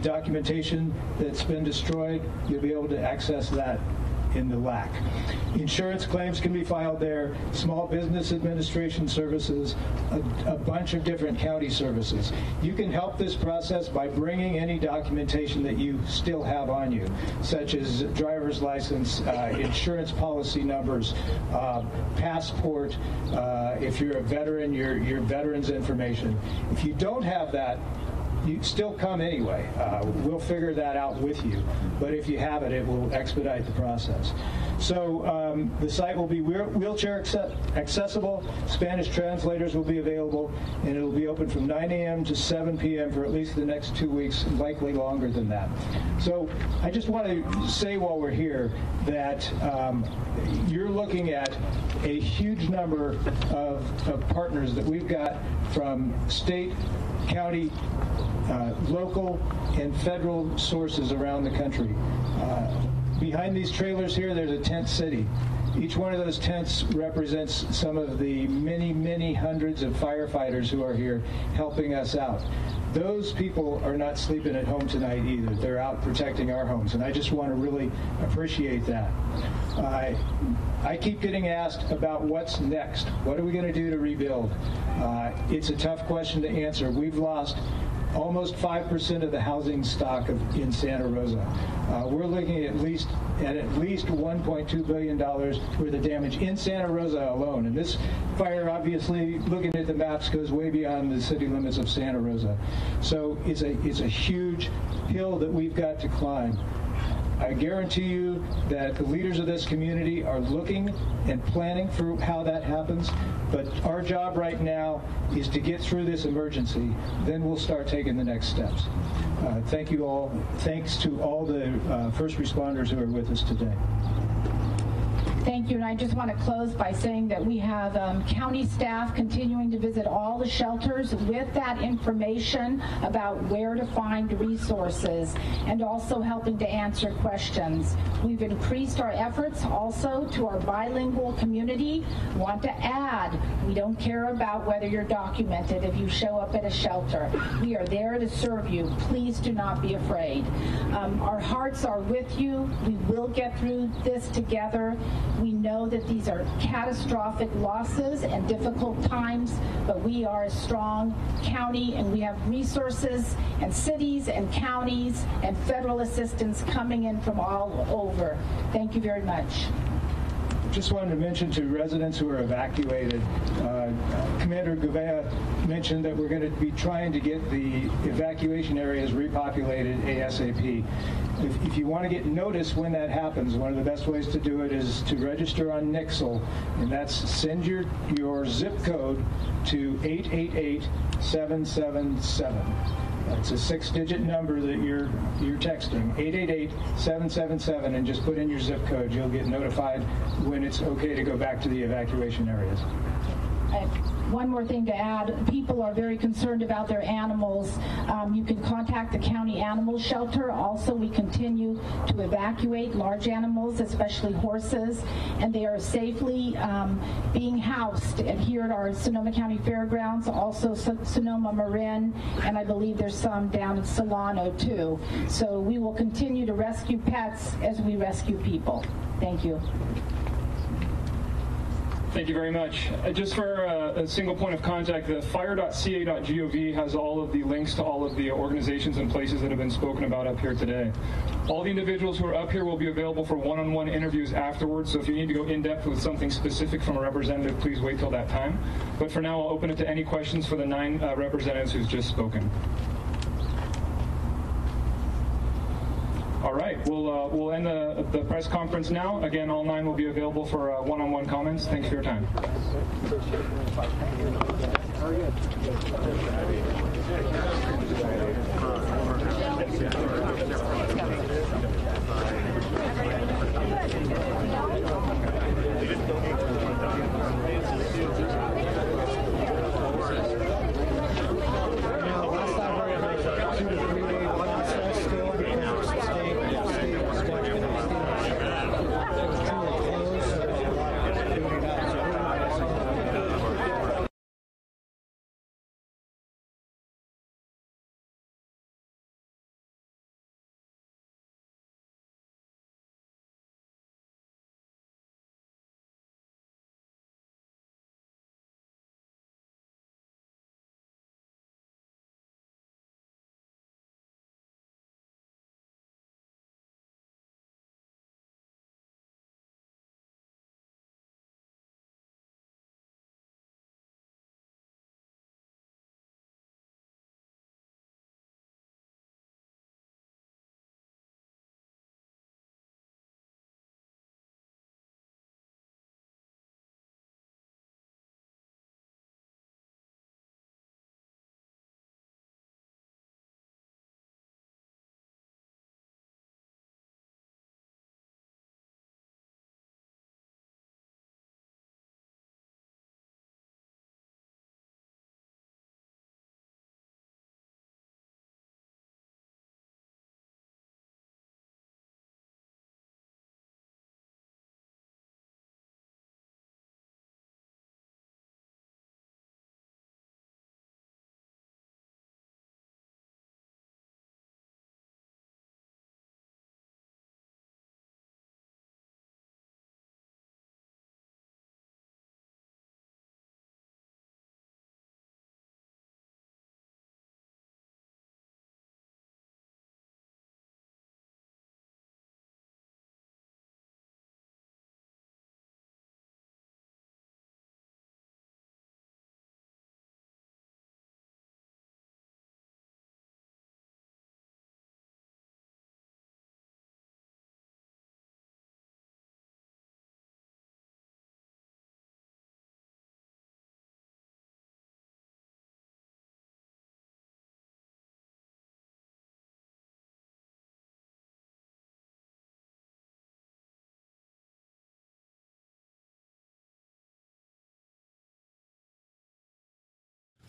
documentation that's been destroyed, you'll be able to access that in the LAC. Insurance claims can be filed there, small business administration services, a bunch of different county services. You can help this process by bringing any documentation that you still have on you, such as driver's license, insurance policy numbers, passport, if you're a veteran, your veteran's information. If you don't have that, you still come anyway. We'll figure that out with you. But if you have it, it will expedite the process. So the site will be wheelchair accessible. Spanish translators will be available, and it will be open from 9 a.m. to 7 p.m. for at least the next 2 weeks, likely longer than that. So I just want to say while we're here that you're looking at a huge number of partners that we've got from state, county, local, and federal sources around the country. Behind these trailers here, there's a tent city. Each one of those tents represents some of the many, many hundreds of firefighters who are here helping us out. Those people are not sleeping at home tonight either. They're out protecting our homes, and I just want to really appreciate that. I keep getting asked about what's next. What are we going to do to rebuild? It's a tough question to answer. We've lost almost 5% of the housing stock in Santa Rosa. We're looking at least $1.2 billion worth of damage in Santa Rosa alone. And this fire, obviously, looking at the maps, goes way beyond the city limits of Santa Rosa. So it's a huge hill that we've got to climb. I guarantee you that the leaders of this community are looking and planning for how that happens, but our job right now is to get through this emergency. Then we'll start taking the next steps. Thank you all. Thanks to all the first responders who are with us today. Thank you, and I just want to close by saying that we have county staff continuing to visit all the shelters with that information about where to find resources and also helping to answer questions. We've increased our efforts also to our bilingual community. Want to add, we don't care about whether you're documented if you show up at a shelter. We are there to serve you. Please do not be afraid. Our hearts are with you. We will get through this together. We know that these are catastrophic losses and difficult times, but we are a strong county and we have resources and cities and counties and federal assistance coming in from all over. Thank you very much. Just wanted to mention to residents who are evacuated, Commander Gouveia mentioned that we're going to be trying to get the evacuation areas repopulated ASAP. If you want to get notice when that happens, one of the best ways to do it is to register on Nixle, and that's send your zip code to 888-777. It's a 6-digit number that you're texting, 888-777, and just put in your zip code. You'll get notified when it's okay to go back to the evacuation areas. One more thing to add, people are very concerned about their animals. You can contact the county animal shelter. Also, we continue to evacuate large animals, especially horses, and they are safely being housed here at our Sonoma County Fairgrounds, also Sonoma Marin, and I believe there's some down in Solano too. So we will continue to rescue pets as we rescue people. Thank you. Thank you very much. Just for a single point of contact, the fire.ca.gov has all of the links to all of the organizations and places that have been spoken about up here today. All the individuals who are up here will be available for one-on-one interviews afterwards, so if you need to go in-depth with something specific from a representative, please wait till that time. But for now, I'll open it to any questions for the 9 representatives who've just spoken. All right, we'll end the press conference now. Again, all 9 will be available for one-on-one comments. Thanks for your time.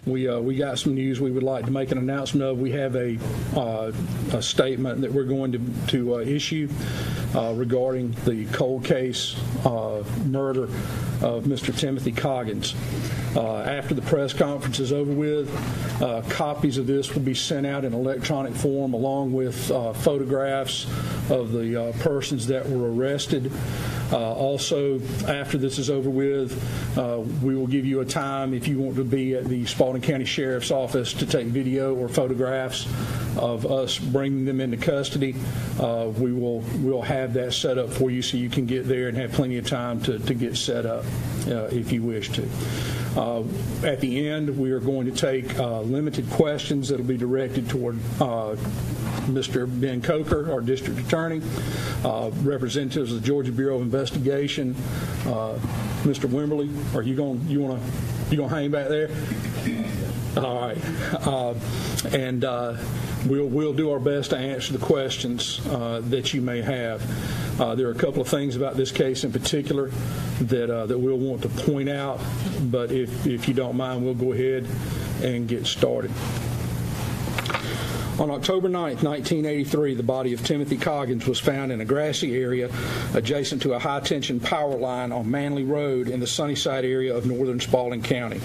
we got some news we would like to make an announcement of. We have a statement that we're going to issue regarding the cold case murder of Mr. Timothy Coggins. After the press conference is over with, copies of this will be sent out in electronic form along with photographs of the persons that were arrested. Also, after this is over with, we will give you a time if you want to be at the Spalding County Sheriff's Office to take video or photographs of us bringing them into custody. We'll have that set up for you so you can get there and have plenty of time to get set up if you wish to. At the end, we are going to take limited questions that will be directed toward Mr. Ben Coker, our district attorney, representatives of the Georgia Bureau of Investigation. Mr. Wimberly, are you gonna hang back there? All right, and we'll do our best to answer the questions that you may have. There are a couple of things about this case in particular that we'll want to point out, but if you don't mind, we'll go ahead and get started. On October 9th, 1983, the body of Timothy Coggins was found in a grassy area adjacent to a high-tension power line on Manley Road in the Sunnyside area of northern Spalding County.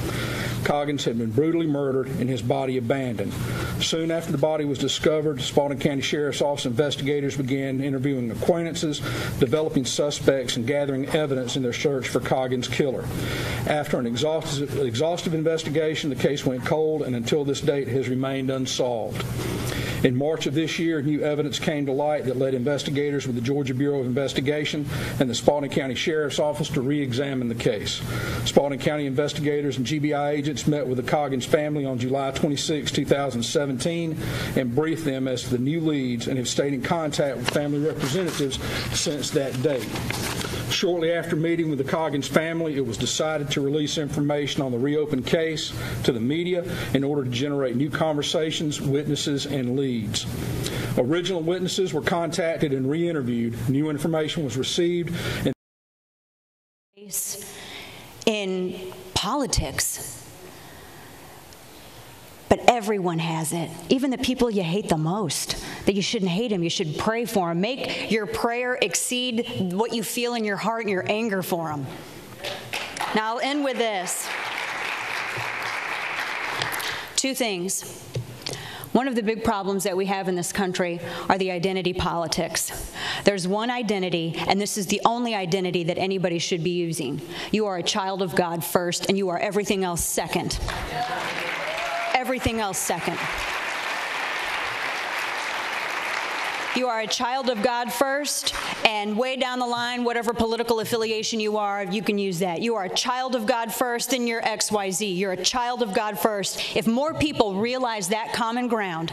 Coggins had been brutally murdered and his body abandoned. Soon after the body was discovered, Spalding County Sheriff's Office investigators began interviewing acquaintances, developing suspects, and gathering evidence in their search for Coggins' killer. After an exhaustive investigation, the case went cold and until this date has remained unsolved. In March of this year, new evidence came to light that led investigators with the Georgia Bureau of Investigation and the Spalding County Sheriff's Office to re-examine the case. Spalding County investigators and GBI agents met with the Coggins family on July 26, 2017 and briefed them as to the new leads and have stayed in contact with family representatives since that date. Shortly after meeting with the Coggins family, it was decided to release information on the reopened case to the media in order to generate new conversations, witnesses, and leads. Original witnesses were contacted and re-interviewed. New information was received. In politics, but everyone has it. Even the people you hate the most, that you shouldn't hate them, you should pray for them. Make your prayer exceed what you feel in your heart and your anger for them. Now I'll end with this. Two things. One of the big problems that we have in this country are the identity politics. There's one identity, and this is the only identity that anybody should be using. You are a child of God first, and you are everything else second. Everything else second. You are a child of God first, and way down the line, whatever political affiliation you are, you can use that. You are a child of God first, then you're XYZ. You're a child of God first. If more people realize that common ground,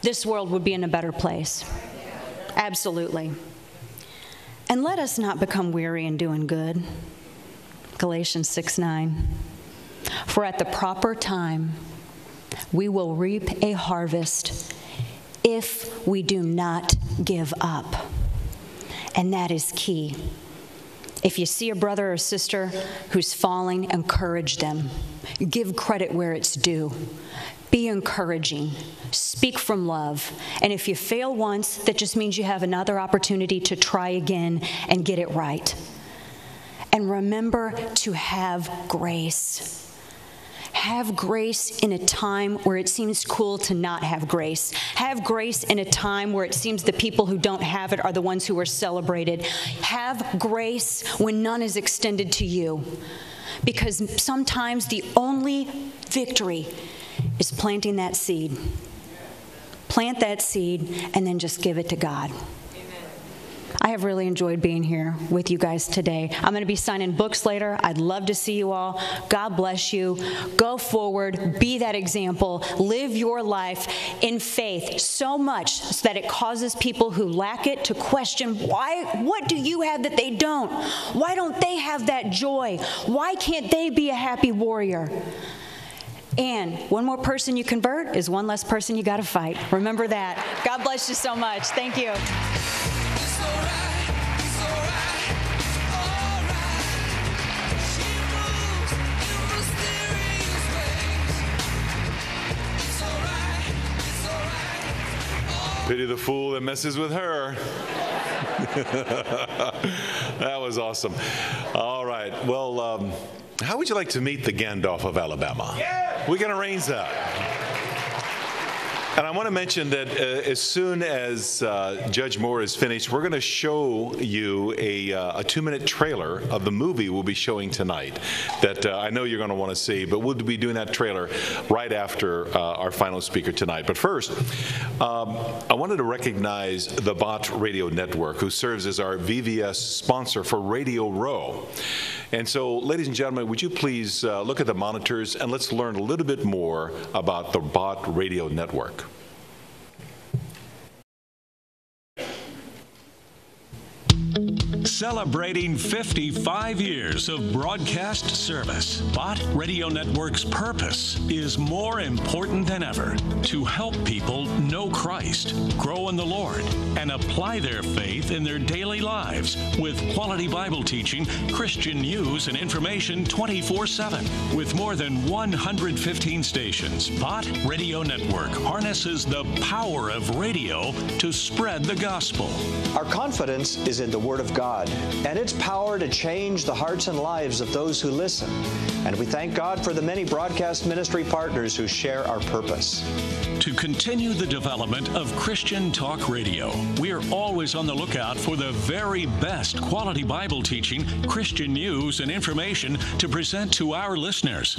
this world would be in a better place. Absolutely. And let us not become weary in doing good. Galatians 6:9. For at the proper time, we will reap a harvest if we do not give up. And that is key. If you see a brother or sister who's falling, encourage them. Give credit where it's due. Be encouraging. Speak from love. And if you fail once, that just means you have another opportunity to try again and get it right. And remember to have grace. Have grace in a time where it seems cool to not have grace. Have grace in a time where it seems the people who don't have it are the ones who are celebrated. Have grace when none is extended to you. Because sometimes the only victory is planting that seed. Plant that seed and then just give it to God. I have really enjoyed being here with you guys today. I'm going to be signing books later. I'd love to see you all. God bless you. Go forward. Be that example. Live your life in faith so much so that it causes people who lack it to question, what do you have that they don't? Why don't they have that joy? Why can't they be a happy warrior? And one more person you convert is one less person you got to fight. Remember that. God bless you so much. Thank you. Pity the fool that messes with her. That was awesome. All right. Well, how would you like to meet the Gandalf of Alabama? Yeah. We can arrange that. And I want to mention that as soon as Judge Moore is finished, we're going to show you a 2-minute trailer of the movie we'll be showing tonight that I know you're going to want to see, but we'll be doing that trailer right after our final speaker tonight. But first, I wanted to recognize the Bott Radio Network, who serves as our VVS sponsor for Radio Row. And so, ladies and gentlemen, would you please look at the monitors and let's learn a little bit more about the Bott Radio Network. Celebrating 55 years of broadcast service, Bott Radio Network's purpose is more important than ever: to help people know Christ, grow in the Lord, and apply their faith in their daily lives with quality Bible teaching, Christian news, and information 24/7. With more than 115 stations, Bott Radio Network harnesses the power of radio to spread the gospel. Our confidence is in the Word of God and its power to change the hearts and lives of those who listen. And we thank God for the many broadcast ministry partners who share our purpose. To continue the development of Christian talk radio, we are always on the lookout for the very best quality Bible teaching, Christian news, and information to present to our listeners.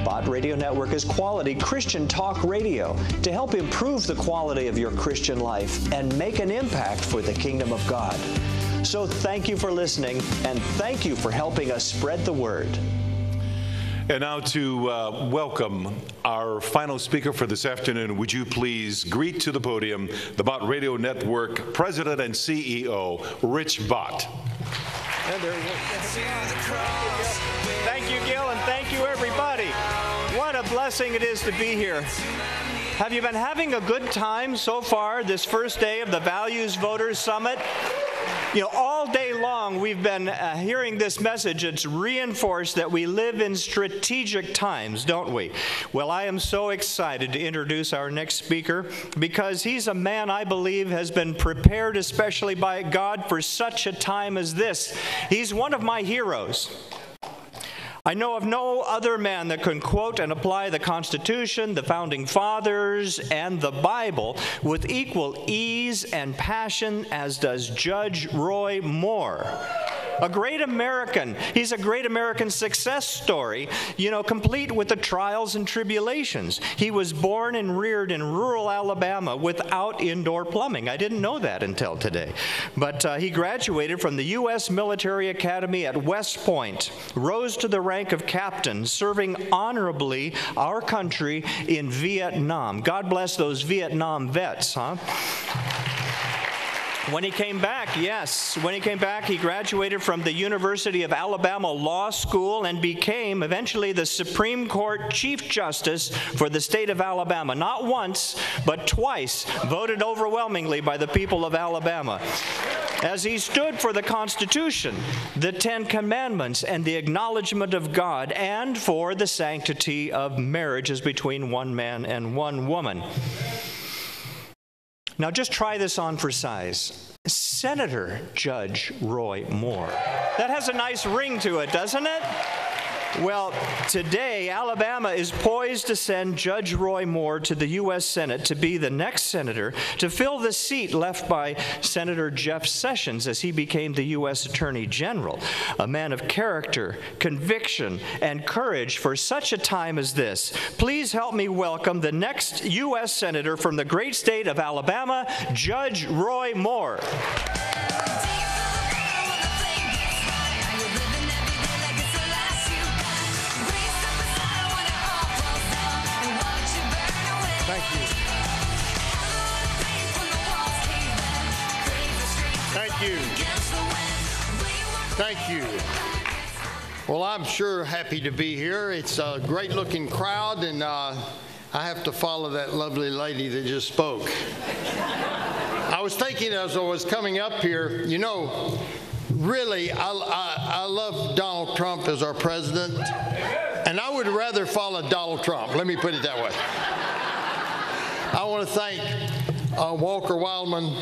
Bott Radio Network is quality Christian talk radio to help improve the quality of your Christian life and make an impact for the kingdom of God. So thank you for listening, and thank you for helping us spread the word. And now to welcome our final speaker for this afternoon, would you please greet to the podium the Bott Radio Network President and CEO, Rich Bott. And there Thank you, Gil, and thank you, everybody. What a blessing it is to be here. Have you been having a good time so far this first day of the Values Voters Summit? You know, all day long we've been hearing this message. It's reinforced that we live in strategic times, don't we? Well, I am so excited to introduce our next speaker because he's a man I believe has been prepared especially by God for such a time as this. He's one of my heroes. I know of no other man that can quote and apply the Constitution, the Founding Fathers, and the Bible with equal ease and passion as does Judge Roy Moore. A great American. He's a great American success story, you know, complete with the trials and tribulations. He was born and reared in rural Alabama without indoor plumbing. I didn't know that until today. But he graduated from the U.S. Military Academy at West Point, rose to the rank of captain, serving honorably our country in Vietnam. God bless those Vietnam vets, huh? When he came back, he graduated from the University of Alabama Law School and became eventually the Supreme Court Chief Justice for the state of Alabama. Not once, but twice, voted overwhelmingly by the people of Alabama. As he stood for the Constitution, the Ten Commandments, and the acknowledgement of God, and for the sanctity of marriages between one man and one woman. Now just try this on for size. Senator Judge Roy Moore. That has a nice ring to it, doesn't it? Well, today, Alabama is poised to send Judge Roy Moore to the U.S. Senate to be the next senator to fill the seat left by Senator Jeff Sessions as he became the U.S. Attorney General, a man of character, conviction, and courage for such a time as this. Please help me welcome the next U.S. Senator from the great state of Alabama, Judge Roy Moore. Thank you. Well, I'm sure happy to be here. It's a great looking crowd, and I have to follow that lovely lady that just spoke. I was thinking as I was coming up here, you know, really, I love Donald Trump as our president, and I would rather follow Donald Trump. Let me put it that way. I want to thank Walker Wildman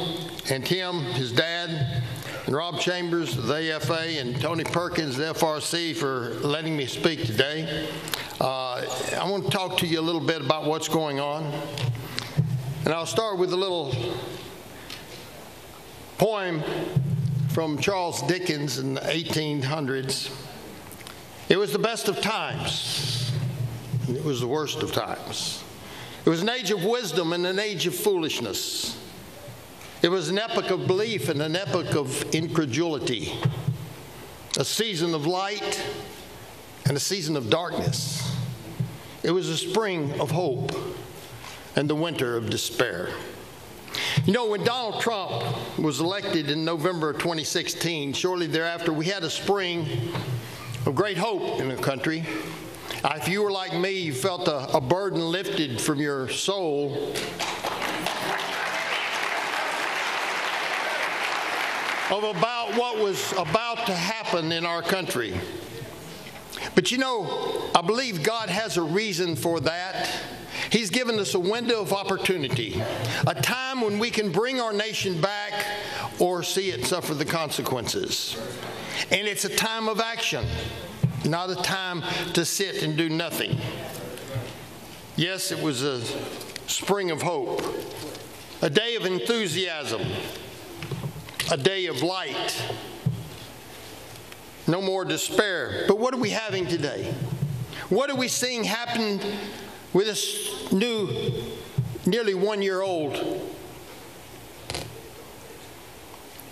and Tim, his dad, and Rob Chambers of the AFA, and Tony Perkins of the FRC for letting me speak today. I want to talk to you a little bit about what's going on. And I'll start with a little poem from Charles Dickens in the 1800s. It was the best of times. It was the worst of times. It was an age of wisdom and an age of foolishness. It was an epoch of belief and an epoch of incredulity. A season of light and a season of darkness. It was a spring of hope and the winter of despair. You know, when Donald Trump was elected in November of 2016, shortly thereafter, we had a spring of great hope in the country. If you were like me, you felt a burden lifted from your soul of about what was about to happen in our country. But you know, I believe God has a reason for that. He's given us a window of opportunity, a time when we can bring our nation back or see it suffer the consequences. And it's a time of action, not a time to sit and do nothing. Yes, it was a spring of hope, a day of enthusiasm, a day of light. No more despair. But what are we having today? What are we seeing happen with this new, nearly 1-year-old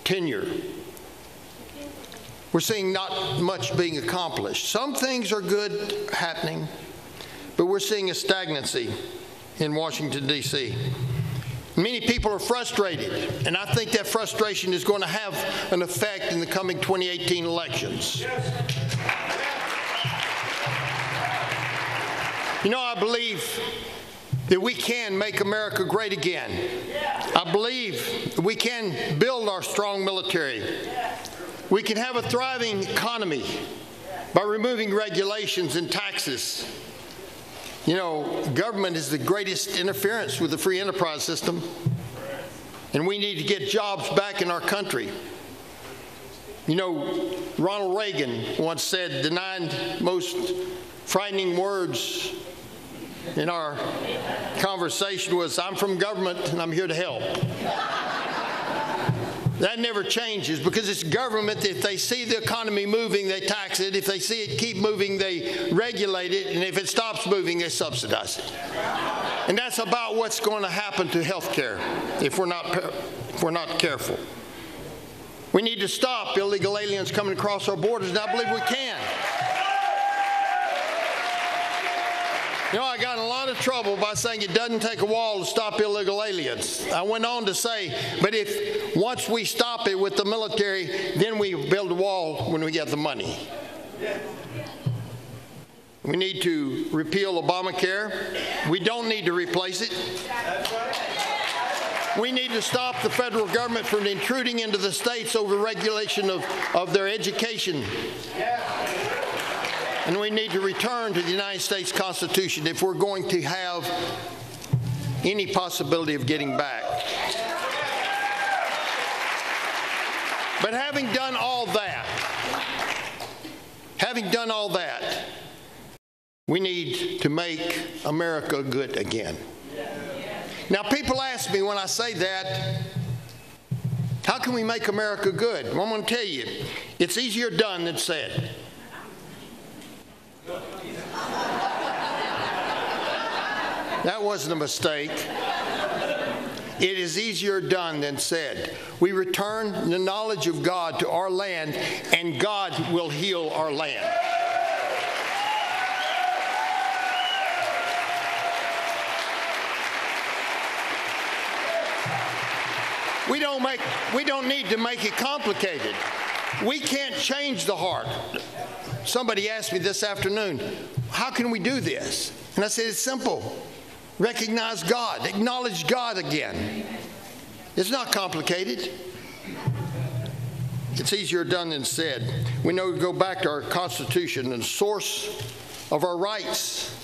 tenure? We're seeing not much being accomplished. Some things are good happening, but we're seeing a stagnancy in Washington, D.C. Many people are frustrated, and I think that frustration is going to have an effect in the coming 2018 elections. You know, I believe that we can make America great again. I believe we can build our strong military. We can have a thriving economy by removing regulations and taxes. You know, government is the greatest interference with the free enterprise system, and we need to get jobs back in our country. You know, Ronald Reagan once said the 9 most frightening words in our conversation was, "I'm from government and I'm here to help." That never changes, because it's government. If they see the economy moving, they tax it. If they see it keep moving, they regulate it. And if it stops moving, they subsidize it. And that's about what's going to happen to health care if we're not careful. We need to stop illegal aliens coming across our borders, and I believe we can. You know, I got in a lot of trouble by saying it doesn't take a wall to stop illegal aliens. I went on to say, but if once we stop it with the military, then we build a wall when we get the money. We need to repeal Obamacare. We don't need to replace it. We need to stop the federal government from intruding into the states over regulation of their education. And we need to return to the United States Constitution if we're going to have any possibility of getting back. But having done all that, we need to make America good again. Now, people ask me when I say that, how can we make America good? Well, I'm going to tell you, it's easier done than said. That wasn't a mistake. It is easier done than said. We return the knowledge of God to our land, and God will heal our land. We don't need to make it complicated. We can't change the heart. Somebody asked me this afternoon, how can we do this? And I said, it's simple. Recognize God. Acknowledge God again. It's not complicated. It's easier done than said. We know to go back to our Constitution and the source of our rights.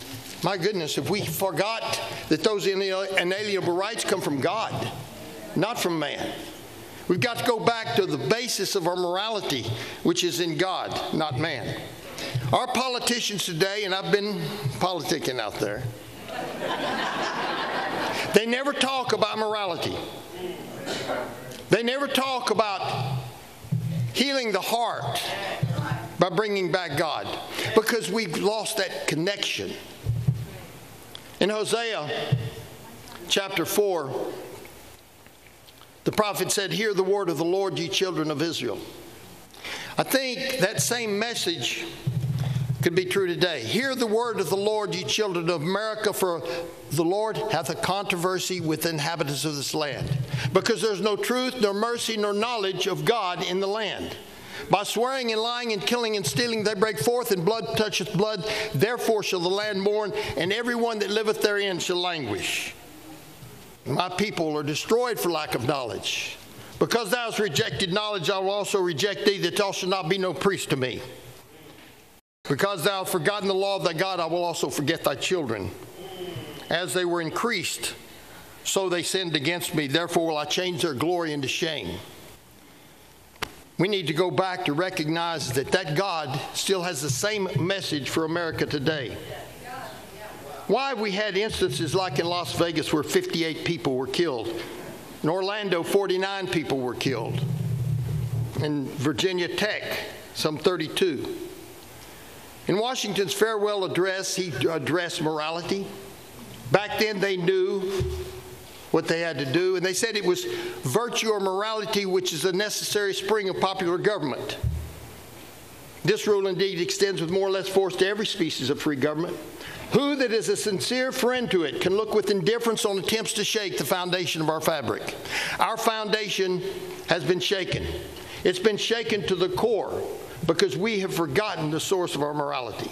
My goodness, if we forgot that those inalienable rights come from God. not from man. We've got to go back to the basis of our morality, which is in God, not man. Our politicians today, and I've been politicking out there, they never talk about morality. They never talk about healing the heart by bringing back God, because we've lost that connection. In Hosea chapter 4, the prophet said, "Hear the word of the Lord, ye children of Israel." I think that same message could be true today. Hear the word of the Lord, ye children of America, for the Lord hath a controversy with the inhabitants of this land, because there's no truth, nor mercy, nor knowledge of God in the land. By swearing and lying and killing and stealing they break forth, and blood toucheth blood. Therefore shall the land mourn, and every one that liveth therein shall languish. My people are destroyed for lack of knowledge. Because thou hast rejected knowledge, I will also reject thee, that thou shalt not be no priest to me. Because thou hast forgotten the law of thy God, I will also forget thy children. As they were increased, so they sinned against me. Therefore will I change their glory into shame. We need to go back to recognize that God still has the same message for America today. Why have we had instances like in Las Vegas where 58 people were killed? In Orlando, 49 people were killed. In Virginia Tech, some 32. In Washington's farewell address, he addressed morality. Back then they knew what they had to do, and they said it was virtue or morality which is a necessary spring of popular government. This rule indeed extends with more or less force to every species of free government. Who that is a sincere friend to it can look with indifference on attempts to shake the foundation of our fabric? Our foundation has been shaken. It's been shaken to the core because we have forgotten the source of our morality.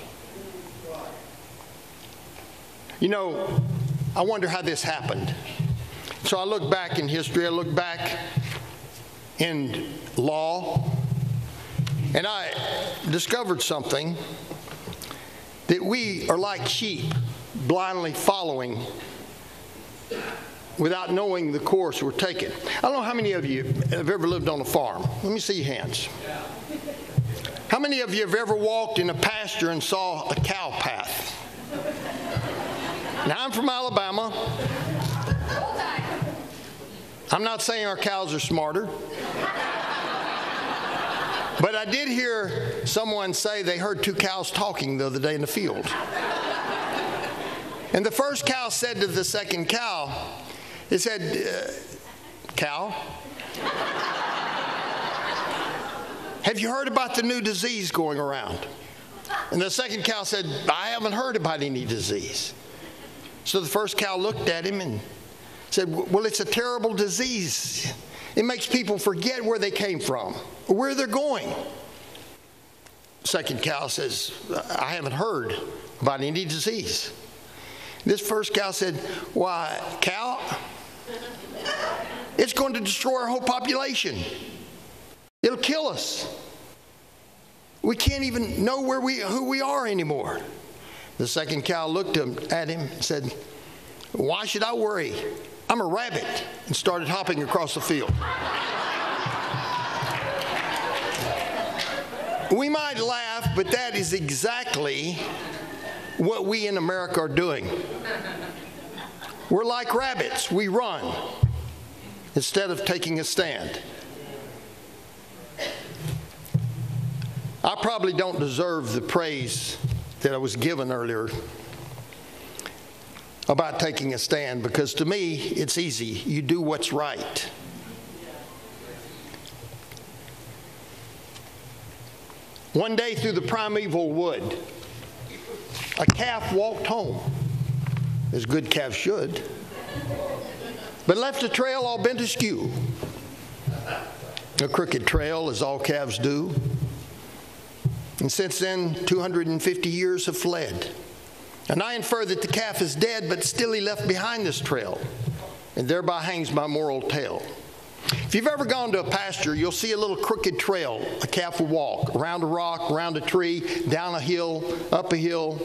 You know, I wonder how this happened. So I look back in history, I look back in law, and I discovered something, that we are like sheep blindly following without knowing the course we're taking. I don't know how many of you have ever lived on a farm. Let me see your hands. How many of you have ever walked in a pasture and saw a cow path? Now, I'm from Alabama. I'm not saying our cows are smarter. But I did hear someone say they heard two cows talking the other day in the field. And the first cow said to the second cow, it said, "Cow, have you heard about the new disease going around?" And the second cow said, "I haven't heard about any disease." So the first cow looked at him and said, "Well, it's a terrible disease. It makes people forget where they came from or where they're going." Second cow says, "I haven't heard about any disease." This first cow said, "Why, cow, it's going to destroy our whole population. It'll kill us. We can't even know who we are anymore." The second cow looked at him and said, "Why should I worry? I'm a rabbit," and started hopping across the field. We might laugh, but that is exactly what we in America are doing. We're like rabbits. We run instead of taking a stand. I probably don't deserve the praise that I was given earlier about taking a stand, because to me, it's easy. You do what's right. One day through the primeval wood, a calf walked home, as good calves should, but left a trail all bent askew. A crooked trail, as all calves do. And since then, 250 years have fled. And I infer that the calf is dead, but still he left behind this trail, and thereby hangs my moral tale. If you've ever gone to a pasture, you'll see a little crooked trail a calf will walk, around a rock, around a tree, down a hill, up a hill.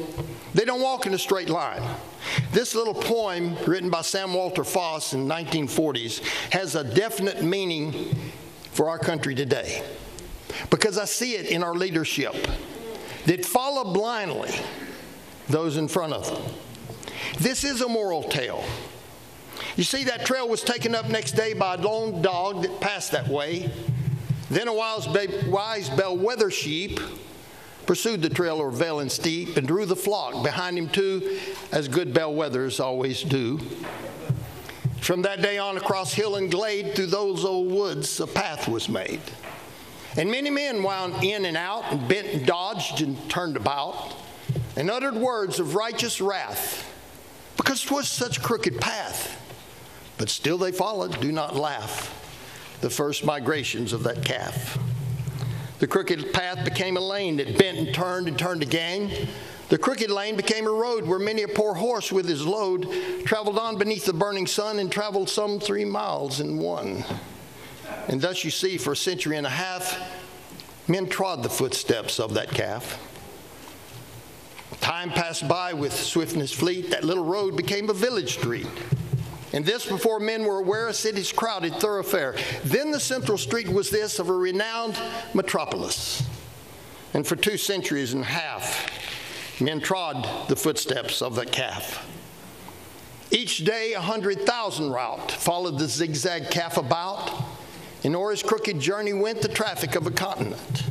They don't walk in a straight line. This little poem, written by Sam Walter Foss in the 1940s, has a definite meaning for our country today, because I see it in our leadership that follow blindly those in front of them. This is a moral tale. You see, that trail was taken up next day by a lone dog that passed that way. Then a wise bellwether sheep pursued the trail o'er vale and steep and drew the flock behind him too, as good bellwethers always do. From that day on, across hill and glade, through those old woods, a path was made. And many men wound in and out, and bent and dodged and turned about, and uttered words of righteous wrath, because 'twas such a crooked path. But still they followed, do not laugh, the first migrations of that calf. The crooked path became a lane that bent and turned again. The crooked lane became a road where many a poor horse with his load traveled on beneath the burning sun, and traveled some 3 miles in one. And thus you see, for a century and a half, men trod the footsteps of that calf. Time passed by with swiftness fleet. That little road became a village street. And this, before men were aware, a city's crowded thoroughfare. Then the central street was this of a renowned metropolis. And for 2 centuries and a half, men trod the footsteps of that calf. Each day 100,000 route followed the zigzag calf about, and o'er his crooked journey went the traffic of a continent.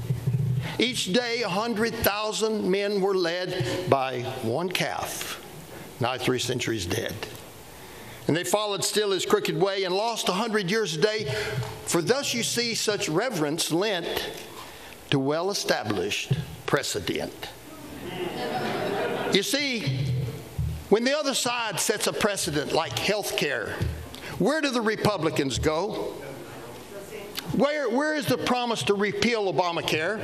Each day 100,000 men were led by one calf, nigh 3 centuries dead. And they followed still his crooked way, and lost 100 years a day. For thus you see such reverence lent to well-established precedent. You see, when the other side sets a precedent like health care, where do the Republicans go? Where is the promise to repeal Obamacare?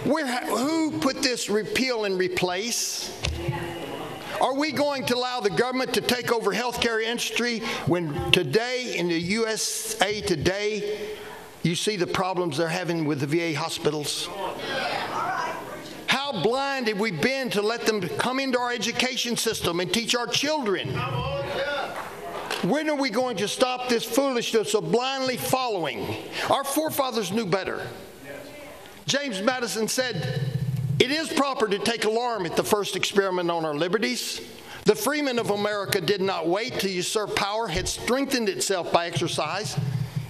Who put this repeal and replace? Are we going to allow the government to take over healthcare industry when today in the USA today you see the problems they're having with the VA hospitals? How blind have we been to let them come into our education system and teach our children? When are we going to stop this foolishness of blindly following? Our forefathers knew better. James Madison said, "It is proper to take alarm at the first experiment on our liberties. The freemen of America did not wait to usurp power, had strengthened itself by exercise,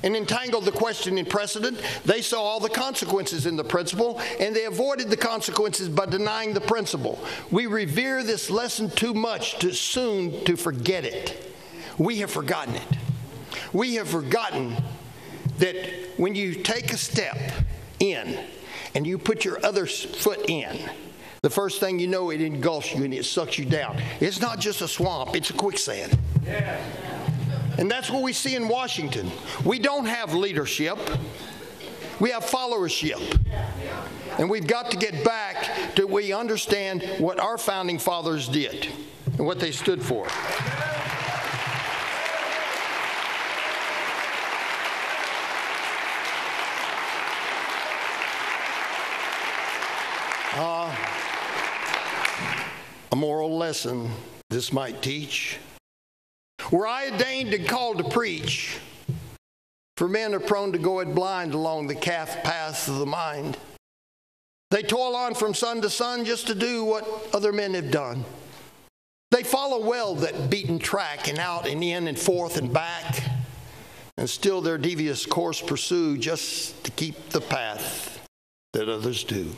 and entangled the question in precedent. They saw all the consequences in the principle, and they avoided the consequences by denying the principle. We revere this lesson too much too soon to forget it." We have forgotten it. We have forgotten that when you take a step in and you put your other foot in, the first thing you know, it engulfs you and it sucks you down. It's not just a swamp, it's a quicksand. Yeah. And that's what we see in Washington. We don't have leadership. We have followership. And we've got to get back to we understand what our founding fathers did and what they stood for. A moral lesson this might teach. Were I ordained and called to preach, for men are prone to go it blind along the calf paths of the mind. They toil on from sun to sun just to do what other men have done. They follow well that beaten track, and out and in and forth and back, and still their devious course pursue just to keep the path that others do.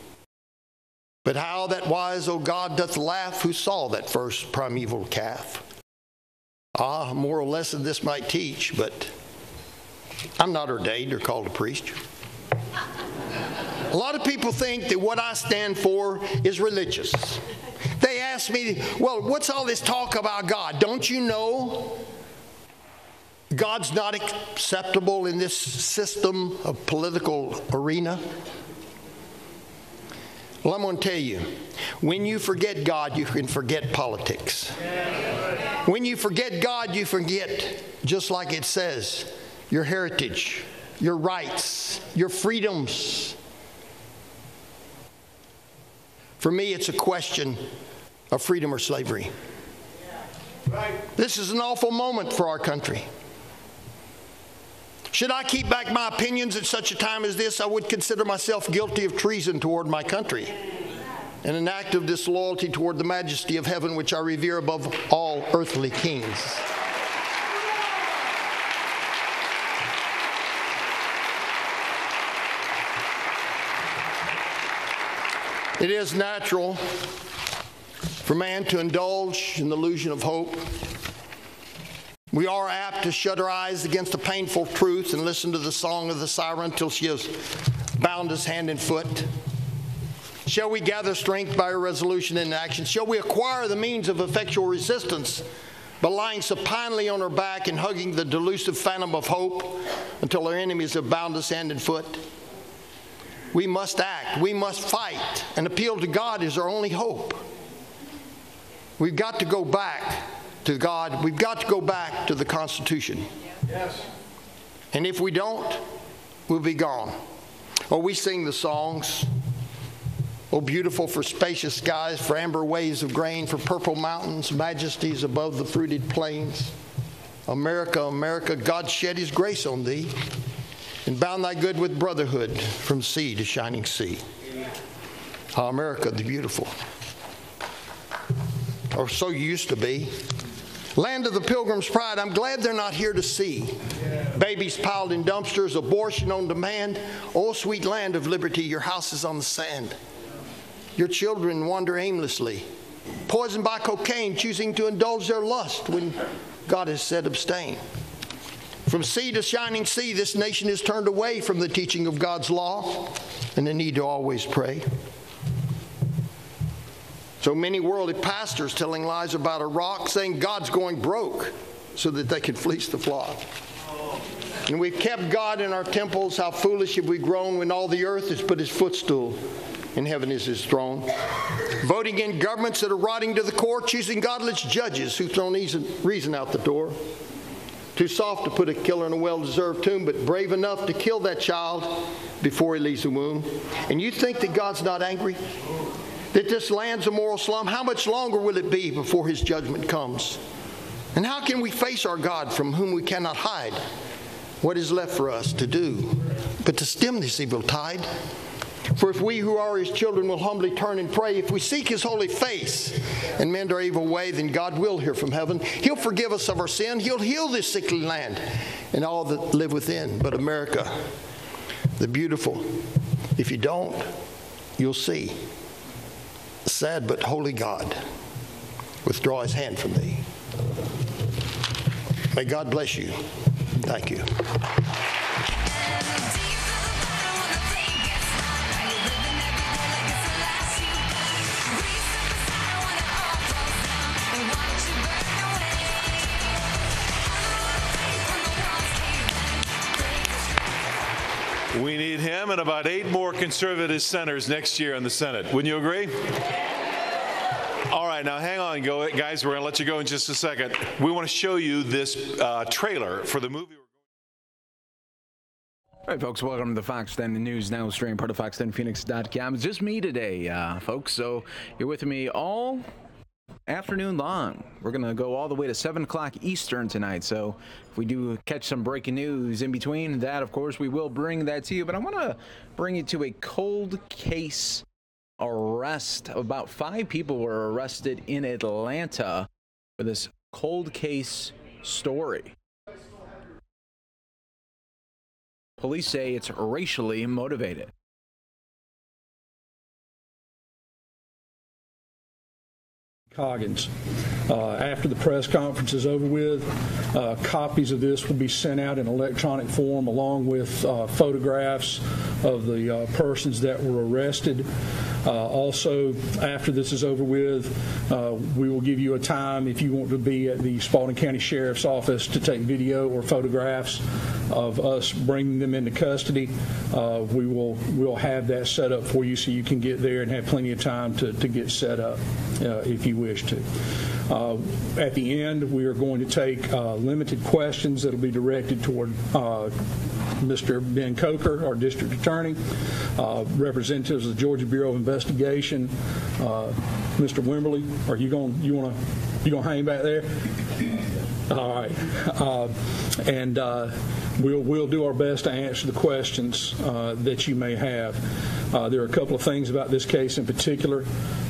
But how that wise, O God, doth laugh who saw that first primeval calf. A moral lesson this might teach, but I'm not ordained or called to preach. A lot of people think that what I stand for is religious. They ask me, well, what's all this talk about God? Don't you know God's not acceptable in this system of political arena? Well, I'm going to tell you, when you forget God, you can forget politics. When you forget God, you forget, just like it says, your heritage, your rights, your freedoms. For me, it's a question of freedom or slavery. This is an awful moment for our country. Should I keep back my opinions at such a time as this, I would consider myself guilty of treason toward my country and an act of disloyalty toward the majesty of heaven, which I revere above all earthly kings. It is natural for man to indulge in the illusion of hope. We are apt to shut our eyes against the painful truth and listen to the song of the siren till she has bound us hand and foot. Shall we gather strength by our resolution and action? Shall we acquire the means of effectual resistance by lying supinely on our back and hugging the delusive phantom of hope until our enemies have bound us hand and foot? We must act. We must fight. And appeal to God is our only hope. We've got to go back to God. We've got to go back to the Constitution. Yes. And if we don't, we'll be gone. Oh, we sing the songs. Oh, beautiful for spacious skies, for amber waves of grain, for purple mountains, majesties above the fruited plains. America, America, God shed his grace on thee and bound thy good with brotherhood from sea to shining sea. Oh, America, the beautiful. Or so you used to be. Land of the Pilgrim's Pride, I'm glad they're not here to see. Babies piled in dumpsters, abortion on demand. Oh, sweet land of liberty, your house is on the sand. Your children wander aimlessly, poisoned by cocaine, choosing to indulge their lust when God has said abstain. From sea to shining sea, this nation is turned away from the teaching of God's law and the need to always pray. So many worldly pastors telling lies about Iraq, saying God's going broke so that they can fleece the flock. And we've kept God in our temples. How foolish have we grown when all the earth has put his footstool and heaven is his throne. Voting in governments that are rotting to the core, choosing godless judges who've thrown reason out the door. Too soft to put a killer in a well-deserved tomb, but brave enough to kill that child before he leaves the womb. And you think that God's not angry? That this land's a moral slum? How much longer will it be before his judgment comes? And how can we face our God from whom we cannot hide? What is left for us to do but to stem this evil tide? For if we who are his children will humbly turn and pray, if we seek his holy face and mend our evil way, then God will hear from heaven. He'll forgive us of our sin. He'll heal this sickly land and all that live within. But America, the beautiful, if you don't, you'll see. Sad but holy God, withdraw his hand from thee. May God bless you. Thank you. We need him and about 8 more conservative senators next year in the Senate. Wouldn't you agree? All right, now hang on, guys. We're going to let you go in just a second. We want to show you this trailer for the movie. All right, folks, welcome to the Fox 10 News Now stream, part of fox10phoenix.com. It's just me today, folks, so you're with me all afternoon long. We're going to go all the way to 7 o'clock Eastern tonight, so if we do catch some breaking news in between that, of course, we will bring that to you. But I want to bring you to a cold case arrest. About 5 people were arrested in Atlanta for this cold case story. Police say it's racially motivated. Coggins. After the press conference is over with, copies of this will be sent out in electronic form along with photographs of the persons that were arrested. Also, after this is over with, we will give you a time if you want to be at the Spalding County Sheriff's Office to take video or photographs of us bringing them into custody. We'll have that set up for you so you can get there and have plenty of time to get set up if you wish to. At the end, we are going to take limited questions that will be directed toward Mr. Ben Coker, our district attorney, representatives of the Georgia Bureau of Investigation, Mr. Wimberly. Are you gonna hang back there? All right, and we'll do our best to answer the questions that you may have. There are a couple of things about this case in particular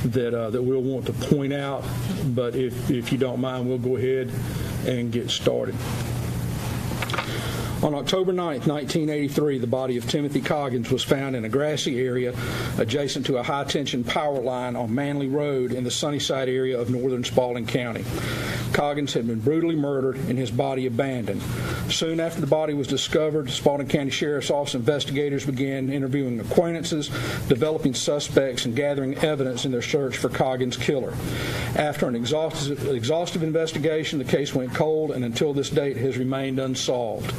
that we'll want to point out, but if you don't mind, we'll go ahead and get started. On October 9th, 1983, the body of Timothy Coggins was found in a grassy area adjacent to a high-tension power line on Manley Road in the Sunnyside area of northern Spalding County. Coggins had been brutally murdered and his body abandoned. Soon after the body was discovered, Spalding County Sheriff's Office investigators began interviewing acquaintances, developing suspects, and gathering evidence in their search for Coggins' killer. After an exhaustive investigation, the case went cold and until this date has remained unsolved.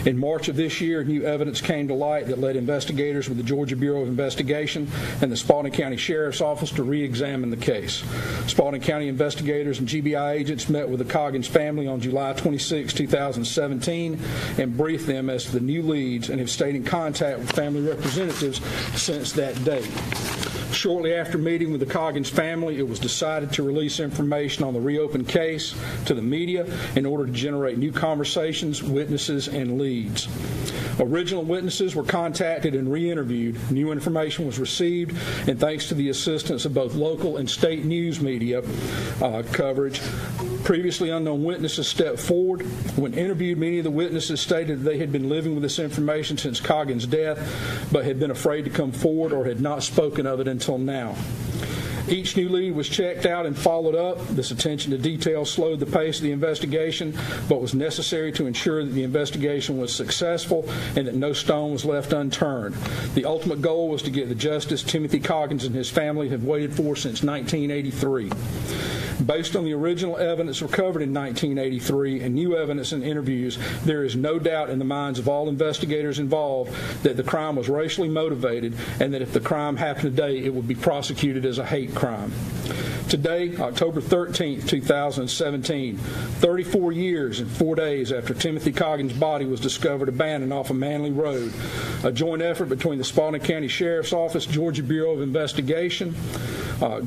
In March of this year, new evidence came to light that led investigators with the Georgia Bureau of Investigation and the Spalding County Sheriff's Office to re-examine the case. Spalding County investigators and GBI agents met with the Coggins family on July 26, 2017 and briefed them as to the new leads and have stayed in contact with family representatives since that date. Shortly after meeting with the Coggins family, it was decided to release information on the reopened case to the media in order to generate new conversations, witnesses, and leads. Original witnesses were contacted and re-interviewed. New information was received, and thanks to the assistance of both local and state news media coverage, previously unknown witnesses stepped forward. When interviewed, many of the witnesses stated that they had been living with this information since Coggins' death, but had been afraid to come forward or had not spoken of it until now. Each new lead was checked out and followed up. This attention to detail slowed the pace of the investigation, but was necessary to ensure that the investigation was successful and that no stone was left unturned. The ultimate goal was to get the justice Timothy Coggins and his family have waited for since 1983. Based on the original evidence recovered in 1983 and new evidence and interviews, there is no doubt in the minds of all investigators involved that the crime was racially motivated and that if the crime happened today, it would be prosecuted as a hate crime. Today, October 13, 2017, 34 years and 4 days after Timothy Coggins' body was discovered abandoned off of Manley Road, a joint effort between the Spalding County Sheriff's Office, Georgia Bureau of Investigation,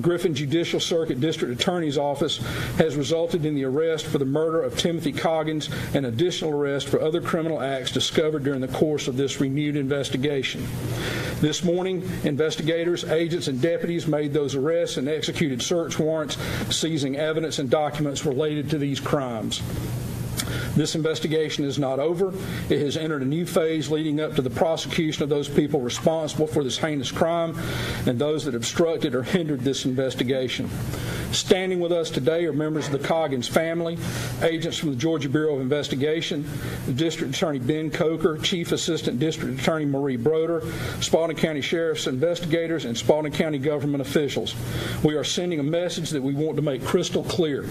Griffin Judicial Circuit District Attorney's Office has resulted in the arrest for the murder of Timothy Coggins and additional arrest for other criminal acts discovered during the course of this renewed investigation. This morning, investigators, agents, and deputies made those arrests and executed search warrants, seizing evidence and documents related to these crimes. This investigation is not over. It has entered a new phase leading up to the prosecution of those people responsible for this heinous crime and those that obstructed or hindered this investigation. Standing with us today are members of the Coggins family, agents from the Georgia Bureau of Investigation, District Attorney Ben Coker, Chief Assistant District Attorney Marie Broder, Spalding County Sheriff's investigators, and Spalding County government officials. We are sending a message that we want to make crystal clear.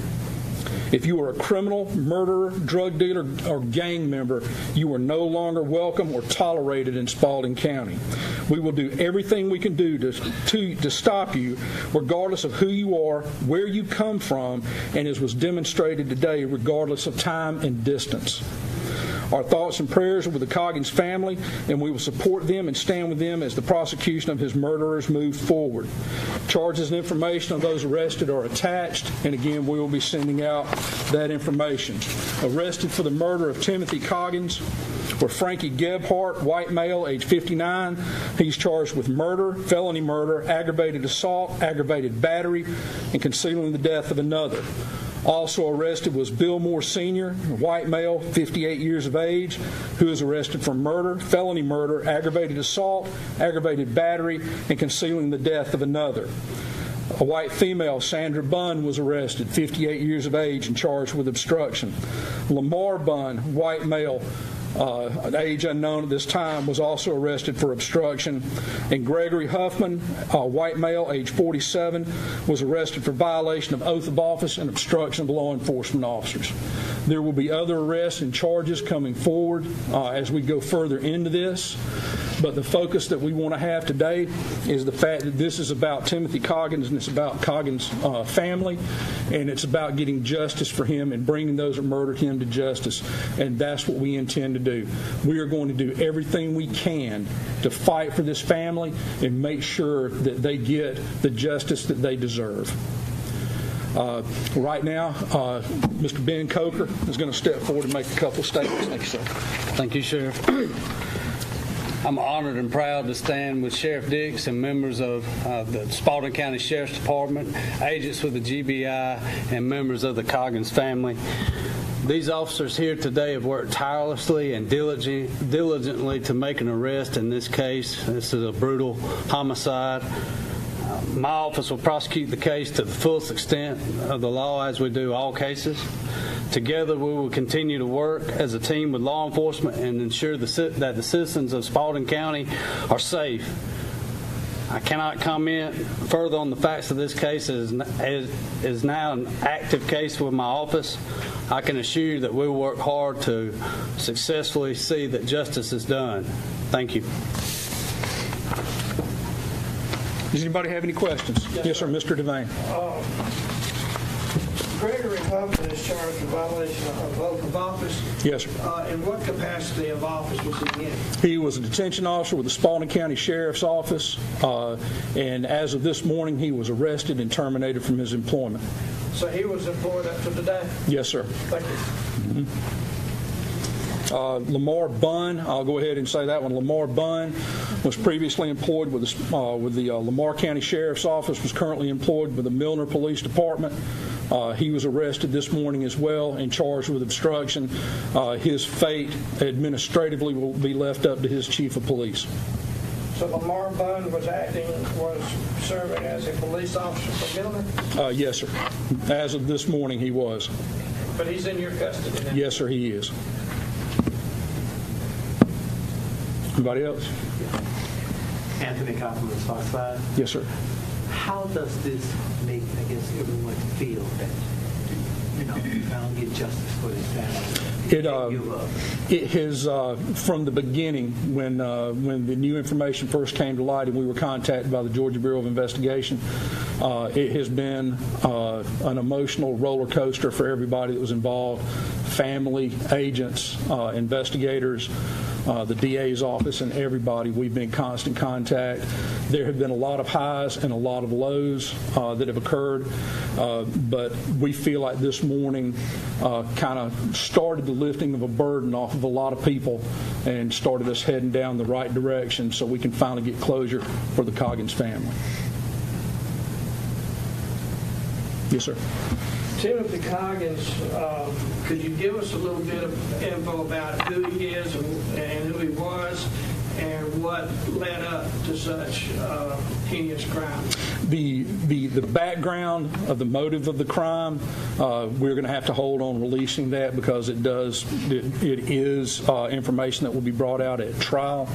If you are a criminal, murderer, drug dealer, or gang member, you are no longer welcome or tolerated in Spalding County. We will do everything we can do to stop you, regardless of who you are, where you come from, and as was demonstrated today, regardless of time and distance. Our thoughts and prayers are with the Coggins family, and we will support them and stand with them as the prosecution of his murderers moves forward. Charges and information on those arrested are attached, and again, we will be sending out that information. Arrested for the murder of Timothy Coggins were Frankie Gebhardt, white male, age 59. He's charged with murder, felony murder, aggravated assault, aggravated battery, and concealing the death of another. Also arrested was Bill Moore Sr., a white male, 58 years of age, who is arrested for murder, felony murder, aggravated assault, aggravated battery, and concealing the death of another. A white female, Sandra Bunn, was arrested, 58 years of age, and charged with obstruction. Lamar Bunn, white male, age unknown at this time, was also arrested for obstruction. And Gregory Huffman, a white male, age 47, was arrested for violation of oath of office and obstruction of law enforcement officers. There will be other arrests and charges coming forward as we go further into this. But the focus that we want to have today is the fact that this is about Timothy Coggins, and it's about Coggins' family, and it's about getting justice for him and bringing those that murdered him to justice. And that's what we intend to do. We are going to do everything we can to fight for this family and make sure that they get the justice that they deserve. Right now, Mr. Ben Coker is going to step forward and make a couple statements. Thank you, sir. Thank you, Sheriff. I'm honored and proud to stand with Sheriff Dix and members of the Spalding County Sheriff's Department, agents with the GBI, and members of the Coggins family. These officers here today have worked tirelessly and diligently to make an arrest in this case. This is a brutal homicide. My office will prosecute the case to the fullest extent of the law, as we do all cases. Together, we will continue to work as a team with law enforcement and ensure that the citizens of Spalding County are safe. I cannot comment further on the facts of this case as is now an active case with my office. I can assure you that we will work hard to successfully see that justice is done. Thank you. Does anybody have any questions? Yes, sir, Mr. Devane. Gregory Huffman is charged with violation of oath of office. Yes, sir. In what capacity of office was he in? He was a detention officer with the Spalding County Sheriff's Office, and as of this morning, he was arrested and terminated from his employment. So he was employed up to today? Yes, sir. Thank you. Lamar Bunn, I'll go ahead and say that one. Lamar Bunn was previously employed with the Lamar County Sheriff's Office, was currently employed with the Milner Police Department. He was arrested this morning as well and charged with obstruction. His fate administratively will be left up to his chief of police. So Lamar Bunn was serving as a police officer for Milner? Yes, sir. As of this morning, he was. But he's in your custody now? Yes, sir, he is. Anybody else? Anthony Kaufman, Fox 5. Yes, sir. How does this make, I guess, everyone feel that, you found get justice for this family? It has, from the beginning, when the new information first came to light and we were contacted by the Georgia Bureau of Investigation, it has been an emotional roller coaster for everybody that was involved, family, agents, investigators, the DA's office, and everybody. We've been in constant contact. There have been a lot of highs and a lot of lows that have occurred, but we feel like this morning kind of started the lifting of a burden off of a lot of people and started us heading down the right direction so we can finally get closure for the Coggins family. Yes, sir. Timothy Coggins, could you give us a little bit of info about who he is and who he was and what led up to such heinous crime? The background of the motive of the crime, we're going to have to hold on releasing that because it is information that will be brought out at trial.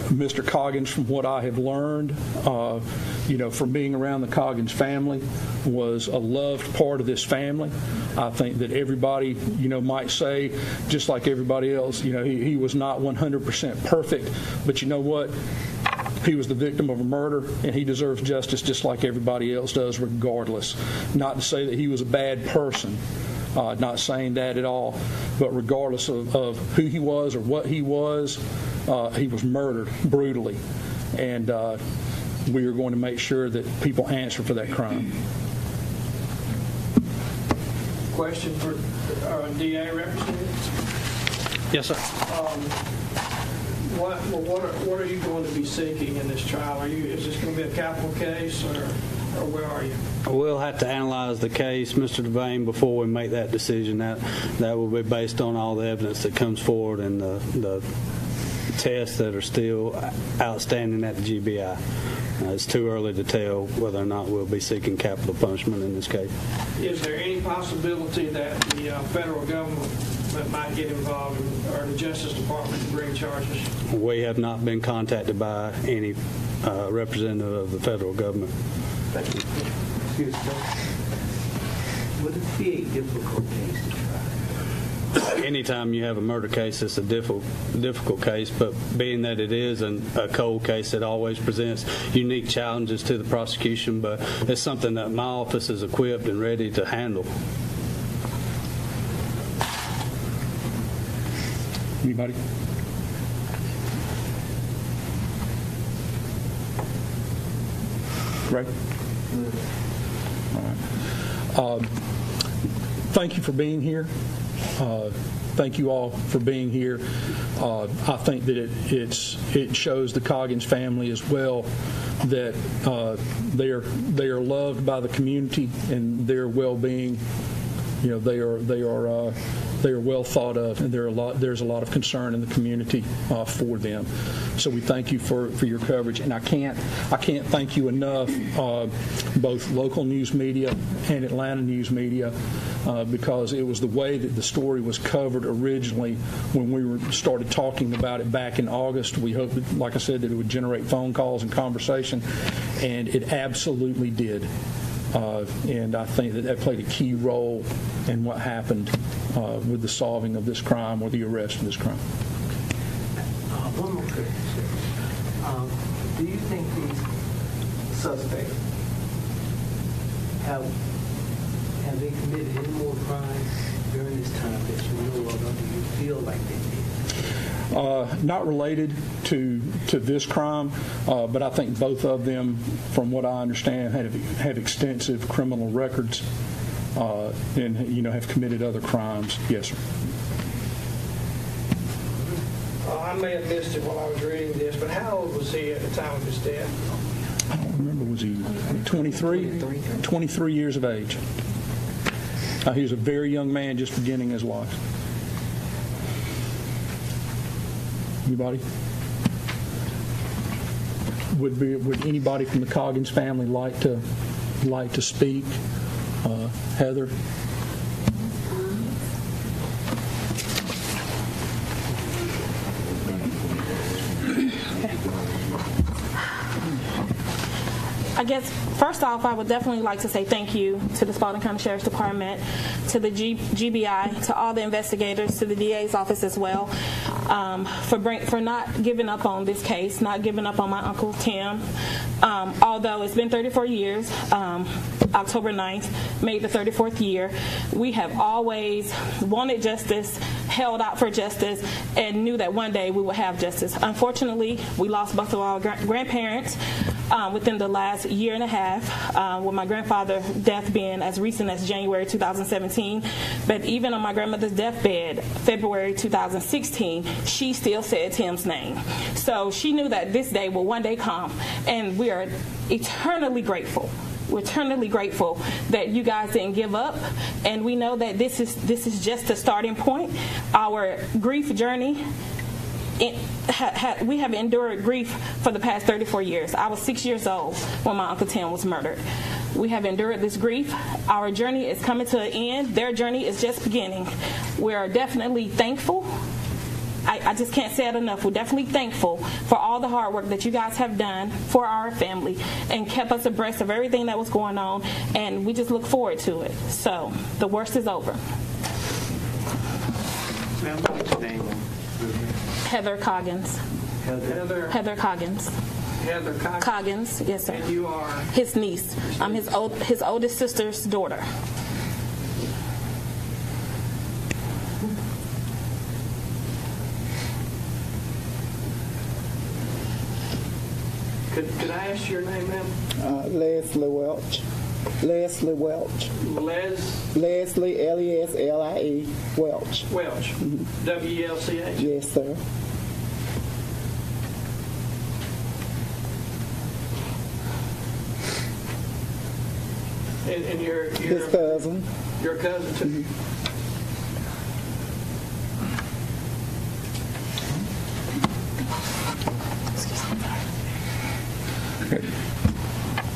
Mr. Coggins, from what I have learned, from being around the Coggins family, was a loved part of this family. I think that everybody, might say, just like everybody else, he was not 100% perfect, but you know what? He was the victim of a murder, and he deserves justice just like everybody else does, regardless. Not to say that he was a bad person. Not saying that at all, but regardless of who he was or what he was murdered brutally, and we are going to make sure that people answer for that crime. Question for DA representative? Yes, sir. What are you going to be seeking in this trial? Is this going to be a capital case, or where are you? We'll have to analyze the case, Mr. Devane, before we make that decision. That will be based on all the evidence that comes forward and the tests that are still outstanding at the GBI. It's too early to tell whether or not we'll be seeking capital punishment in this case. Is there any possibility that the federal government that might get involved, or the Justice Department to bring charges? We have not been contacted by any representative of the federal government. Thank you. Excuse me. Would it be a difficult case to try? Anytime you have a murder case, it's a difficult case, but being that it is a cold case, it always presents unique challenges to the prosecution, but it's something that my office is equipped and ready to handle. Anybody? Greg? All right. Thank you for being here. Thank you all for being here. I think that it shows the Coggins family as well that they are loved by the community and their well-being. You know, they are well thought of, and there's a lot of concern in the community for them. So we thank you for your coverage, and I can't thank you enough, both local news media and Atlanta news media, because it was the way that the story was covered originally when we started talking about it back in August. We hoped, like I said, that it would generate phone calls and conversation, and it absolutely did. And I think that played a key role in what happened with the solving of this crime or the arrest of this crime. One more question, sir. Do you think these suspects have they committed any more crimes during this time that you know of, or do you feel like they did? Not related to this crime, but I think both of them, from what I understand, have extensive criminal records and have committed other crimes. Yes, sir. I may have missed it while I was reading this, but how old was he at the time of his death? I don't remember. Was he 23? 23 years of age. He was a very young man just beginning his life. Anybody? Would anybody from the Coggins family like to speak? Heather? I guess, first off, I would definitely like to say thank you to the Spalding County Sheriff's Department, to the GBI, to all the investigators, to the DA's office as well, for not giving up on this case, not giving up on my Uncle Tim. Although it's been 34 years, October 9th made the 34th year, we have always wanted justice, held out for justice, and knew that one day we would have justice. Unfortunately, we lost both of our grandparents within the last year and a half, with my grandfather's death being as recent as January 2017. But even on my grandmother's deathbed, February 2016, she still said Tim's name. So she knew that this day will one day come, and we are eternally grateful. We're eternally grateful that you guys didn't give up, and we know that this is just a starting point. Our grief journey, we have endured grief for the past 34 years. I was 6 years old when my Uncle Tim was murdered. We have endured this grief. Our journey is coming to an end. Their journey is just beginning. We are definitely thankful. I just can't say it enough. We're definitely thankful for all the hard work that you guys have done for our family and kept us abreast of everything that was going on, and we just look forward to it. So the worst is over. Ma'am, what's your name? Heather Coggins. Heather Coggins. Heather Coggins? Coggins, yes, sir. And you are? His niece. I'm his oldest sister's daughter. Could I ask your name, ma'am? Leslie Welch. Leslie Welch. Leslie, Leslie, Welch. Welch. Mm-hmm. W-E-L-C-H? Yes, sir. And you're his cousin. Your cousin, too? Mm-hmm.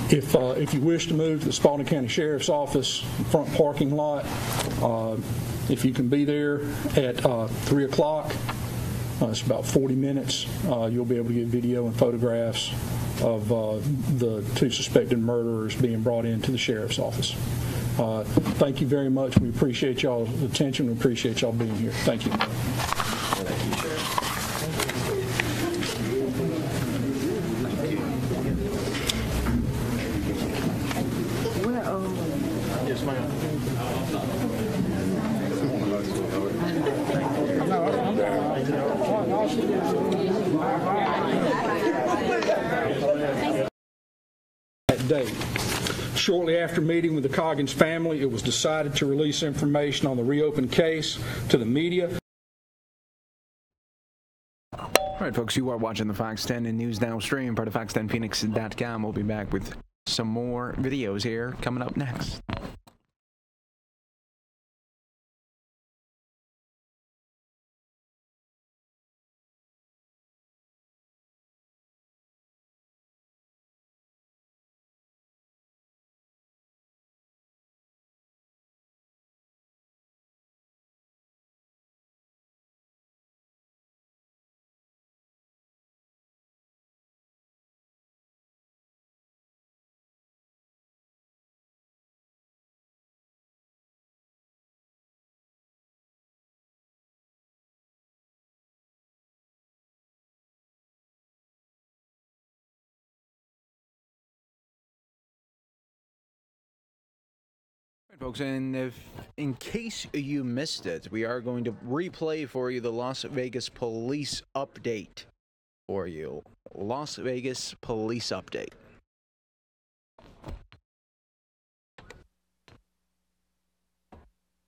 If you wish to move to the Spalding County Sheriff's Office front parking lot, If you can be there at 3 o'clock, it's about 40 minutes, you'll be able to get video and photographs of the 2 suspected murderers being brought into the sheriff's office. Thank you very much. We appreciate y'all's attention. We appreciate y'all being here. Thank you. Thank you, Sheriff. Yes, ma'am. That date. Shortly after meeting with the Coggins family, it was decided to release information on the reopened case to the media. All right, folks, you are watching the Fox 10 and News Now stream, part of fox10phoenix.com. We'll be back with some more videos here coming up next. Folks, and if in case you missed it, we are going to replay for you the Las Vegas police update for you. Las Vegas police update.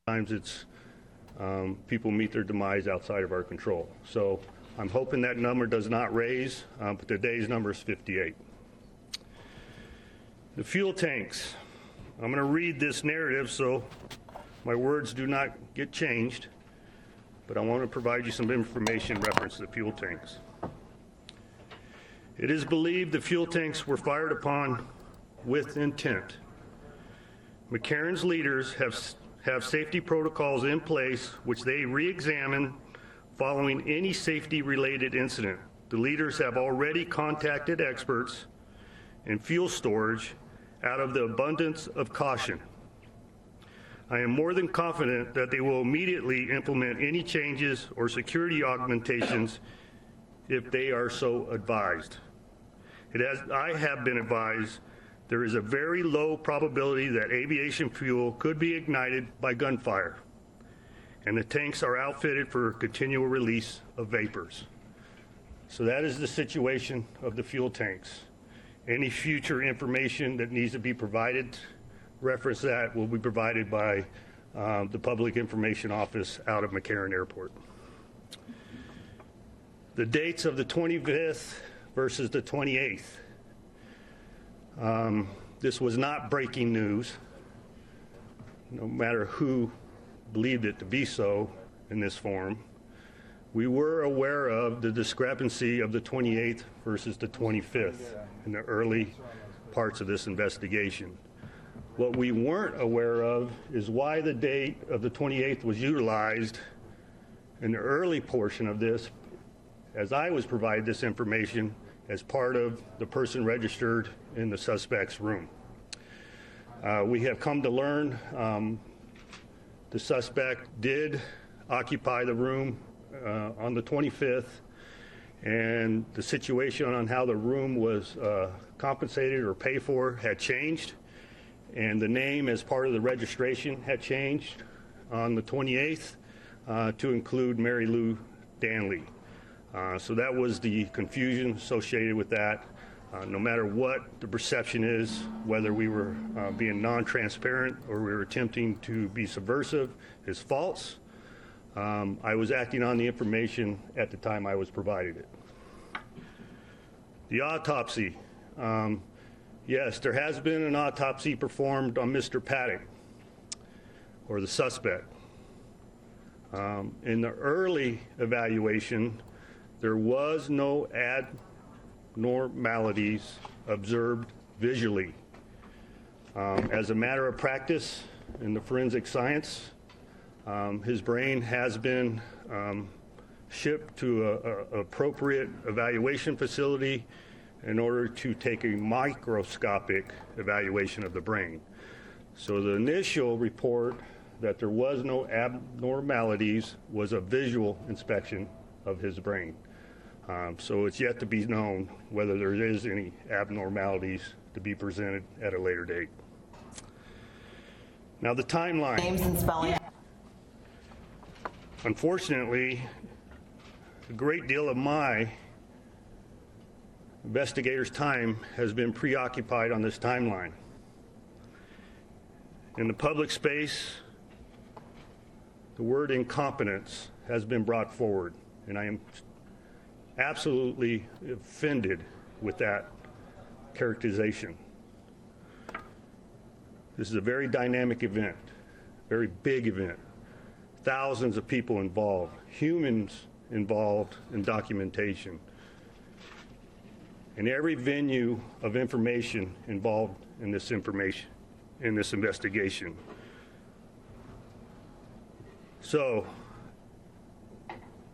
Sometimes it's people meet their demise outside of our control. So I'm hoping that number does not raise, but today's number is 58. The fuel tanks. I'm going to read this narrative so my words do not get changed, but I want to provide you some information in reference to the fuel tanks. It is believed the fuel tanks were fired upon with intent. McCarran's leaders have safety protocols in place which they re-examine following any safety-related incident. The leaders have already contacted experts in fuel storage out of the abundance of caution. I am more than confident that they will immediately implement any changes or security augmentations if they are so advised. I have been advised there is a very low probability that aviation fuel could be ignited by gunfire, and the tanks are outfitted for continual release of vapors. So that is the situation of the fuel tanks. Any future information that needs to be provided, reference that, will be provided by the Public Information Office out of McCarran Airport. The dates of the 25th versus the 28th. This was not breaking news, no matter who believed it to be so in this form. We were aware of the discrepancy of the 28th versus the 25th in the early parts of this investigation. What we weren't aware of is why the date of the 28th was utilized in the early portion of this, as I was provided this information as part of the person registered in the suspect's room. We have come to learn the suspect did occupy the room on the 25th, and the situation on how the room was compensated or paid for had changed, and the name as part of the registration had changed on the 28th to include Mary Lou Danley. So that was the confusion associated with that. No matter what the perception is, whether we were being non-transparent or we were attempting to be subversive, is false. I was acting on the information at the time I was provided it. The autopsy. Yes, there has been an autopsy performed on Mr. Paddock, or the suspect. In the early evaluation, there was no abnormalities observed visually. As a matter of practice in the forensic science, His brain has been shipped to an appropriate evaluation facility in order to take a microscopic evaluation of the brain. So the initial report that there was no abnormalities was a visual inspection of his brain. So it's yet to be known whether there is any abnormalities to be presented at a later date. Now the timeline. Names and spelling. Unfortunately, a great deal of my investigators' time has been preoccupied on this timeline. In the public space, the word incompetence has been brought forward, and I am absolutely offended with that characterization. This is a very dynamic event, very big event. Thousands of people involved, humans involved in documentation, and every venue of information involved in this investigation. So,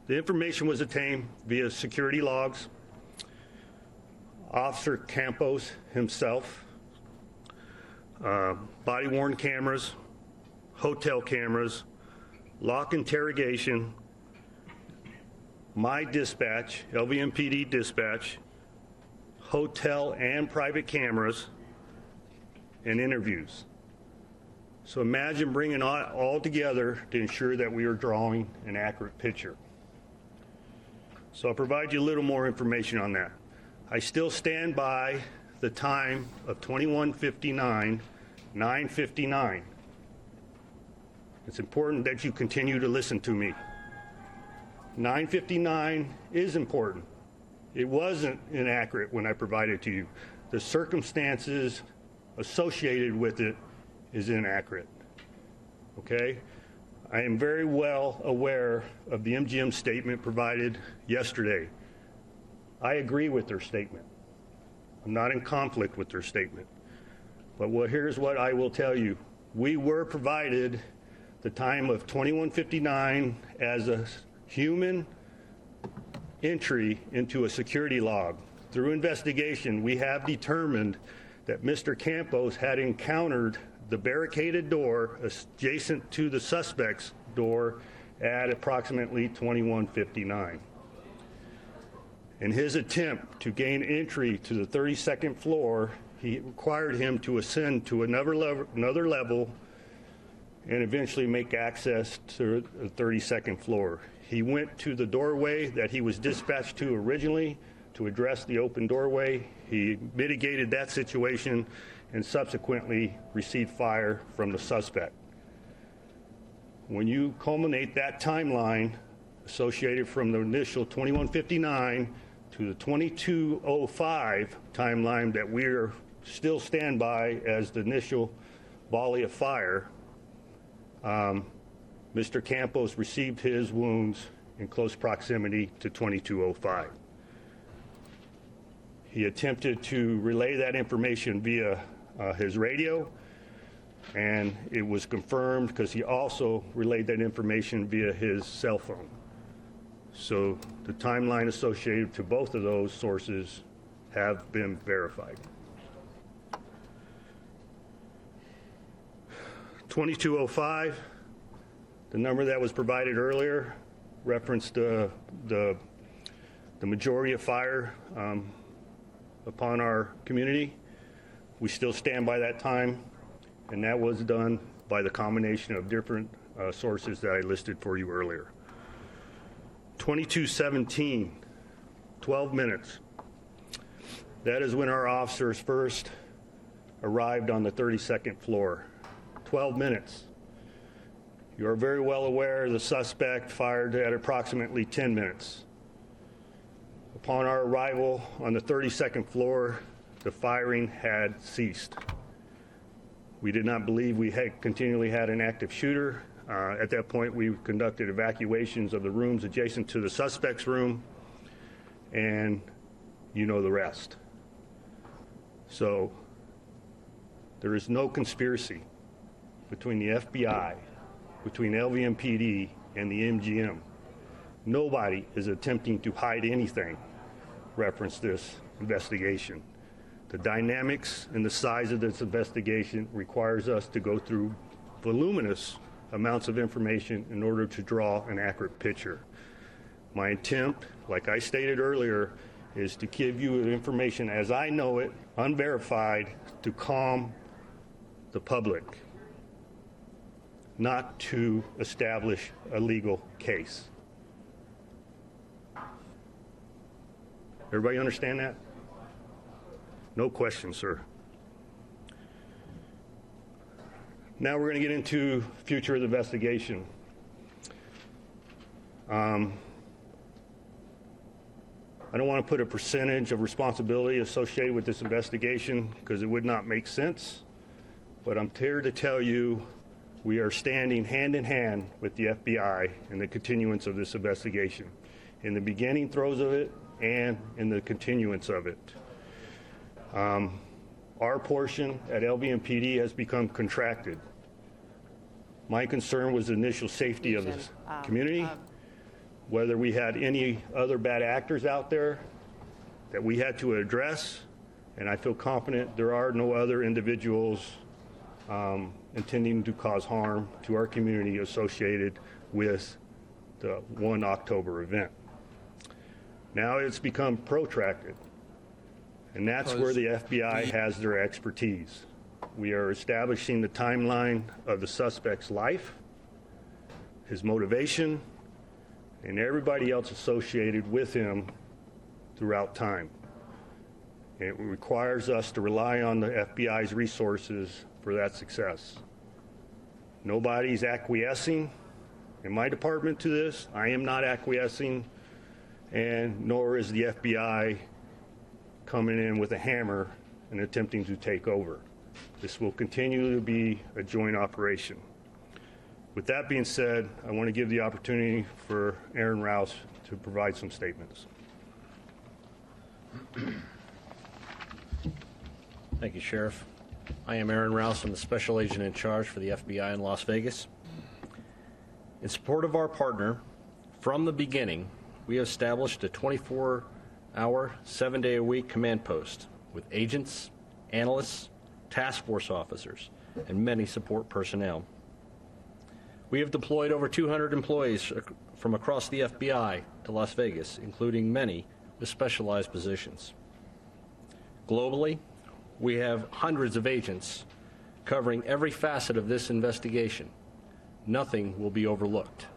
the information was obtained via security logs, Officer Campos himself, body-worn cameras, hotel cameras, lock interrogation, my dispatch, LVMPD dispatch, hotel and private cameras, and interviews. So imagine bringing it all together to ensure that we are drawing an accurate picture. So I'll provide you a little more information on that. I still stand by the time of 21:59, 9:59. It's important that you continue to listen to me. 9:59 is important. It wasn't inaccurate when I provided it to you. The circumstances associated with it is inaccurate. Okay? I am very well aware of the MGM statement provided yesterday. I agree with their statement. I'm not in conflict with their statement. But here's what I will tell you. We were provided the time of 21:59 as a human entry into a security log. Through investigation, we have determined that Mr. Campos had encountered the barricaded door adjacent to the suspect's door at approximately 21:59. In his attempt to gain entry to the 32nd floor, he required him to ascend to another level and eventually make access to the 32nd floor. He went to the doorway that he was dispatched to originally to address the open doorway. He mitigated that situation and subsequently received fire from the suspect. When you culminate that timeline associated from the initial 21:59 to the 22:05 timeline that we are still stand by as the initial volley of fire, Mr. Campos received his wounds in close proximity to 22:05. He attempted to relay that information via his radio, and it was confirmed because he also relayed that information via his cell phone. So the timeline associated to both of those sources have been verified. 22:05, the number that was provided earlier, referenced the majority of fire upon our community. We still stand by that time, and that was done by the combination of different sources that I listed for you earlier. 22:17, 12 minutes. That is when our officers first arrived on the 32nd floor. 12 minutes. You are very well aware the suspect fired at approximately 10 minutes. Upon our arrival on the 32nd floor, the firing had ceased. We did not believe we had continually had an active shooter. At that point, we conducted evacuations of the rooms adjacent to the suspect's room, and you know the rest. So there is no conspiracy between the FBI between LVMPD and the MGM. Nobody is attempting to hide anything reference this investigation. The dynamics and the size of this investigation requires us to go through voluminous amounts of information in order to draw an accurate picture. My attempt, like I stated earlier, is to give you information as I know it, unverified, to calm the public, not to establish a legal case. Everybody understand that? No question, sir. Now we're going to get into future of the investigation. I don't want to put a percentage of responsibility associated with this investigation because it would not make sense, but I'm here to tell you we are standing hand in hand with the FBI in the continuance of this investigation, in the beginning throes of it and in the continuance of it. Our portion at LVMPD has become contracted. My concern was the initial safety of the community, whether we had any other bad actors out there that we had to address, and I feel confident there are no other individuals intending to cause harm to our community associated with the 1 October event. Now it's become protracted, and that's where the FBI has their expertise. We are establishing the timeline of the suspect's life, his motivation, and everybody else associated with him throughout time. It requires us to rely on the FBI's resources for that success. Nobody's acquiescing in my department to this. I am not acquiescing, and nor is the FBI coming in with a hammer and attempting to take over. This will continue to be a joint operation. With that being said, I want to give the opportunity for Aaron Rouse to provide some statements. Thank you, Sheriff. I am Aaron Rouse. I'm the Special Agent in charge for the FBI in Las Vegas. In support of our partner, from the beginning, we established a 24-hour, 7-day-a-week command post with agents, analysts, task force officers, and many support personnel. We have deployed over 200 employees from across the FBI to Las Vegas, including many with specialized positions. Globally, we have hundreds of agents covering every facet of this investigation. Nothing will be overlooked.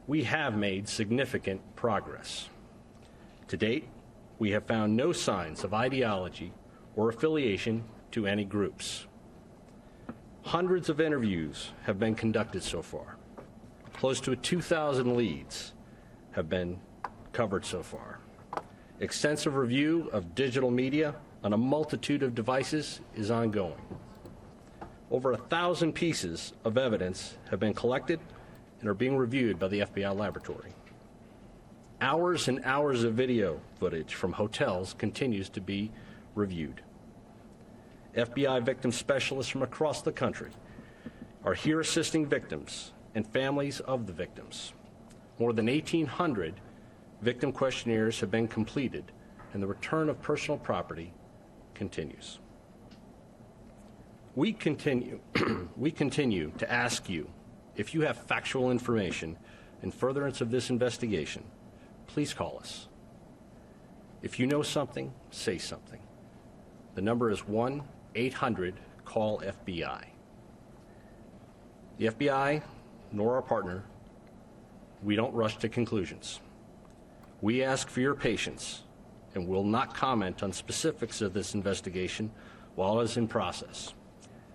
We have made significant progress. To date, we have found no signs of ideology or affiliation to any groups. Hundreds of interviews have been conducted so far. Close to 2,000 leads have been covered so far. Extensive review of digital media on a multitude of devices is ongoing. Over 1,000 pieces of evidence have been collected and are being reviewed by the FBI laboratory. Hours and hours of video footage from hotels continues to be reviewed. FBI victim specialists from across the country are here assisting victims and families of the victims. More than 1,800 victim questionnaires have been completed, and the return of personal property continues. We continue to ask you, if you have factual information in furtherance of this investigation, please call us. If you know something, say something. The number is 1-800-CALL-FBI. The FBI, nor our partner, we don't rush to conclusions. We ask for your patience and will not comment on specifics of this investigation while it is in process.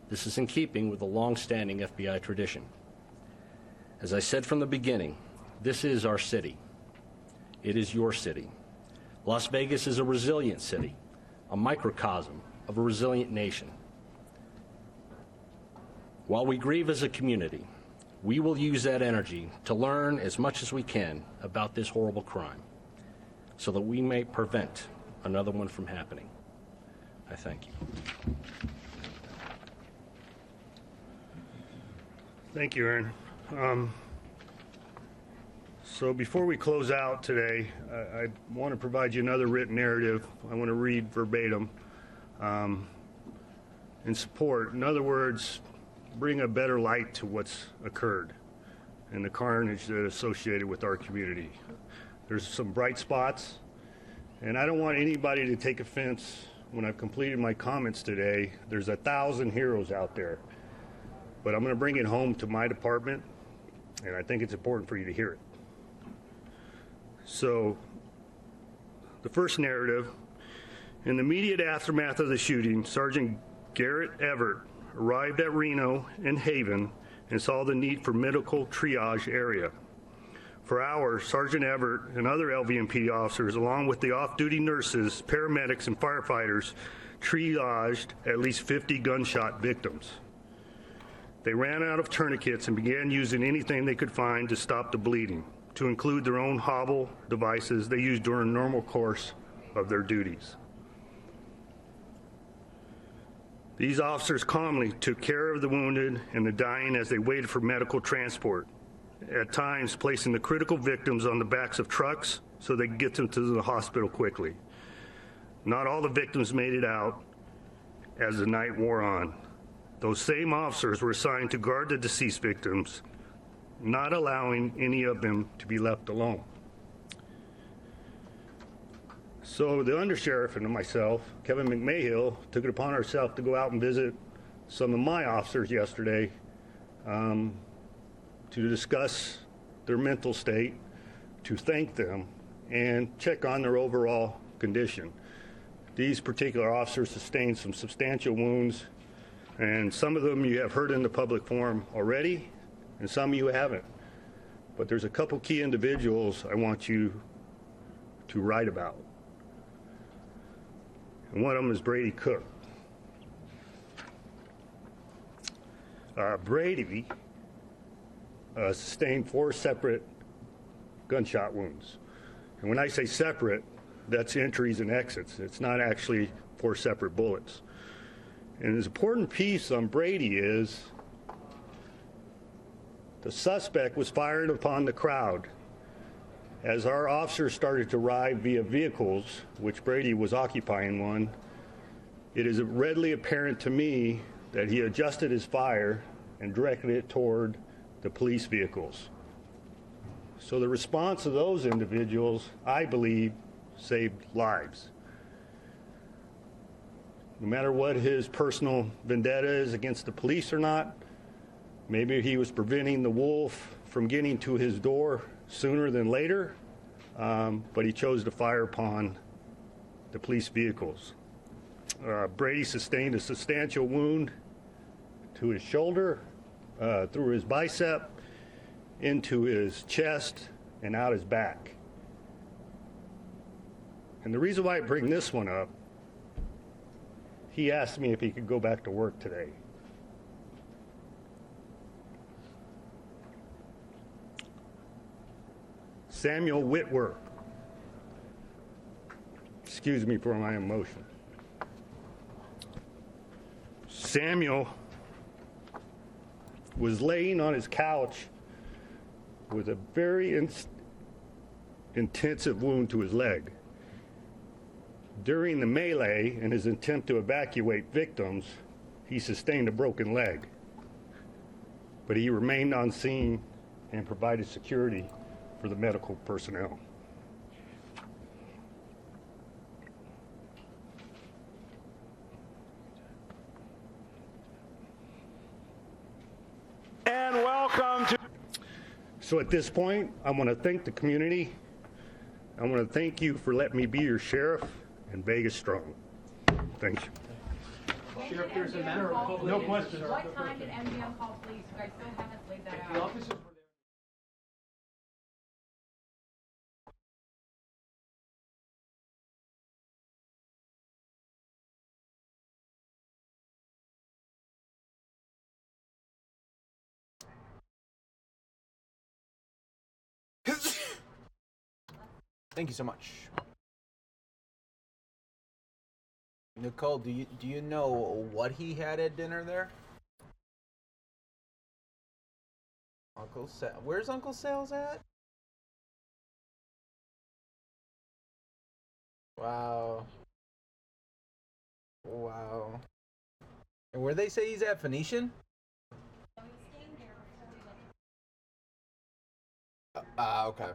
This is in keeping with the long-standing FBI tradition. As I said from the beginning, this is our city. It is your city. Las Vegas is a resilient city, a microcosm of a resilient nation. While we grieve as a community, we will use that energy to learn as much as we can about this horrible crime so that we may prevent another one from happening. I thank you. Thank you, Aaron. So before we close out today, I want to provide you another written narrative. I want to read verbatim in support. In other words, bring a better light to what's occurred and the carnage that is associated with our community. There's some bright spots, and I don't want anybody to take offense when I've completed my comments today. There's 1,000 heroes out there, but I'm going to bring it home to my department, and I think it's important for you to hear it. So, the first narrative, in the immediate aftermath of the shooting, Sergeant Garrett Everett arrived at Reno and Haven and saw the need for medical triage area. For hours, Sergeant Everett and other LVMPD officers, along with the off-duty nurses, paramedics, and firefighters, triaged at least 50 gunshot victims. They ran out of tourniquets and began using anything they could find to stop the bleeding, to include their own hobble devices they used during the normal course of their duties. These officers calmly took care of the wounded and the dying as they waited for medical transport, at times placing the critical victims on the backs of trucks so they could get them to the hospital quickly. Not all the victims made it out as the night wore on. Those same officers were assigned to guard the deceased victims, not allowing any of them to be left alone. So the undersheriff and myself, Kevin McMahill, took it upon ourselves to go out and visit some of my officers yesterday to discuss their mental state, to thank them, and check on their overall condition. These particular officers sustained some substantial wounds, and some of them you have heard in the public forum already, and some you haven't. But there's a couple key individuals I want you to write about. And one of them is Brady Cook. Brady sustained 4 separate gunshot wounds. And when I say separate, that's entries and exits. It's not actually 4 separate bullets. And an important piece on Brady is the suspect was firing upon the crowd. As our officers started to arrive via vehicles, which Brady was occupying one, it is readily apparent to me that he adjusted his fire and directed it toward the police vehicles. So the response of those individuals, I believe, saved lives. No matter what his personal vendetta is against the police or not, maybe he was preventing the wolf from getting to his door sooner than later, but he chose to fire upon the police vehicles. Brady sustained a substantial wound to his shoulder, through his bicep, into his chest, and out his back. And the reason why I bring this one up, he asked me if he could go back to work today. Samuel Whitworth. Excuse me for my emotion. Samuel was laying on his couch with a very intensive wound to his leg. During the melee and his attempt to evacuate victims, he sustained a broken leg. But he remained on scene and provided security for the medical personnel. And welcome to... So at this point, I want to thank the community. I want to thank you for letting me be your sheriff and Vegas strong. Thank you. Sheriff, there's a matter of public No questions. What time did MDM call police? You guys still haven't laid that out. The officers were there. Thank you so much. Nicole, do you know what he had at dinner there? Where's Uncle Sal's at? Wow. Wow. And where they say he's at, Phoenician? Okay.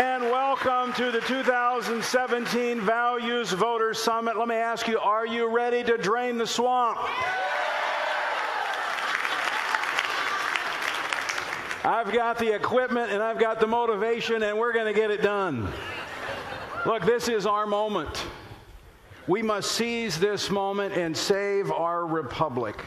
And welcome to the 2017 Values Voters Summit. Let me ask you, are you ready to drain the swamp? I've got the equipment and I've got the motivation, and we're going to get it done. Look, this is our moment. We must seize this moment and save our republic.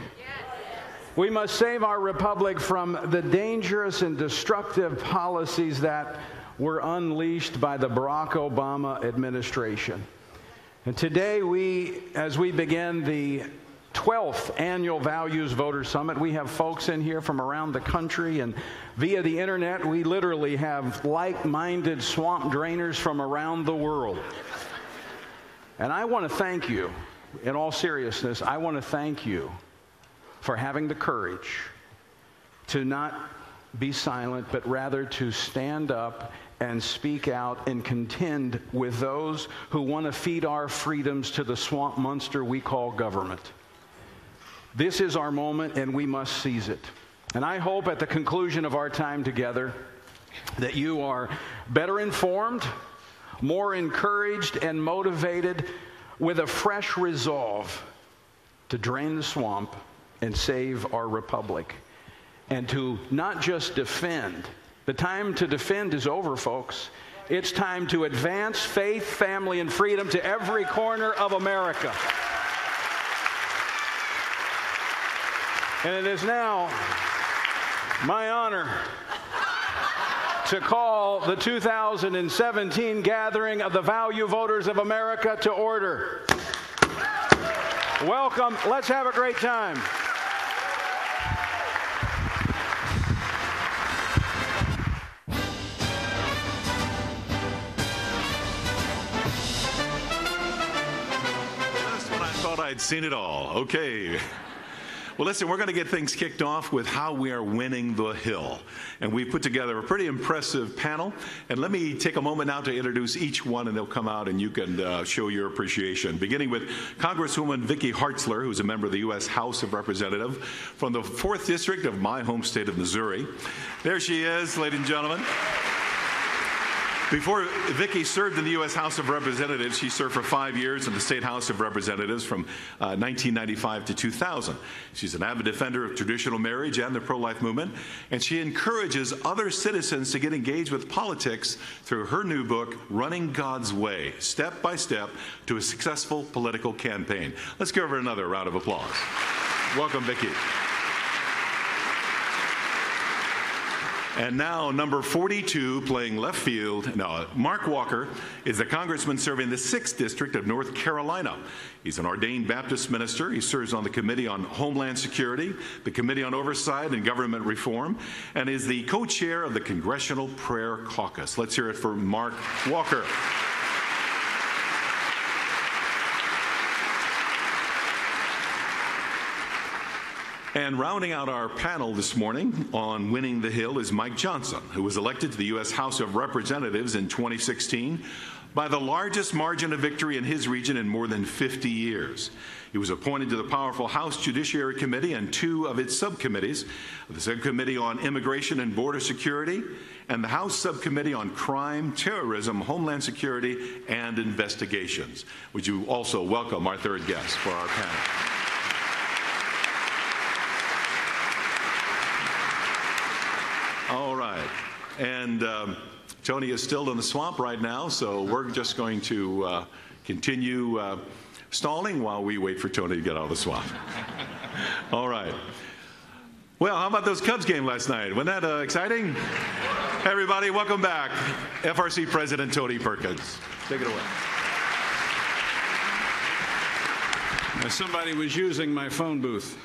We must save our republic from the dangerous and destructive policies that were unleashed by the Barack Obama administration. And today, as we begin the 12th Annual Values Voter Summit, we have folks in here from around the country, and via the internet, we literally have like-minded swamp drainers from around the world. And I want to thank you, in all seriousness, I want to thank you for having the courage to not be silent, but rather to stand up and speak out and contend with those who want to feed our freedoms to the swamp monster we call government. This is our moment, and we must seize it. And I hope at the conclusion of our time together that you are better informed, more encouraged and motivated, with a fresh resolve to drain the swamp and save our republic. And to not just defend. The time to defend is over, folks. It's time to advance faith, family, and freedom to every corner of America. And it is now my honor to call the 2017 gathering of the Value Voters of America to order. Welcome. Let's have a great time. I'd seen it all. Okay. Well, listen, we're going to get things kicked off with how we are winning the Hill. And we've put together a pretty impressive panel. And let me take a moment now to introduce each one, and they'll come out and you can show your appreciation. Beginning with Congresswoman Vicki Hartzler, who's a member of the U.S. House of Representatives from the 4th District of my home state of Missouri. There she is, ladies and gentlemen. Before Vicki served in the U.S. House of Representatives, she served for 5 years in the State House of Representatives from 1995 to 2000. She's an avid defender of traditional marriage and the pro-life movement, and she encourages other citizens to get engaged with politics through her new book, Running God's Way, Step by Step to a Successful Political Campaign. Let's give her another round of applause. Welcome, Vicki. And now, number 42, playing left field. Now, Mark Walker is a congressman serving the 6th District of North Carolina. He's an ordained Baptist minister. He serves on the Committee on Homeland Security, the Committee on Oversight and Government Reform, and is the co-chair of the Congressional Prayer Caucus. Let's hear it for Mark Walker. And rounding out our panel this morning on Winning the Hill is Mike Johnson, who was elected to the U.S. House of Representatives in 2016 by the largest margin of victory in his region in more than 50 years. He was appointed to the powerful House Judiciary Committee and 2 of its subcommittees, the Subcommittee on Immigration and Border Security and the House Subcommittee on Crime, Terrorism, Homeland Security, and Investigations. Would you also welcome our third guest for our panel? All right. And Tony is still in the swamp right now, so we're just going to continue stalling while we wait for Tony to get out of the swamp. All right. Well, how about those Cubs game last night? Wasn't that exciting? Everybody, welcome back. FRC President Tony Perkins. Take it away. Somebody was using my phone booth.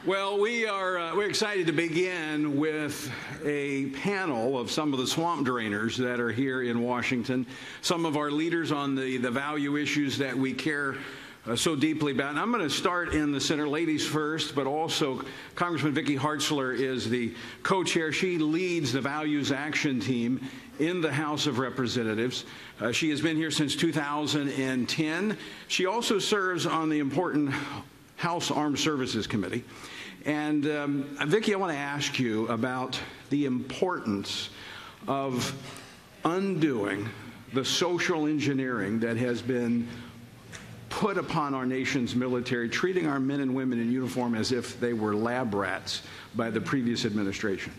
Well, we're excited to begin with a panel of some of the swamp drainers that are here in Washington, some of our leaders on the value issues that we care so deeply about. And I'm going to start in the center, ladies first, but also Congressman Vicki Hartzler is the co-chair. She leads the Values Action Team in the House of Representatives. She has been here since 2010. She also serves on the important House Armed Services Committee. And Vicki, I want to ask you about the importance of undoing the social engineering that has been put upon our nation's military, treating our men and women in uniform as if they were lab rats by the previous administration.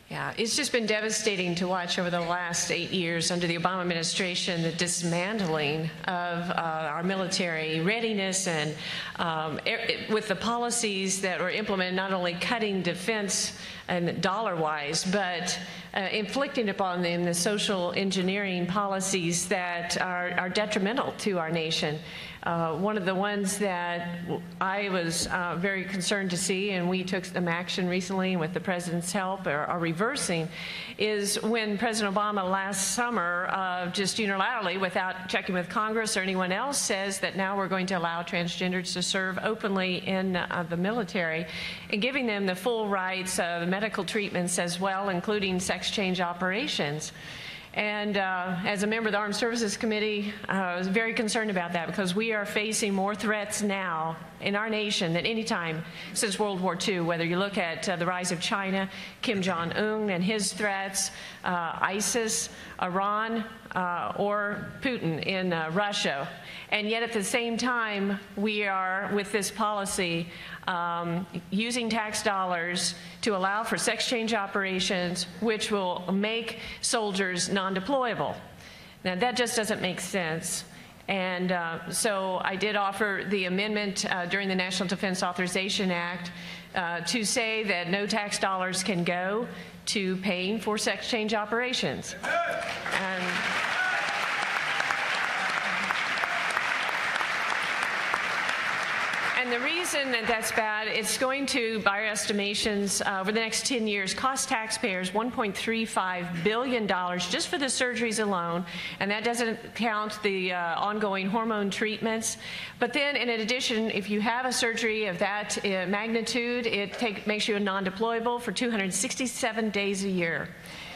Yeah, it's just been devastating to watch over the last 8 years under the Obama administration, the dismantling of our military readiness and with the policies that were implemented, not only cutting defense and dollar-wise, but inflicting upon them the social engineering policies that are detrimental to our nation. One of the ones that I was very concerned to see, and we took some action recently with the President's help, are reversing, is when President Obama last summer, just unilaterally, without checking with Congress or anyone else, says that now we're going to allow transgenders to serve openly in the military and giving them the full rights of medical treatments as well, including sex change operations. And as a member of the Armed Services Committee, I was very concerned about that because we are facing more threats now in our nation than any time since World War II, whether you look at the rise of China, Kim Jong-un and his threats, ISIS, Iran, or Putin in Russia. And yet at the same time, we are, with this policy, using tax dollars to allow for sex change operations, which will make soldiers non-deployable. Now, that just doesn't make sense. And so I did offer the amendment during the National Defense Authorization Act to say that no tax dollars can go to paying for sex change operations. And the reason that that's bad, it's going to, by our estimations, over the next 10 years, cost taxpayers $1.35 billion just for the surgeries alone, and that doesn't count the ongoing hormone treatments. But then, in addition, if you have a surgery of that magnitude, it makes you non-deployable for 267 days a year.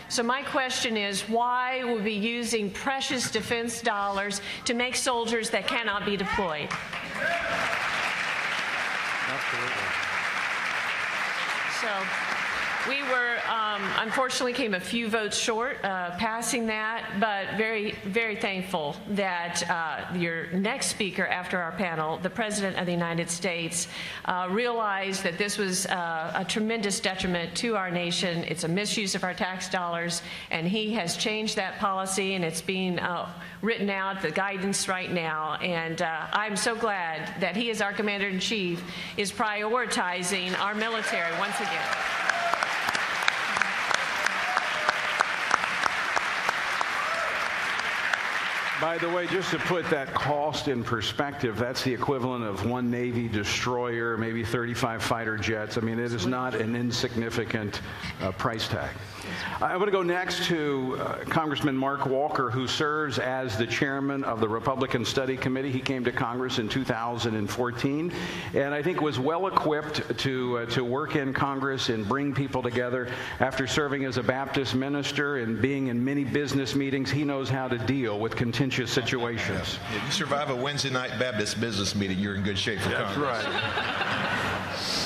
So my question is, why would we be using precious defense dollars to make soldiers that cannot be deployed? Absolutely. So we were, unfortunately, came a few votes short passing that, but very, very thankful that your next speaker after our panel, the President of the United States, realized that this was a tremendous detriment to our nation. It's a misuse of our tax dollars, and he has changed that policy, and it's being written out, the guidance right now. And I'm so glad that he, as our Commander-in-Chief, is prioritizing our military once again. By the way, just to put that cost in perspective, that's the equivalent of one Navy destroyer, maybe 35 fighter jets. I mean, it is not an insignificant price tag. I want to go next to Congressman Mark Walker, who serves as the chairman of the Republican Study Committee. He came to Congress in 2014, and I think was well equipped to work in Congress and bring people together. After serving as a Baptist minister and being in many business meetings, he knows how to deal with contentious situations. Yeah. If you survive a Wednesday night Baptist business meeting, you're in good shape for Congress. That's right.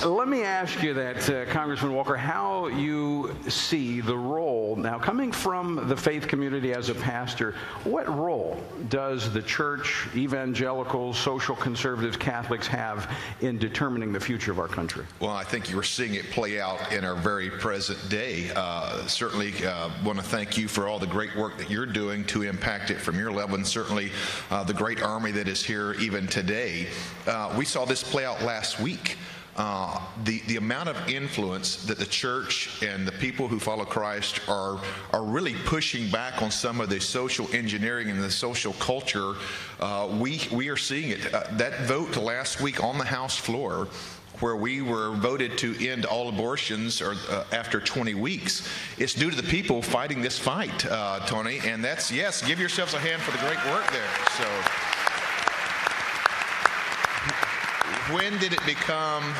Let me ask you that, Congressman Walker, how you see the role, now coming from the faith community as a pastor, what role does the church, evangelicals, social conservatives, Catholics have in determining the future of our country? Well, I think you're seeing it play out in our very present day. Certainly want to thank you for all the great work that you're doing to impact it from your level, and certainly the great army that is here even today. We saw this play out last week. the amount of influence that the church and the people who follow Christ are really pushing back on some of the social engineering and the social culture, we are seeing it. That vote last week on the House floor, where we were voted to end all abortions after 20 weeks, it's due to the people fighting this fight, Tony, and that's, yes, give yourselves a hand for the great work there. So when did it become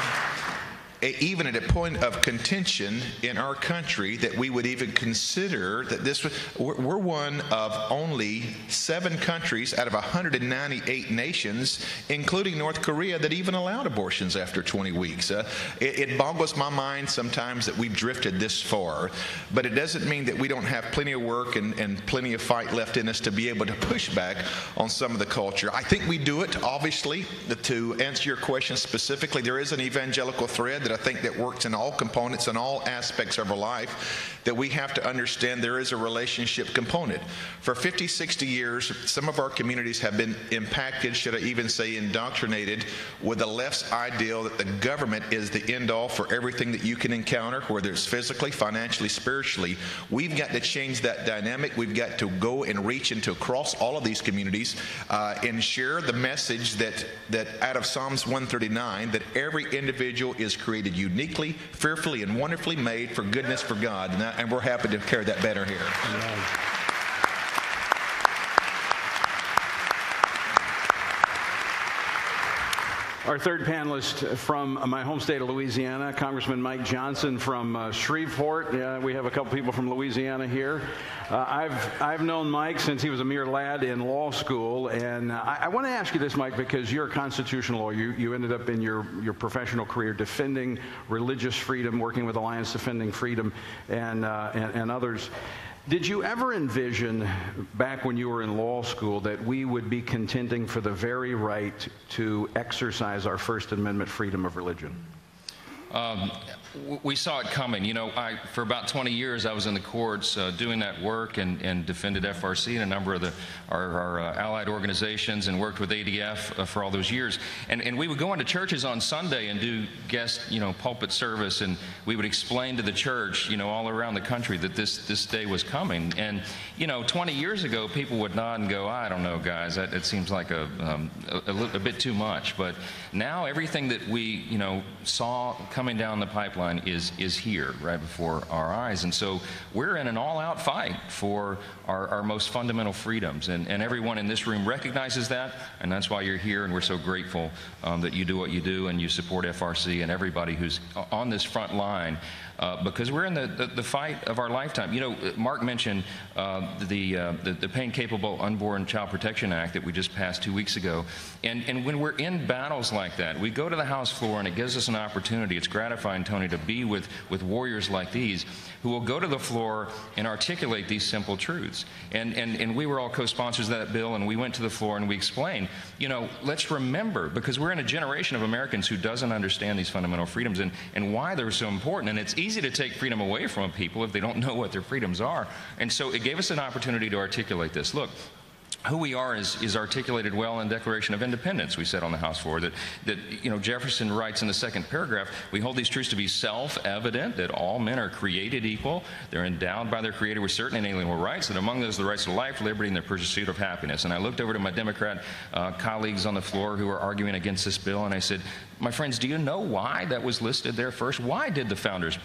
even at a point of contention in our country that we would even consider that this was, we're one of only 7 countries out of 198 nations, including North Korea, that even allowed abortions after 20 weeks. It boggles my mind sometimes that we've drifted this far, but it doesn't mean that we don't have plenty of work and plenty of fight left in us to be able to push back on some of the culture. I think we do it, obviously. To answer your question specifically, there is an evangelical thread that I think that works in all components and all aspects of our life, that we have to understand there is a relationship component. For 50, 60 years, some of our communities have been impacted, should I even say indoctrinated, with the left's ideal that the government is the end-all for everything that you can encounter, whether it's physically, financially, spiritually. We've got to change that dynamic. We've got to go and reach into across all of these communities and share the message that out of Psalms 139, that every individual is created uniquely, fearfully, and wonderfully made for goodness for God. And we're happy to carry that banner here. Our third panelist from my home state of Louisiana, Congressman Mike Johnson from Shreveport. We have a couple people from Louisiana here. I've known Mike since he was a mere lad in law school, and I want to ask you this, Mike, because you're a constitutional lawyer. You ended up in your professional career defending religious freedom, working with Alliance Defending Freedom and others. Did you ever envision, back when you were in law school, that we would be contending for the very right to exercise our First Amendment freedom of religion? We saw it coming. You know, for about 20 years, I was in the courts doing that work and defended FRC and a number of our allied organizations, and worked with ADF for all those years. And we would go into churches on Sunday and do guest, pulpit service, and we would explain to the church, all around the country, that this day was coming. And 20 years ago, people would nod and go, "I don't know, guys. It seems like a bit too much." But now everything that we saw coming down the pipeline is here right before our eyes. And so we're in an all-out fight for our most fundamental freedoms, and everyone in this room recognizes that, and that's why you're here, and we're so grateful that you do what you do and you support FRC and everybody who's on this front line, because we're in the fight of our lifetime. Mark mentioned the Pain-Capable Unborn Child Protection Act that we just passed 2 weeks ago, and when we're in battles like that, we go to the House floor, and it gives us an opportunity. It's gratifying, Tony, to be with warriors like these who will go to the floor and articulate these simple truths. And we were all co-sponsors of that bill, and we went to the floor and we explained, let's remember, because we're in a generation of Americans who doesn't understand these fundamental freedoms and why they're so important. And it's easy to take freedom away from people if they don't know what their freedoms are. And so it gave us an opportunity to articulate this. Look, who we are is articulated well in the Declaration of Independence. We said on the House floor that Jefferson writes in the second paragraph, "We hold these truths to be self-evident, that all men are created equal. They're endowed by their Creator with certain inalienable rights, and among those the rights to life, liberty, and the pursuit of happiness." And I looked over to my Democrat colleagues on the floor who were arguing against this bill, and I said, "My friends, do you know why that was listed there first? Why did the founders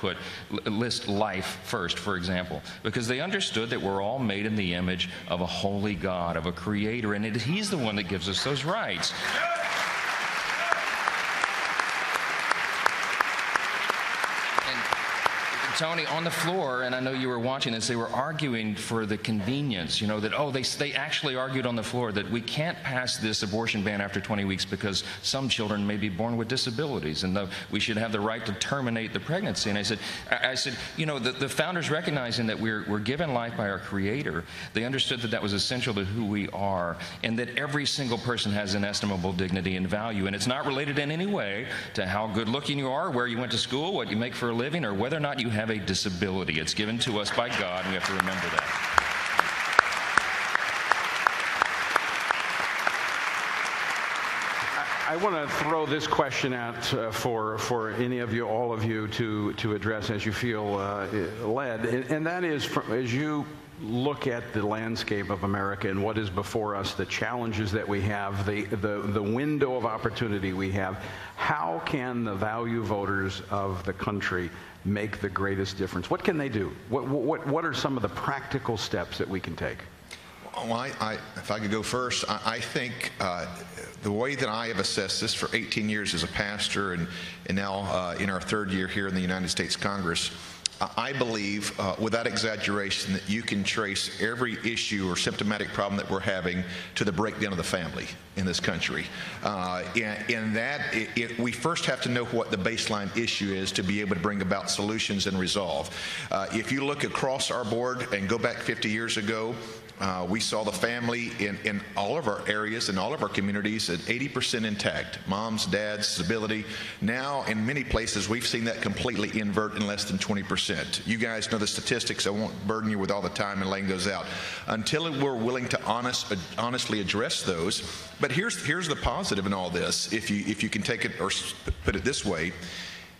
list life first, for example? Because they understood that we're all made in the image of a holy God, of a Creator, and He's the one that gives us those rights." Tony, on the floor, and I know you were watching this, they were arguing for the convenience, they actually argued on the floor that we can't pass this abortion ban after 20 weeks because some children may be born with disabilities, and we should have the right to terminate the pregnancy. And I said, the founders, recognizing that we're given life by our Creator, they understood that was essential to who we are, and that every single person has inestimable dignity and value, and it's not related in any way to how good looking you are, where you went to school, what you make for a living, or whether or not you have a disability. It's given to us by God, and we have to remember that. I want to throw this question out for any of you, all of you, to address as you feel led, and that is, as you look at the landscape of America and what is before us, the challenges that we have, the window of opportunity we have, how can the value voters of the country make the greatest difference? What can they do? What are some of the practical steps that we can take? Well, if I could go first, I think the way that I have assessed this for 18 years as a pastor and now in our third year here in the United States Congress, I believe, without exaggeration, that you can trace every issue or symptomatic problem that we're having to the breakdown of the family in this country. In that, we first have to know what the baseline issue is to be able to bring about solutions and resolve. If you look across our board and go back 50 years ago, we saw the family in all of our areas and all of our communities at 80% intact. Moms, dads, stability. Now, in many places, we've seen that completely invert in less than 20%. You guys know the statistics. I won't burden you with all the time and laying those out. Until we're willing to honestly address those. But here's the positive in all this, if you can take it or put it this way,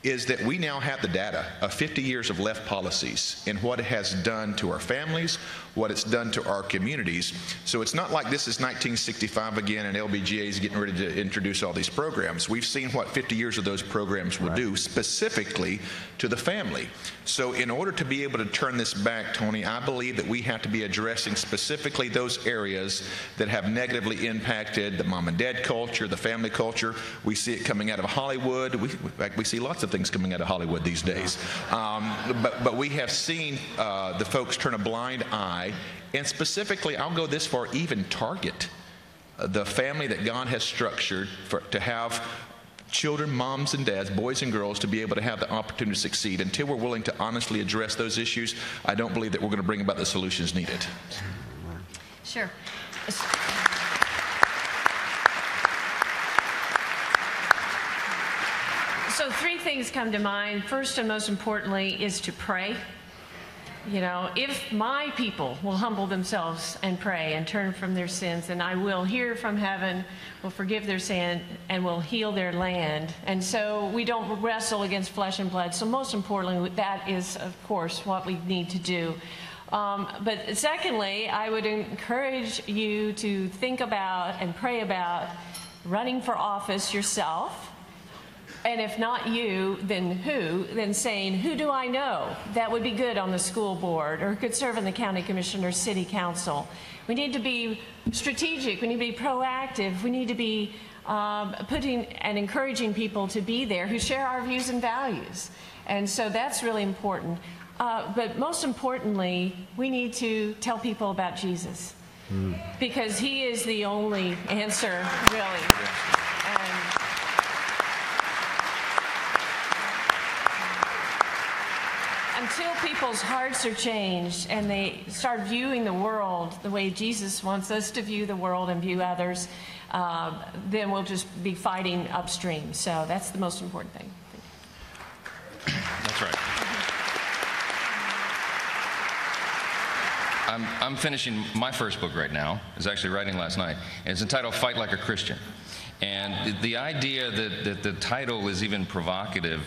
is that we now have the data of 50 years of left policies and what it has done to our families, what it's done to our communities. So it's not like this is 1965 again and LBGA is getting ready to introduce all these programs. We've seen what 50 years of those programs will do specifically to the family. So in order to be able to turn this back, Tony, I believe that we have to be addressing specifically those areas that have negatively impacted the mom and dad culture, the family culture. We see it coming out of Hollywood. We see lots of things coming out of Hollywood these days. But we have seen the folks turn a blind eye, and specifically, I'll go this far, even target the family that God has structured to have children, moms and dads, boys and girls, to be able to have the opportunity to succeed. Until we're willing to honestly address those issues, I don't believe that we're going to bring about the solutions needed. Sure. So 3 things come to mind. First and most importantly is to pray. You know, if my people will humble themselves and pray and turn from their sins, then I will hear from heaven, will forgive their sin, and will heal their land. And so we don't wrestle against flesh and blood. So most importantly, that is, of course, what we need to do. But secondly, I would encourage you to think about and pray about running for office yourself. And if not you, then who? Then saying, who do I know that would be good on the school board or could serve in the county commission or city council? We need to be strategic. We need to be proactive. We need to be putting and encouraging people to be there who share our views and values. And so that's really important. But most importantly, we need to tell people about Jesus because he is the only answer, really. Until people's hearts are changed and they start viewing the world the way Jesus wants us to view the world and view others, then we'll just be fighting upstream. So that's the most important thing. That's right. I'm finishing my first book right now. I was actually writing last night. And it's entitled Fight Like a Christian. And the idea that the title is even provocative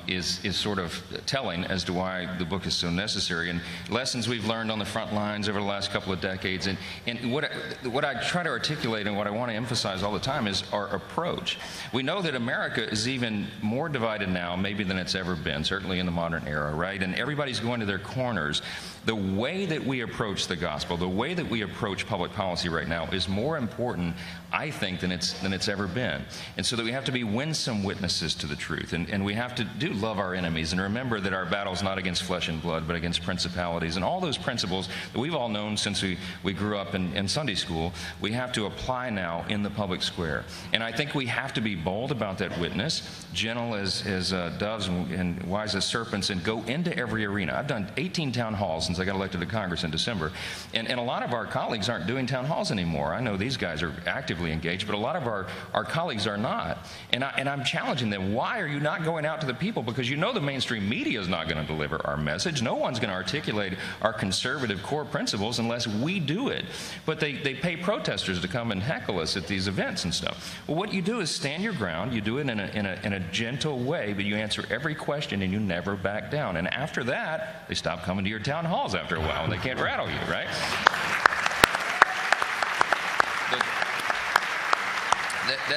is sort of telling as to why the book is so necessary, and lessons we've learned on the front lines over the last couple of decades. And what I try to articulate and what I want to emphasize all the time is our approach. We know that America is even more divided now maybe than it's ever been, certainly in the modern era, right? And everybody's going to their corners. The way that we approach the gospel, the way that we approach public policy right now is more important, I think, than it's ever been. And so that we have to be winsome witnesses to the truth. And we have to love our enemies and remember that our battle is not against flesh and blood, but against principalities. And all those principles that we've all known since we grew up in Sunday school, we have to apply now in the public square. And I think we have to be bold about that witness, gentle as doves and wise as serpents, and go into every arena. I've done 18 town halls since I got elected to Congress in December. And a lot of our colleagues aren't doing town halls anymore. I know these guys are actively engaged, but a lot of our colleagues are not. And I'm challenging them. Why are you not going out to the people? Because you know the mainstream media is not going to deliver our message. No one's going to articulate our conservative core principles unless we do it. But they pay protesters to come and heckle us at these events and stuff. Well, what you do is stand your ground. You do it in a gentle way, but you answer every question and you never back down. And after that, they stop coming to your town halls after a while and they can't rattle you, right?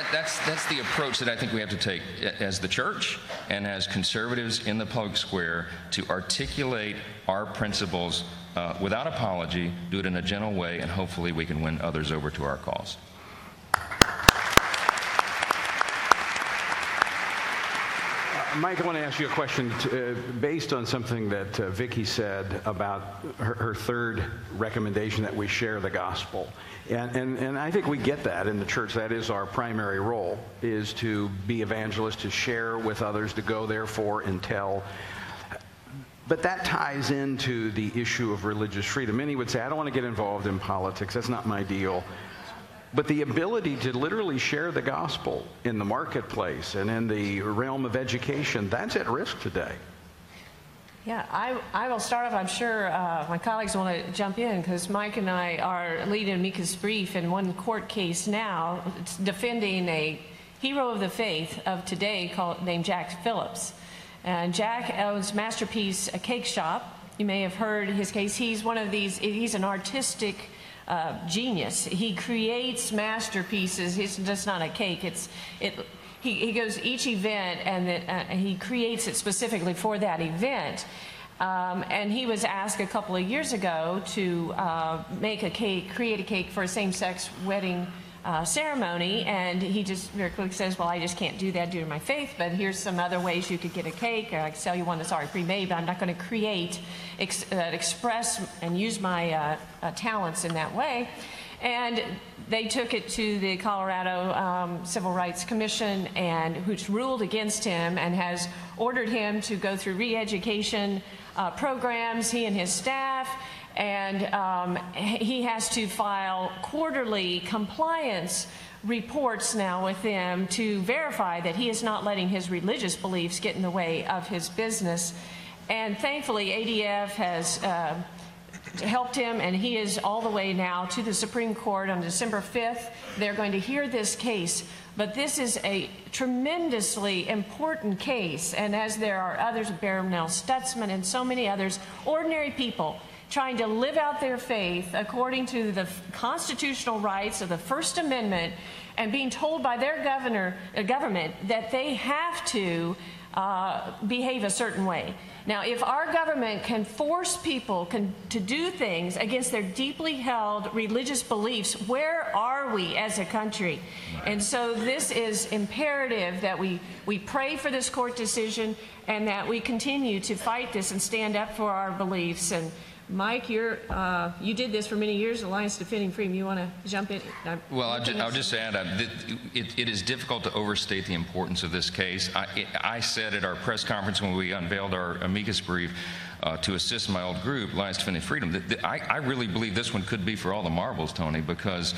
That's the approach that I think we have to take as the church and as conservatives in the public square, to articulate our principles without apology, do it in a gentle way, and hopefully we can win others over to our cause. Mike, I want to ask you a question based on something that Vicki said about her third recommendation, that we share the gospel. And I think we get that in the church. That is our primary role, is to be evangelists, to share with others, to go therefore and tell. But that ties into the issue of religious freedom. Many would say, I don't want to get involved in politics. That's not my deal. But the ability to literally share the gospel in the marketplace and in the realm of education, that's at risk today. Yeah, I will start off. I'm sure my colleagues want to jump in, because Mike and I are leading amicus brief in one court case now. It's defending a hero of the faith of today named Jack Phillips. And Jack owns Masterpiece, a cake shop. You may have heard his case. He's one of these, he's an artistic genius. He creates masterpieces. It's just not a cake. He goes each event and he creates it specifically for that event. And he was asked a couple of years ago to make a cake, create a cake for a same-sex wedding ceremony, and he just very quickly says, well, I just can't do that due to my faith, but here's some other ways you could get a cake. I can sell you one that's already pre-made, but I'm not going to create, express and use my talents in that way. And they took it to the Colorado Civil Rights Commission, and which ruled against him and has ordered him to go through re-education programs, he and his staff. And he has to file quarterly compliance reports now with them to verify that he is not letting his religious beliefs get in the way of his business. And thankfully, ADF has helped him, and he is all the way now to the Supreme Court on December 5th. They're going to hear this case. But this is a tremendously important case, and as there are others, Barronell Stutzman and so many others, ordinary people trying to live out their faith according to the constitutional rights of the First Amendment, and being told by their government that they have to behave a certain way. Now, if our government can force people to do things against their deeply held religious beliefs, where are we as a country? And so this is imperative that we pray for this court decision, and that we continue to fight this and stand up for our beliefs. And Mike, you did this for many years, Alliance Defending Freedom. You want to jump in? Well, I'll just add, it is difficult to overstate the importance of this case. I said at our press conference when we unveiled our amicus brief to assist my old group, Alliance Defending Freedom, that I really believe this one could be for all the marbles, Tony, because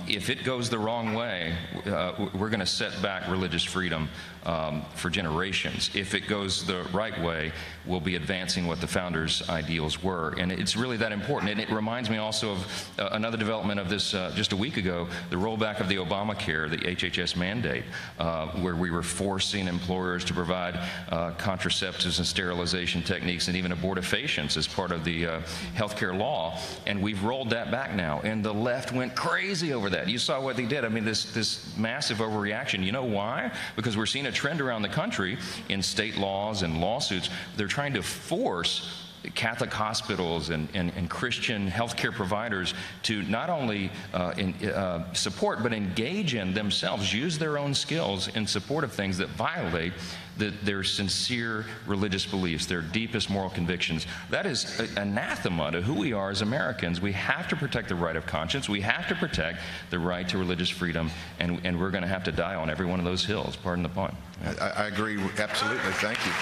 if it goes the wrong way, we're going to set back religious freedom for generations. If it goes the right way, we'll be advancing what the founders' ideals were. And it's really that important. And it reminds me also of another development of this just a week ago, the rollback of the Obamacare, the HHS mandate, where we were forcing employers to provide contraceptives and sterilization techniques and even abortifacients as part of the healthcare law. And we've rolled that back now. And the left went crazy over that. You saw what they did. I mean, this massive overreaction. You know why? Because we're seeing a trend around the country in state laws and lawsuits. They're trying to force Catholic hospitals and Christian healthcare providers to not only support but engage in themselves, use their own skills in support of things that violate their sincere religious beliefs, their deepest moral convictions. That is anathema to who we are as Americans. We have to protect the right of conscience. We have to protect the right to religious freedom, and we're going to have to die on every one of those hills. Pardon the pun. I agree absolutely. Thank you.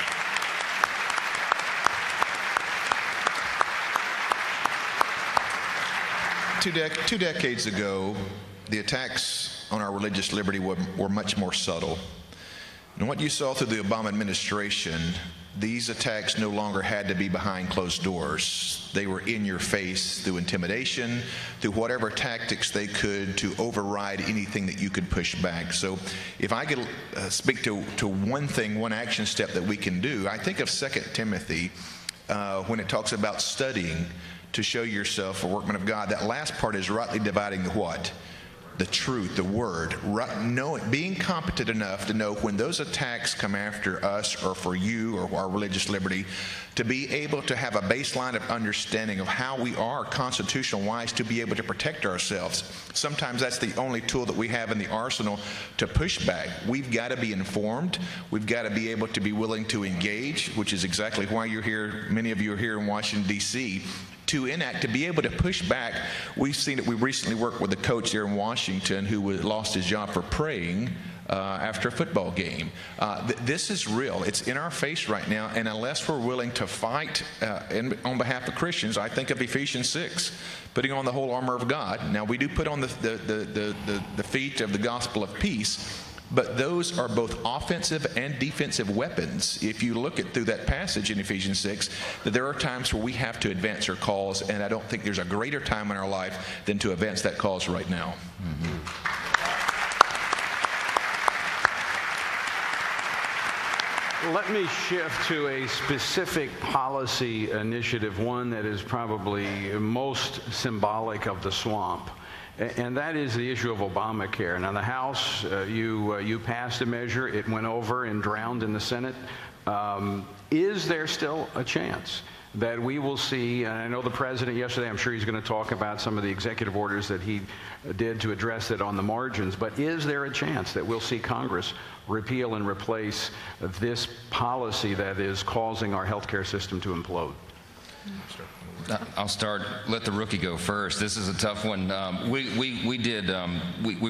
two decades ago, the attacks on our religious liberty were much more subtle. And what you saw through the Obama administration, these attacks no longer had to be behind closed doors. They were in your face through intimidation, through whatever tactics they could to override anything that you could push back. So if I could speak to one thing, one action step that we can do, I think of 2 Timothy when it talks about studying to show yourself a workman of God. That last part is rightly dividing the what? The truth, the word, being competent enough to know when those attacks come after us or for you or our religious liberty, to be able to have a baseline of understanding of how we are constitutional-wise to be able to protect ourselves. Sometimes that's the only tool that we have in the arsenal to push back. We've got to be informed. We've got to be able to be willing to engage, which is exactly why you're here. Many of you are here in Washington, D.C., to enact, to be able to push back. We've seen it. We recently worked with a coach here in Washington who lost his job for praying after a football game. This is real. It's in our face right now, and unless we're willing to fight on behalf of Christians, I think of Ephesians 6, putting on the whole armor of God. Now, we do put on the feet of the gospel of peace, but those are both offensive and defensive weapons. If you look through that passage in Ephesians 6, that there are times where we have to advance our cause, and I don't think there's a greater time in our life than to advance that cause right now. Let me shift to a specific policy initiative, one that is probably most symbolic of the swamp. And that is the issue of Obamacare. Now, the House, you passed a measure. It went over and drowned in the Senate. Is there still a chance that we will see, and I know the president yesterday, I'm sure he's going to talk about some of the executive orders that he did to address it on the margins, but is there a chance that we'll see Congress repeal and replace this policy that is causing our healthcare system to implode? I'll start. Let the rookie go first. This is a tough one. We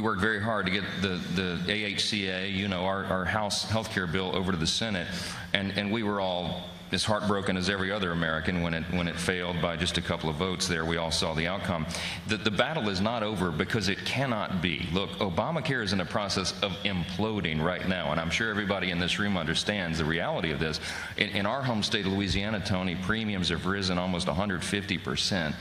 worked very hard to get the AHCA, our House healthcare bill, over to the Senate, and we were all as heartbroken as every other American when it failed by just a couple of votes there. We all saw the outcome. The battle is not over because it cannot be. Look, Obamacare is in the process of imploding right now, and I'm sure everybody in this room understands the reality of this. In our home state of Louisiana, Tony, premiums have risen almost 150%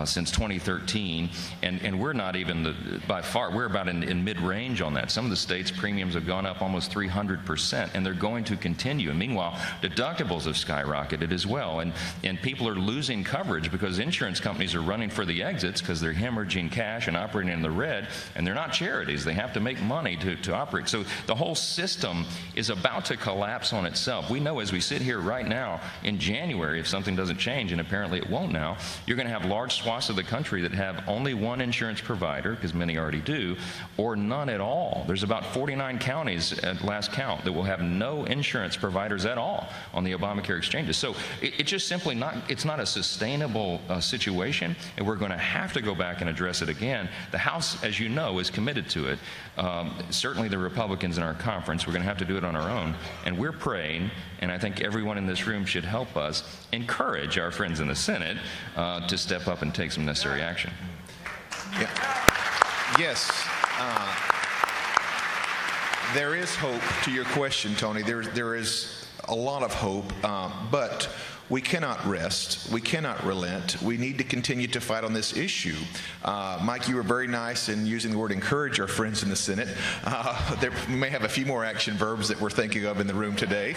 since 2013, and we're not even by far, we're about in mid-range on that. Some of the states' premiums have gone up almost 300%, and they're going to continue. And meanwhile, deductibles have skyrocketed as well, and people are losing coverage because insurance companies are running for the exits because they're hemorrhaging cash and operating in the red, and they're not charities. They have to make money to operate. So the whole system is about to collapse on itself. We know as we sit here right now in January, if something doesn't change, and apparently it won't now, you're going to have large swaths of the country that have only one insurance provider, because many already do, or none at all. There's about 49 counties at last count that will have no insurance providers at all on the Obamacare exchanges. So it's just simply not, it's not a sustainable situation, and we're going to have to go back and address it again. The House, as you know, is committed to it. Certainly the Republicans in our conference, we're going to have to do it on our own, and we're praying, and I think everyone in this room should help us encourage our friends in the Senate to step up and take some necessary action. Yeah. Yes. There is hope to your question, Tony. There is a lot of hope, but we cannot rest. We cannot relent. We need to continue to fight on this issue. Mike, you were very nice in using the word encourage our friends in the Senate. We may have a few more action verbs that we're thinking of in the room today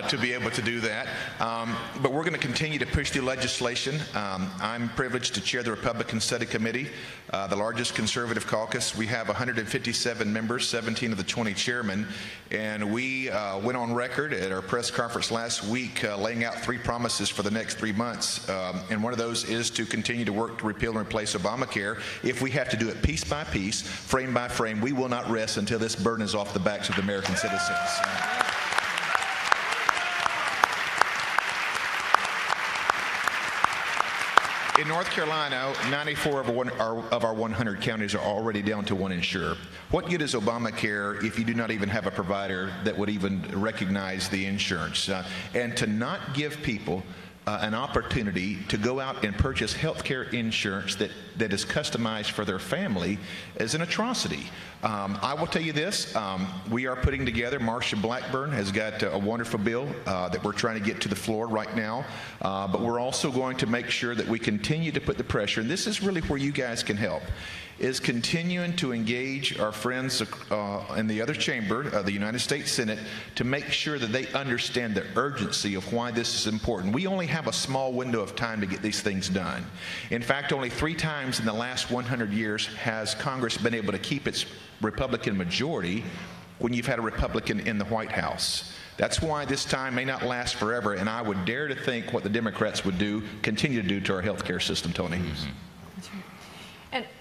to be able to do that. But we're going to continue to push through legislation. I'm privileged to chair the Republican Study Committee, the largest conservative caucus. We have 157 members, 17 of the 20 chairmen, and we went on record at our press conference last week laying out 3 promises for the next 3 months, and one of those is to continue to work to repeal and replace Obamacare. If we have to do it piece by piece, frame by frame, we will not rest until this burden is off the backs of the American citizens. In North Carolina, 94 of our 100 counties are already down to one insurer. What good is Obamacare if you do not even have a provider that would even recognize the insurance? And to not give people an opportunity to go out and purchase health care insurance that is customized for their family is an atrocity. I will tell you this, we are putting together, Marsha Blackburn has got a wonderful bill that we're trying to get to the floor right now, but we're also going to make sure that we continue to put the pressure, and this is really where you guys can help, is continuing to engage our friends in the other chamber, the United States Senate, to make sure that they understand the urgency of why this is important. We only have a small window of time to get these things done. In fact, only 3 times in the last 100 years has Congress been able to keep its Republican majority when you've had a Republican in the White House. That's why this time may not last forever, and I would dare to think what the Democrats would continue to do to our health care system, Tony. Mm-hmm.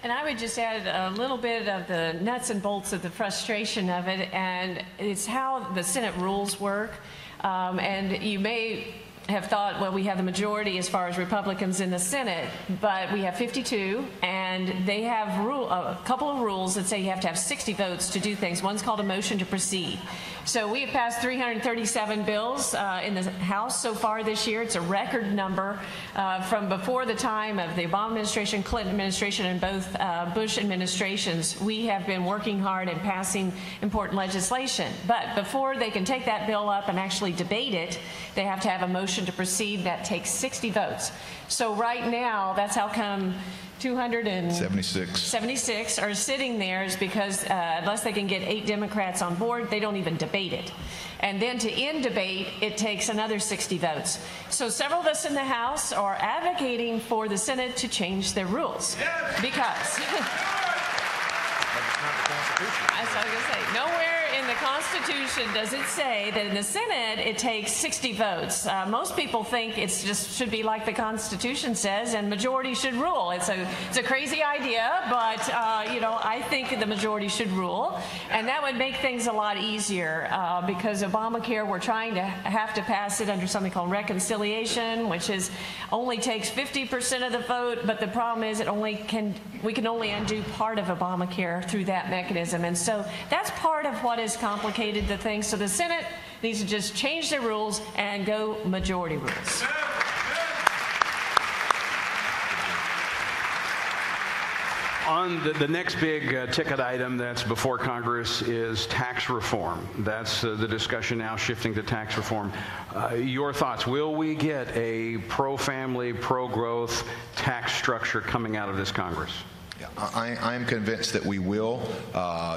And I would just add a little bit of the nuts and bolts of the frustration of it, and it's how the Senate rules work. And you may have thought, well, we have the majority as far as Republicans in the Senate, but we have 52, and they have a couple of rules that say you have to have 60 votes to do things. One's called a motion to proceed. So we have passed 337 bills in the House so far this year. It's a record number from before the time of the Obama administration, Clinton administration, and both Bush administrations. We have been working hard and passing important legislation. But before they can take that bill up and actually debate it, they have to have a motion to proceed that takes 60 votes. So right now, that's how come 276 are sitting there, is because unless they can get 8 Democrats on board, they don't even debate it. And then to end debate, it takes another 60 votes. So several of us in the House are advocating for the Senate to change their rules. Because I was going to say, nowhere in the Constitution does it say that in the Senate it takes 60 votes. Most people think it just should be like the Constitution says, and majority should rule. It's a crazy idea, but I think the majority should rule, and that would make things a lot easier because Obamacare, we're trying to have to pass it under something called reconciliation, which is only takes 50% of the vote, but the problem is we can only undo part of Obamacare through that mechanism, and so that's part of what has complicated the thing. So the Senate needs to just change their rules and go majority rules. On the next big ticket item that's before Congress is tax reform. That's the discussion now shifting to tax reform. Your thoughts, will we get a pro-family, pro-growth tax structure coming out of this Congress? I am convinced that we will.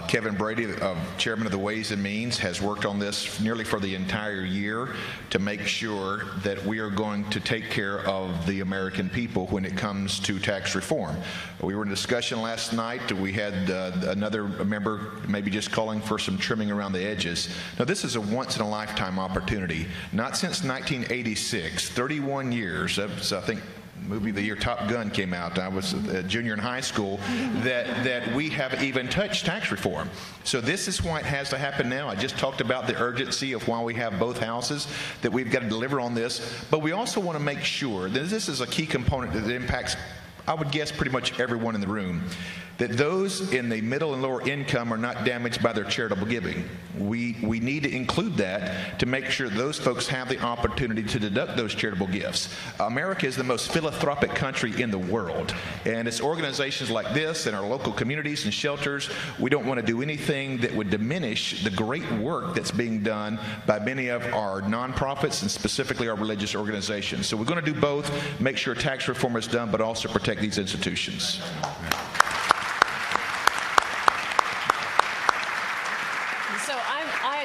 Kevin Brady, Chairman of the Ways and Means, has worked on this nearly for the entire year to make sure that we are going to take care of the American people when it comes to tax reform. We were in discussion last night. We had another member maybe just calling for some trimming around the edges. Now, this is a once-in-a-lifetime opportunity. Not since 1986, 31 years, that's, I think, movie of the year Top Gun came out. I was a junior in high school, that we have even touched tax reform. So this is why it has to happen now. I just talked about the urgency of why we have both houses, that we've got to deliver on this, but we also want to make sure that this is a key component that impacts, I would guess, pretty much everyone in the room, that those in the middle and lower income are not damaged by their charitable giving. We need to include that to make sure those folks have the opportunity to deduct those charitable gifts. America is the most philanthropic country in the world, and it's organizations like this and our local communities and shelters. We don't want to do anything that would diminish the great work that's being done by many of our nonprofits and specifically our religious organizations. So we're going to do both, make sure tax reform is done, but also protect these institutions.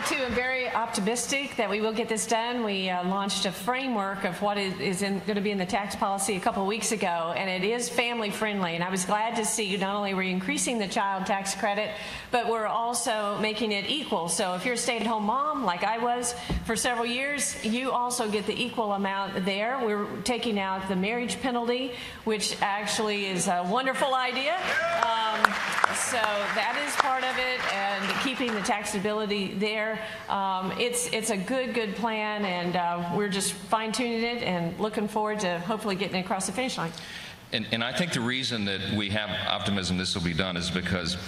Too, I'm very optimistic that we will get this done. We launched a framework of what is going to be in the tax policy a couple of weeks ago, and it is family friendly. And I was glad to see not only are we increasing the child tax credit, but we're also making it equal. So if you're a stay-at-home mom, like I was for several years, you also get the equal amount there. We're taking out the marriage penalty, which actually is a wonderful idea. So that is part of it, and keeping the taxability there. It's a good plan, and we're just fine-tuning it and looking forward to hopefully getting it across the finish line. And I think the reason that we have optimism this will be done is because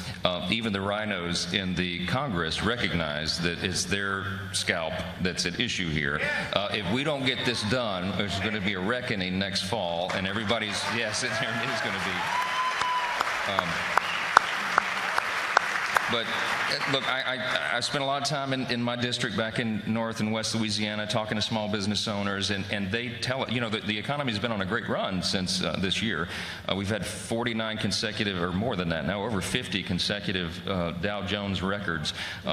even the rhinos in the Congress recognize that it's their scalp that's at issue here. If we don't get this done, there's going to be a reckoning next fall, and everybody's, yes, it is going to be. But look, I spent a lot of time in my district back in North and West Louisiana talking to small business owners, and they tell, you know, the economy has been on a great run since this year. We've had 49 consecutive, or more than that now, over 50 consecutive Dow Jones records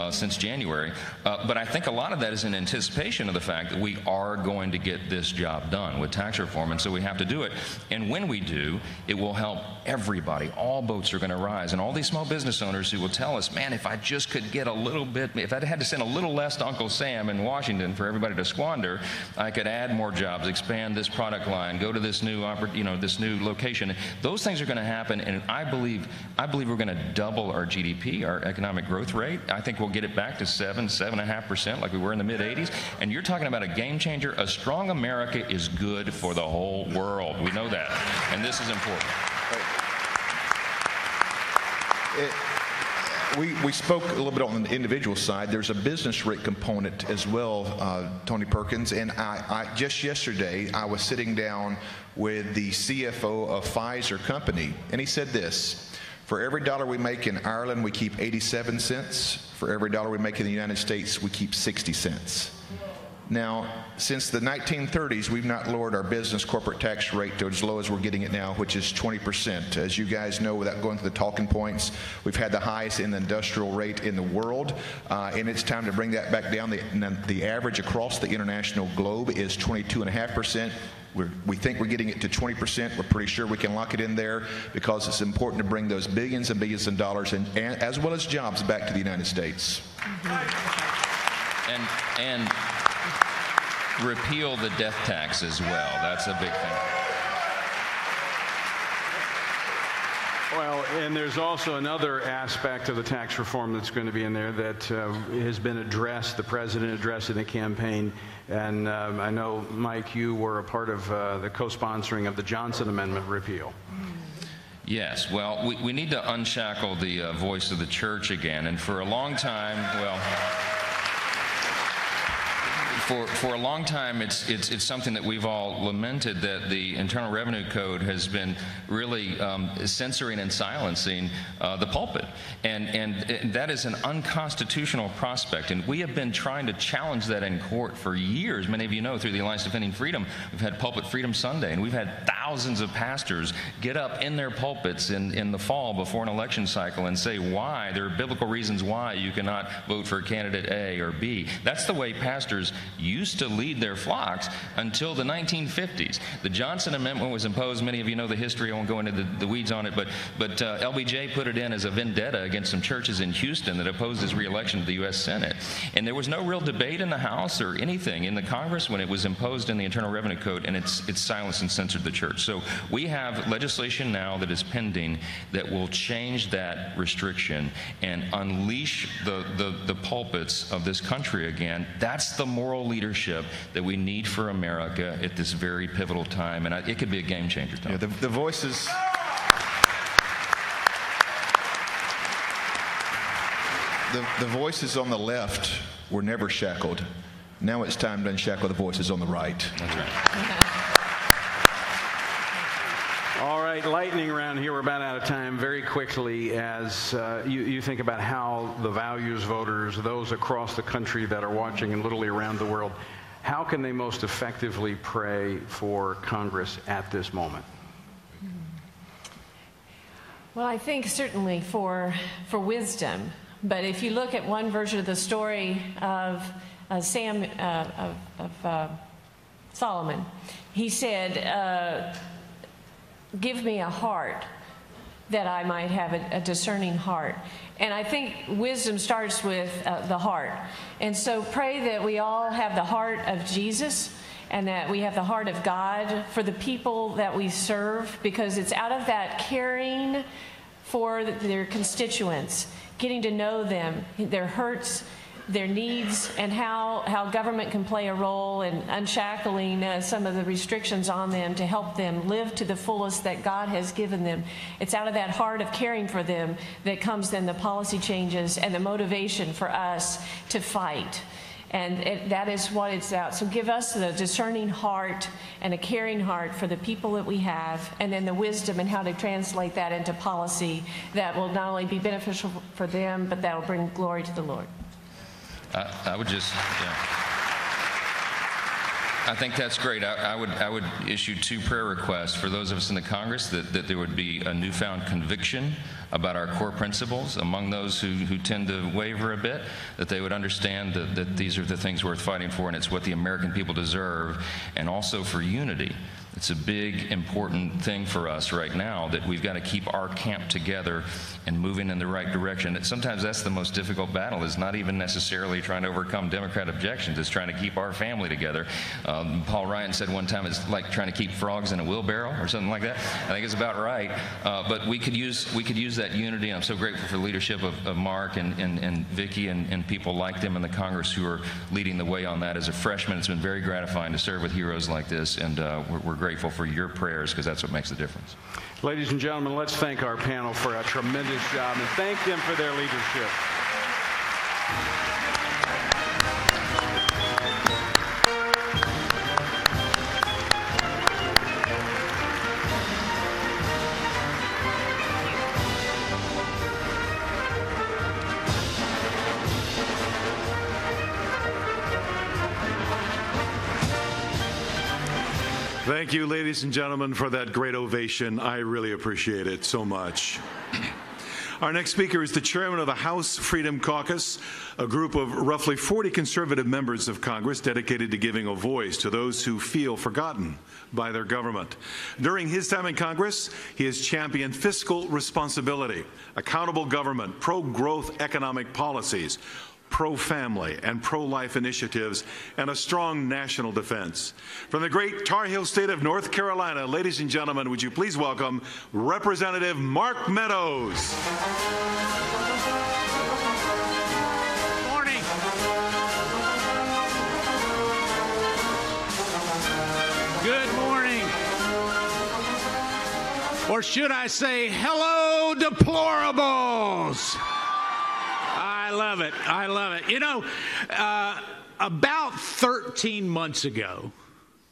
since January. But I think a lot of that is in anticipation of the fact that we are going to get this job done with tax reform, and so we have to do it. And when we do, it will help everybody. All boats are going to rise. And all these small business owners who will tell us, man, if I just could get a little bit, if I had to send a little less to Uncle Sam in Washington for everybody to squander, I could add more jobs, expand this product line, go to this new, this new location. Those things are going to happen, and I believe we're going to double our GDP, our economic growth rate. I think we'll get it back to 7.5% like we were in the mid-'80s. And you're talking about a game changer. A strong America is good for the whole world. We know that, and this is important. We spoke a little bit on the individual side. There's a business rate component as well, Tony Perkins, and I just yesterday I was sitting down with the CFO of Pfizer company, and he said this: for every dollar we make in Ireland, we keep 87 cents. For every dollar we make in the United States, we keep 60 cents. Now, since the 1930s, we've not lowered our business corporate tax rate to as low as we're getting it now, which is 20%. As you guys know, without going through the talking points, we've had the highest in the industrial rate in the world, and it's time to bring that back down. The average across the international globe is 22.5%. We think we're getting it to 20%. We're pretty sure we can lock it in there because it's important to bring those billions and billions of dollars and as well as jobs back to the United States. And repeal the death tax as well. That's a big thing. Well, and there's also another aspect of the tax reform that's going to be in there that has been addressed. The president addressed it in the campaign. And I know, Mike, you were a part of the co-sponsoring of the Johnson Amendment repeal. Yes, well, we need to unshackle the voice of the church again. And for a long time, well, for a long time, it's something that we've all lamented, that the Internal Revenue Code has been really censoring and silencing the pulpit, and that is an unconstitutional prospect. And we have been trying to challenge that in court for years. Many of you know, through the Alliance Defending Freedom, we've had Pulpit Freedom Sunday, and we've had thousands of pastors get up in their pulpits in the fall before an election cycle and say why there are biblical reasons why you cannot vote for candidate A or B. That's the way pastors used to lead their flocks until the 1950s. The Johnson Amendment was imposed. Many of you know the history. I won't go into the weeds on it, but LBJ put it in as a vendetta against some churches in Houston that opposed his re-election to the U.S. Senate. And there was no real debate in the House or anything in the Congress when it was imposed in the Internal Revenue Code, and it's silenced and censored the church. So we have legislation now that is pending that will change that restriction and unleash the pulpits of this country again. That's the moral leadership that we need for America at this very pivotal time, and it could be a game changer. Yeah, the voices. The voices on the left were never shackled. Now it's time to unshackle the voices on the right. That's right. All right, lightning round here. We're about out of time. Very quickly, as you think about how the values voters, those across the country that are watching and literally around the world, how can they most effectively pray for Congress at this moment? Well, I think certainly for wisdom. But if you look at one version of the story of Solomon, he said, give me a heart that I might have a discerning heart. And I think wisdom starts with the heart. And so pray that we all have the heart of Jesus and that we have the heart of God for the people that we serve, because it's out of that caring for their constituents, getting to know them, their hurts, their needs and how government can play a role in unshackling some of the restrictions on them to help them live to the fullest that God has given them. It's out of that heart of caring for them that comes then the policy changes and the motivation for us to fight. And that is what it's about. So give us the discerning heart and a caring heart for the people that we have, and then the wisdom and how to translate that into policy that will not only be beneficial for them, but that will bring glory to the Lord. I would just, I think that's great. I would issue 2 prayer requests for those of us in the Congress, that there would be a newfound conviction about our core principles among those who tend to waver a bit, that they would understand that these are the things worth fighting for, and it's what the American people deserve, and also for unity. It's a big, important thing for us right now, that we've got to keep our camp together and moving in the right direction. And sometimes that's the most difficult battle, is not even necessarily trying to overcome Democrat objections. It's trying to keep our family together. Paul Ryan said one time it's like trying to keep frogs in a wheelbarrow or something like that. I think it's about right. But we could use that unity. And I'm so grateful for the leadership of Mark and Vicki and people like them in the Congress who are leading the way on that. As a freshman, it's been very gratifying to serve with heroes like this, and we're grateful for your prayers, because that's what makes the difference. Ladies and gentlemen, let's thank our panel for a tremendous job and thank them for their leadership. Thank you, ladies and gentlemen, for that great ovation. I really appreciate it so much. Our next speaker is the chairman of the House Freedom Caucus, a group of roughly 40 conservative members of Congress dedicated to giving a voice to those who feel forgotten by their government. During his time in Congress, he has championed fiscal responsibility, accountable government, pro-growth economic policies, pro-family and pro-life initiatives, and a strong national defense. From the great Tar Heel state of North Carolina, ladies and gentlemen, would you please welcome Representative Mark Meadows. Morning. Good morning. Or should I say, hello, deplorables. I love it. I love it. You know, about 13 months ago,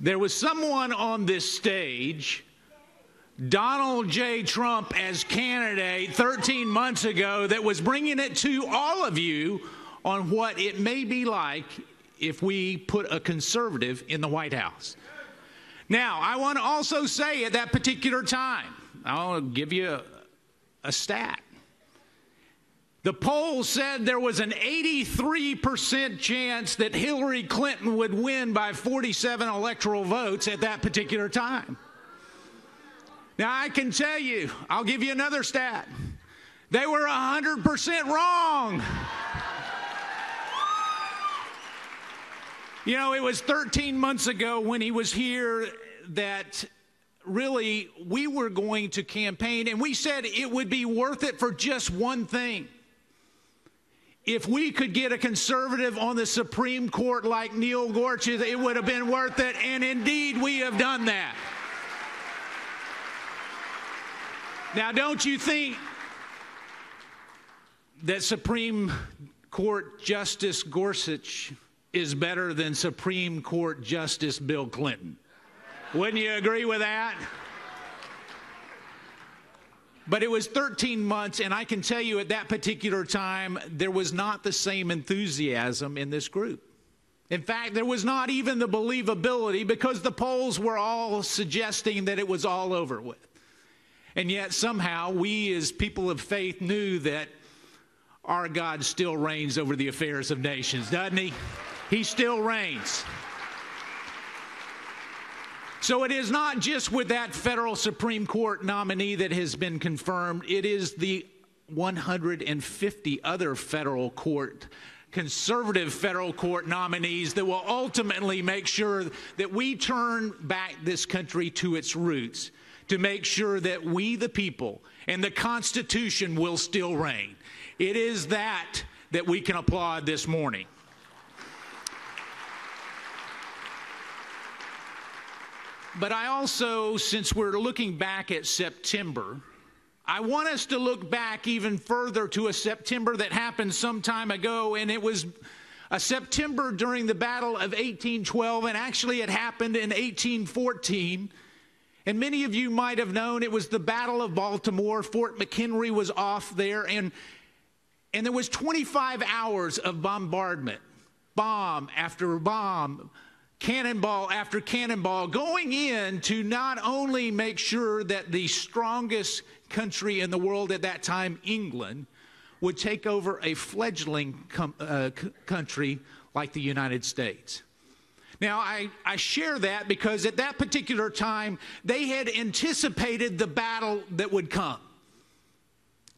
there was someone on this stage, Donald J. Trump as candidate 13 months ago, that was bringing it to all of you on what it may be like if we put a conservative in the White House. Now, I want to also say at that particular time, I'll give you a stat. The poll said there was an 83% chance that Hillary Clinton would win by 47 electoral votes at that particular time. Now, I can tell you, I'll give you another stat. They were 100% wrong. You know, it was 13 months ago when he was here that really we were going to campaign, and we said it would be worth it for just one thing. If we could get a conservative on the Supreme Court like Neil Gorsuch, it would have been worth it, and indeed we have done that. Now, don't you think that Supreme Court Justice Gorsuch is better than Supreme Court Justice Bill Clinton? Wouldn't you agree with that? But it was 13 months, and I can tell you at that particular time, there was not the same enthusiasm in this group. In fact, there was not even the believability, because the polls were all suggesting that it was all over with. And yet somehow we as people of faith knew that our God still reigns over the affairs of nations, doesn't he? He still reigns. So it is not just with that federal Supreme Court nominee that has been confirmed. It is the 150 other federal court, conservative federal court nominees that will ultimately make sure that we turn back this country to its roots, to make sure that we, the people, and the Constitution will still reign. It is that that we can applaud this morning. But I also, since we're looking back at September, I want us to look back even further to a September that happened some time ago, and it was a September during the Battle of 1812, and actually it happened in 1814. And many of you might have known it was the Battle of Baltimore. Fort McHenry was off there, and there was 25 hours of bombardment, bomb after bomb, cannonball after cannonball, going in to not only make sure that the strongest country in the world at that time, England, would take over a fledgling country like the United States. Now, I share that because at that particular time, they had anticipated the battle that would come.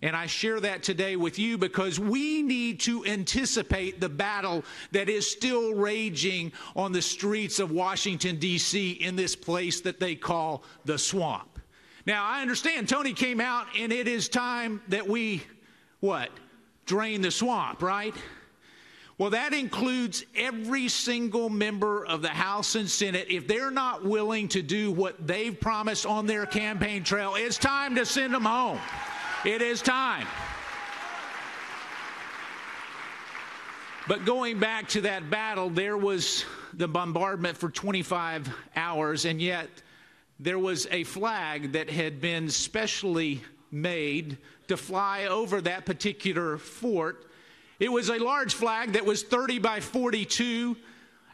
And I share that today with you because we need to anticipate the battle that is still raging on the streets of Washington, D.C. in this place that they call the swamp. Now, I understand Tony came out and it is time that we, drain the swamp, right? Well, that includes every single member of the House and Senate. If they're not willing to do what they've promised on their campaign trail, it's time to send them home. It is time. But going back to that battle, there was the bombardment for 25 hours, and yet there was a flag that had been specially made to fly over that particular fort. It was a large flag that was 30 by 42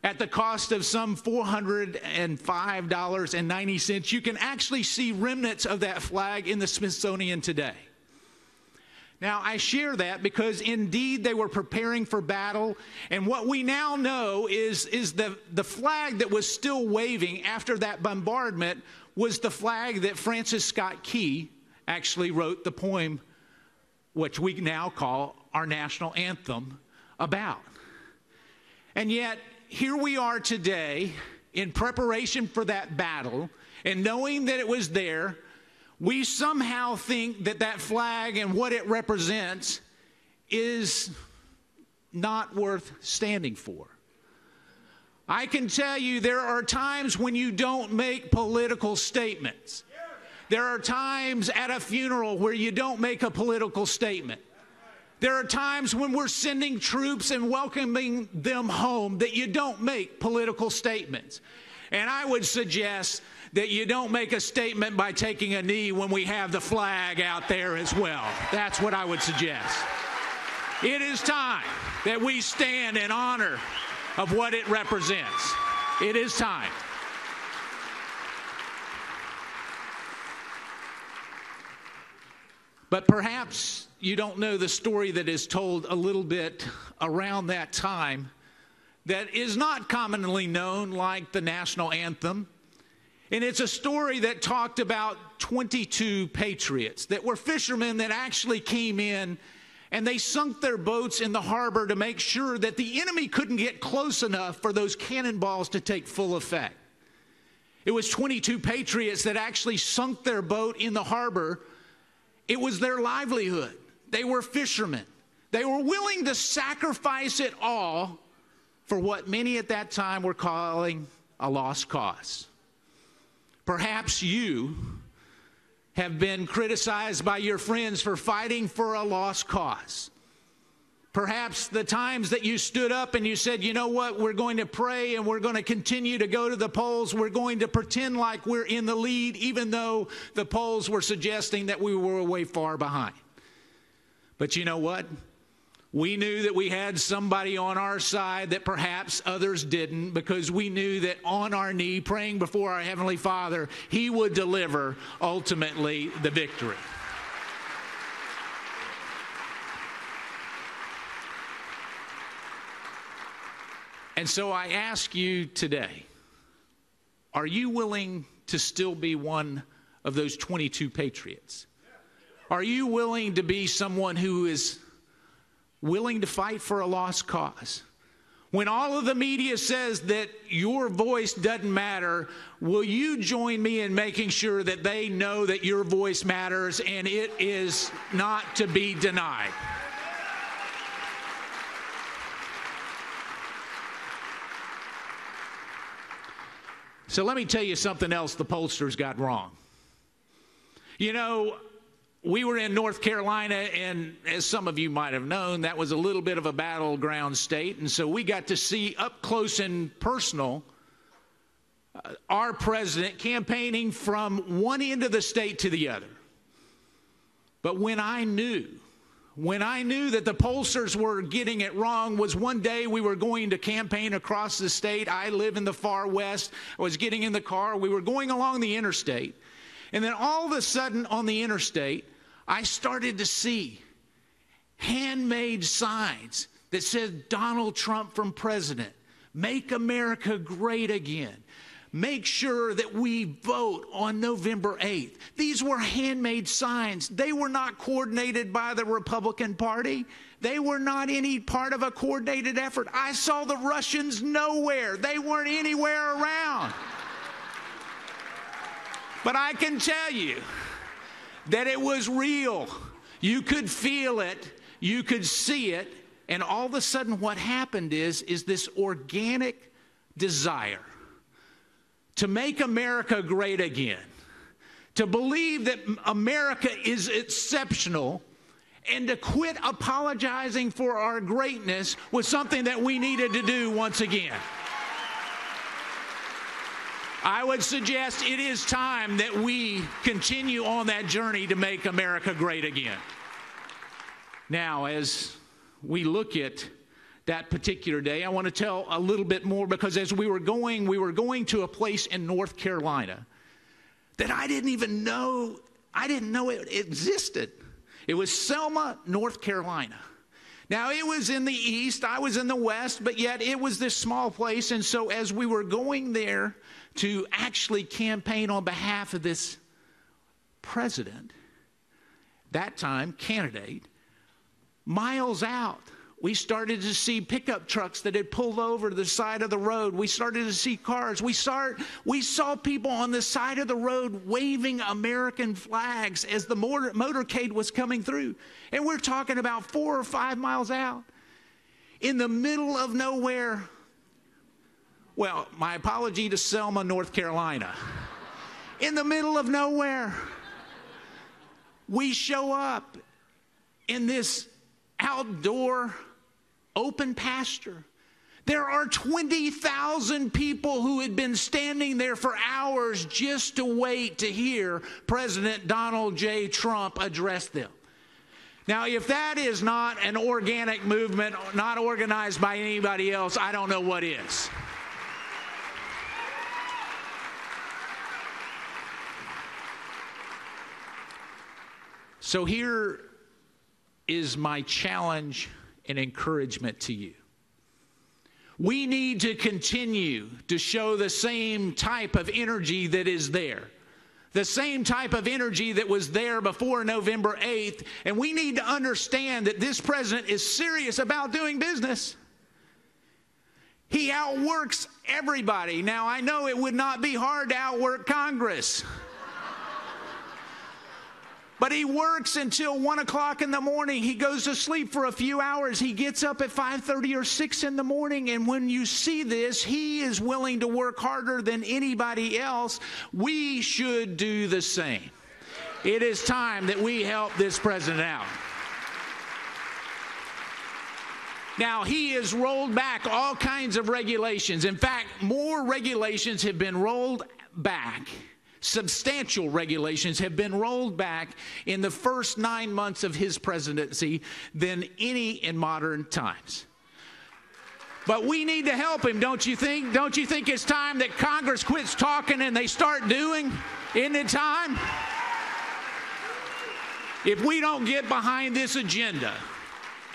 at the cost of some $405.90. You can actually see remnants of that flag in the Smithsonian today. Now, I share that because indeed they were preparing for battle, and what we now know is the flag that was still waving after that bombardment was the flag that Francis Scott Key actually wrote the poem, which we now call our national anthem, about. And yet, here we are today in preparation for that battle, and knowing that it was there, we somehow think that that flag and what it represents is not worth standing for. I can tell you there are times when you don't make political statements. There are times at a funeral where you don't make a political statement. There are times when we're sending troops and welcoming them home that you don't make political statements. And I would suggest that you don't make a statement by taking a knee when we have the flag out there as well. That's what I would suggest. It is time that we stand in honor of what it represents. It is time. But perhaps you don't know the story that is told a little bit around that time that is not commonly known like the national anthem. And it's a story that talked about 22 patriots that were fishermen that actually came in and they sunk their boats in the harbor to make sure that the enemy couldn't get close enough for those cannonballs to take full effect. It was 22 patriots that actually sunk their boat in the harbor. It was their livelihood. They were fishermen. They were willing to sacrifice it all for what many at that time were calling a lost cause. Perhaps you have been criticized by your friends for fighting for a lost cause. Perhaps the times that you stood up and you said, you know what, we're going to pray and we're going to continue to go to the polls. We're going to pretend like we're in the lead, even though the polls were suggesting that we were way far behind. But you know what? We knew that we had somebody on our side that perhaps others didn't, because we knew that on our knee, praying before our Heavenly Father, He would deliver ultimately the victory. And so I ask you today, are you willing to still be one of those 22 patriots? Are you willing to be someone who is willing to fight for a lost cause? When all of the media says that your voice doesn't matter, will you join me in making sure that they know that your voice matters and it is not to be denied? So let me tell you something else the pollsters got wrong. You know, we were in North Carolina, and as some of you might have known, that was a little bit of a battleground state, and so we got to see up close and personal our president campaigning from one end of the state to the other. But when I knew that the pollsters were getting it wrong was one day we were going to campaign across the state. I live in the far west. I was getting in the car. We were going along the interstate. And then all of a sudden on the interstate, I started to see handmade signs that said Donald Trump from president, make America great again. Make sure that we vote on November 8th. These were handmade signs. They were not coordinated by the Republican Party. They were not any part of a coordinated effort. I saw the Russians nowhere. They weren't anywhere around. But I can tell you that it was real. You could feel it. You could see it. And all of a sudden what happened is this organic desire to make America great again, to believe that America is exceptional, and to quit apologizing for our greatness was something that we needed to do once again. I would suggest it is time that we continue on that journey to make America great again. Now, as we look at that particular day, I want to tell a little bit more, because as we were going to a place in North Carolina that I didn't know it existed. It was Selma, North Carolina. Now, it was in the east, I was in the west, but yet it was this small place. And so as we were going there to actually campaign on behalf of this president, that time candidate, miles out, we started to see pickup trucks that had pulled over to the side of the road. We started to see cars. We saw people on the side of the road waving American flags as the motorcade was coming through. And we're talking about 4 or 5 miles out. In the middle of nowhere. Well, my apology to Selma, North Carolina. In the middle of nowhere, we show up in this outdoor open pasture. There are 20,000 people who had been standing there for hours just to wait to hear President Donald J. Trump address them. Now, if that is not an organic movement, not organized by anybody else, I don't know what is. So here is my challenge and encouragement to you. We need to continue to show the same type of energy that is there. The same type of energy that was there before November 8th. And we need to understand that this president is serious about doing business. He outworks everybody. Now, I know it would not be hard to outwork Congress. But he works until 1 o'clock in the morning. He goes to sleep for a few hours. He gets up at 5:30 or 6 in the morning. And when you see this, he is willing to work harder than anybody else. We should do the same. It is time that we help this president out. Now, he has rolled back all kinds of regulations. In fact, more regulations have been rolled back. Substantial regulations have been rolled back in the first 9 months of his presidency than any in modern times. But we need to help him, don't you think? Don't you think it's time that Congress quits talking and they start doing? Isn't it time? If we don't get behind this agenda,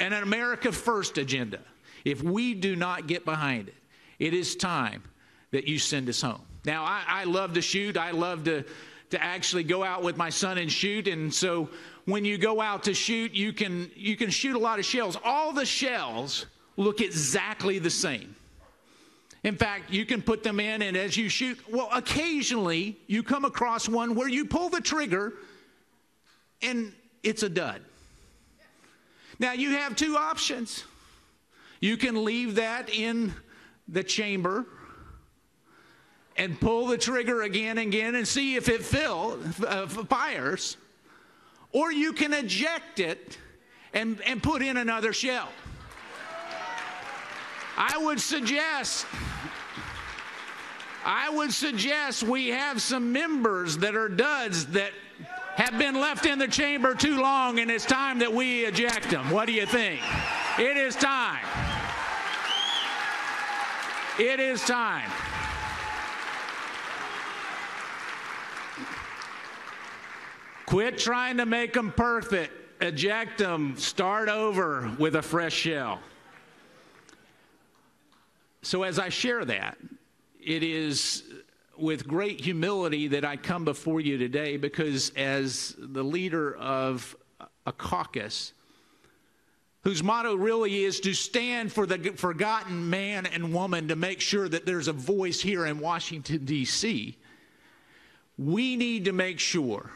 and an America First agenda, if we do not get behind it, it is time that you send us home. Now, I love to shoot. I love to actually go out with my son and shoot. And so when you go out to shoot, you can shoot a lot of shells. All the shells look exactly the same. In fact, you can put them in, and as you shoot, well, occasionally you come across one where you pull the trigger and it's a dud. Now, you have two options. You can leave that in the chamber and pull the trigger again and again and see if it fires, or you can eject it and put in another shell. I would suggest we have some members that are duds that have been left in the chamber too long, and it's time that we eject them. What do you think? It is time. It is time. Quit trying to make them perfect. Eject them. Start over with a fresh shell. So as I share that, it is with great humility that I come before you today, because as the leader of a caucus whose motto really is to stand for the forgotten man and woman, to make sure that there's a voice here in Washington, D.C., we need to make sure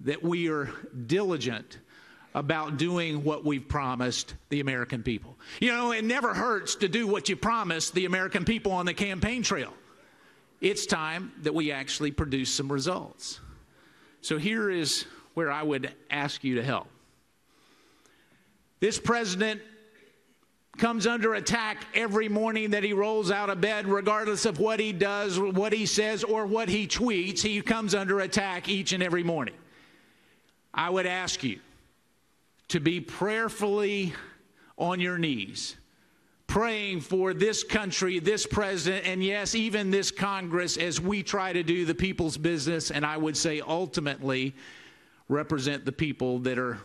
that we are diligent about doing what we've promised the American people. You know, it never hurts to do what you promised the American people on the campaign trail. It's time that we actually produce some results. So here is where I would ask you to help. This president comes under attack every morning that he rolls out of bed, regardless of what he does, what he says, or what he tweets. He comes under attack each and every morning. I would ask you to be prayerfully on your knees, praying for this country, this president, and yes, even this Congress, as we try to do the people's business, and I would say ultimately represent the people that are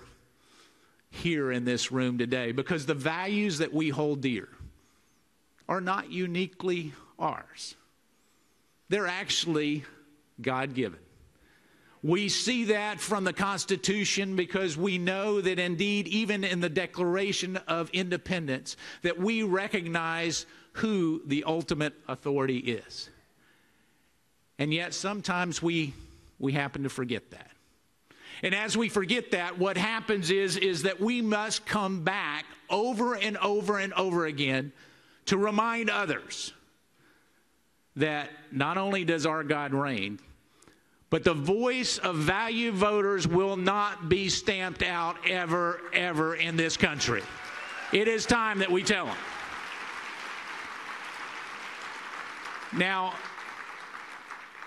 here in this room today, because the values that we hold dear are not uniquely ours. They're actually God-given. We see that from the Constitution, because we know that indeed, even in the Declaration of Independence, that we recognize who the ultimate authority is. And yet sometimes we happen to forget that. And as we forget that, what happens is that we must come back over and over and over again to remind others that not only does our God reign, but the voice of value voters will not be stamped out ever, ever in this country. It is time that we tell them. Now,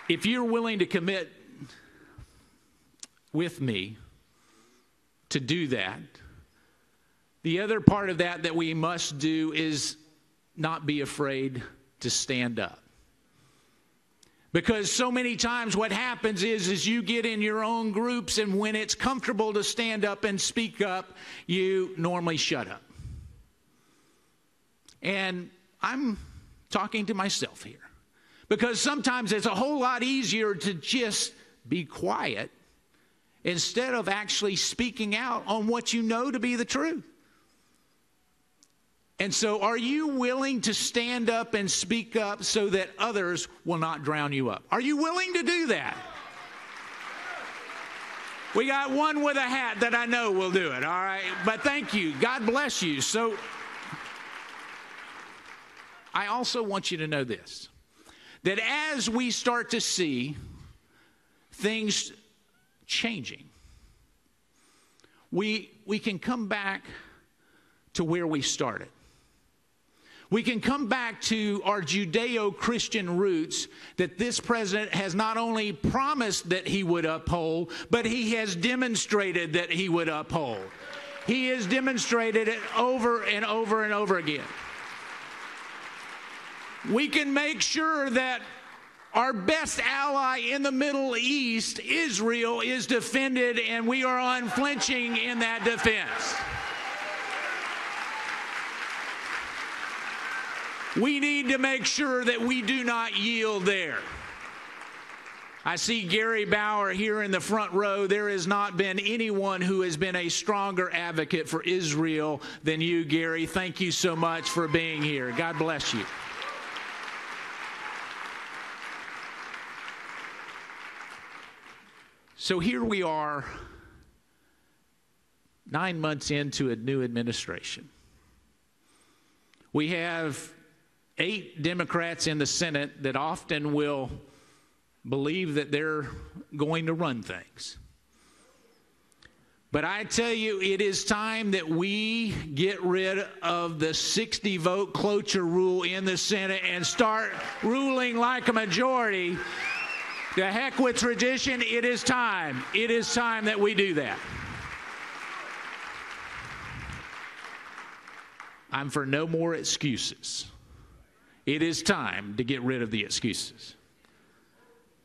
if you're willing to commit with me to do that, the other part of that we must do is not be afraid to stand up. Because so many times what happens is you get in your own groups, and when it's comfortable to stand up and speak up, you normally shut up. And I'm talking to myself here, because sometimes it's a whole lot easier to just be quiet instead of actually speaking out on what you know to be the truth. And so are you willing to stand up and speak up so that others will not drown you up? Are you willing to do that? We got one with a hat that I know will do it, all right? But thank you. God bless you. So I also want you to know this, that as we start to see things changing, we can come back to where we started. We can come back to our Judeo-Christian roots that this president has not only promised that he would uphold, but he has demonstrated that he would uphold. He has demonstrated it over and over and over again. We can make sure that our best ally in the Middle East, Israel, is defended, and we are unflinching in that defense. We need to make sure that we do not yield there. I see Gary Bauer here in the front row. There has not been anyone who has been a stronger advocate for Israel than you, Gary. Thank you so much for being here. God bless you. So here we are, 9 months into a new administration. We have 8 Democrats in the Senate that often will believe that they're going to run things. But I tell you, it is time that we get rid of the 60-vote cloture rule in the Senate and start ruling like a majority. The heck with tradition, it is time. It is time that we do that. I'm for no more excuses. It is time to get rid of the excuses.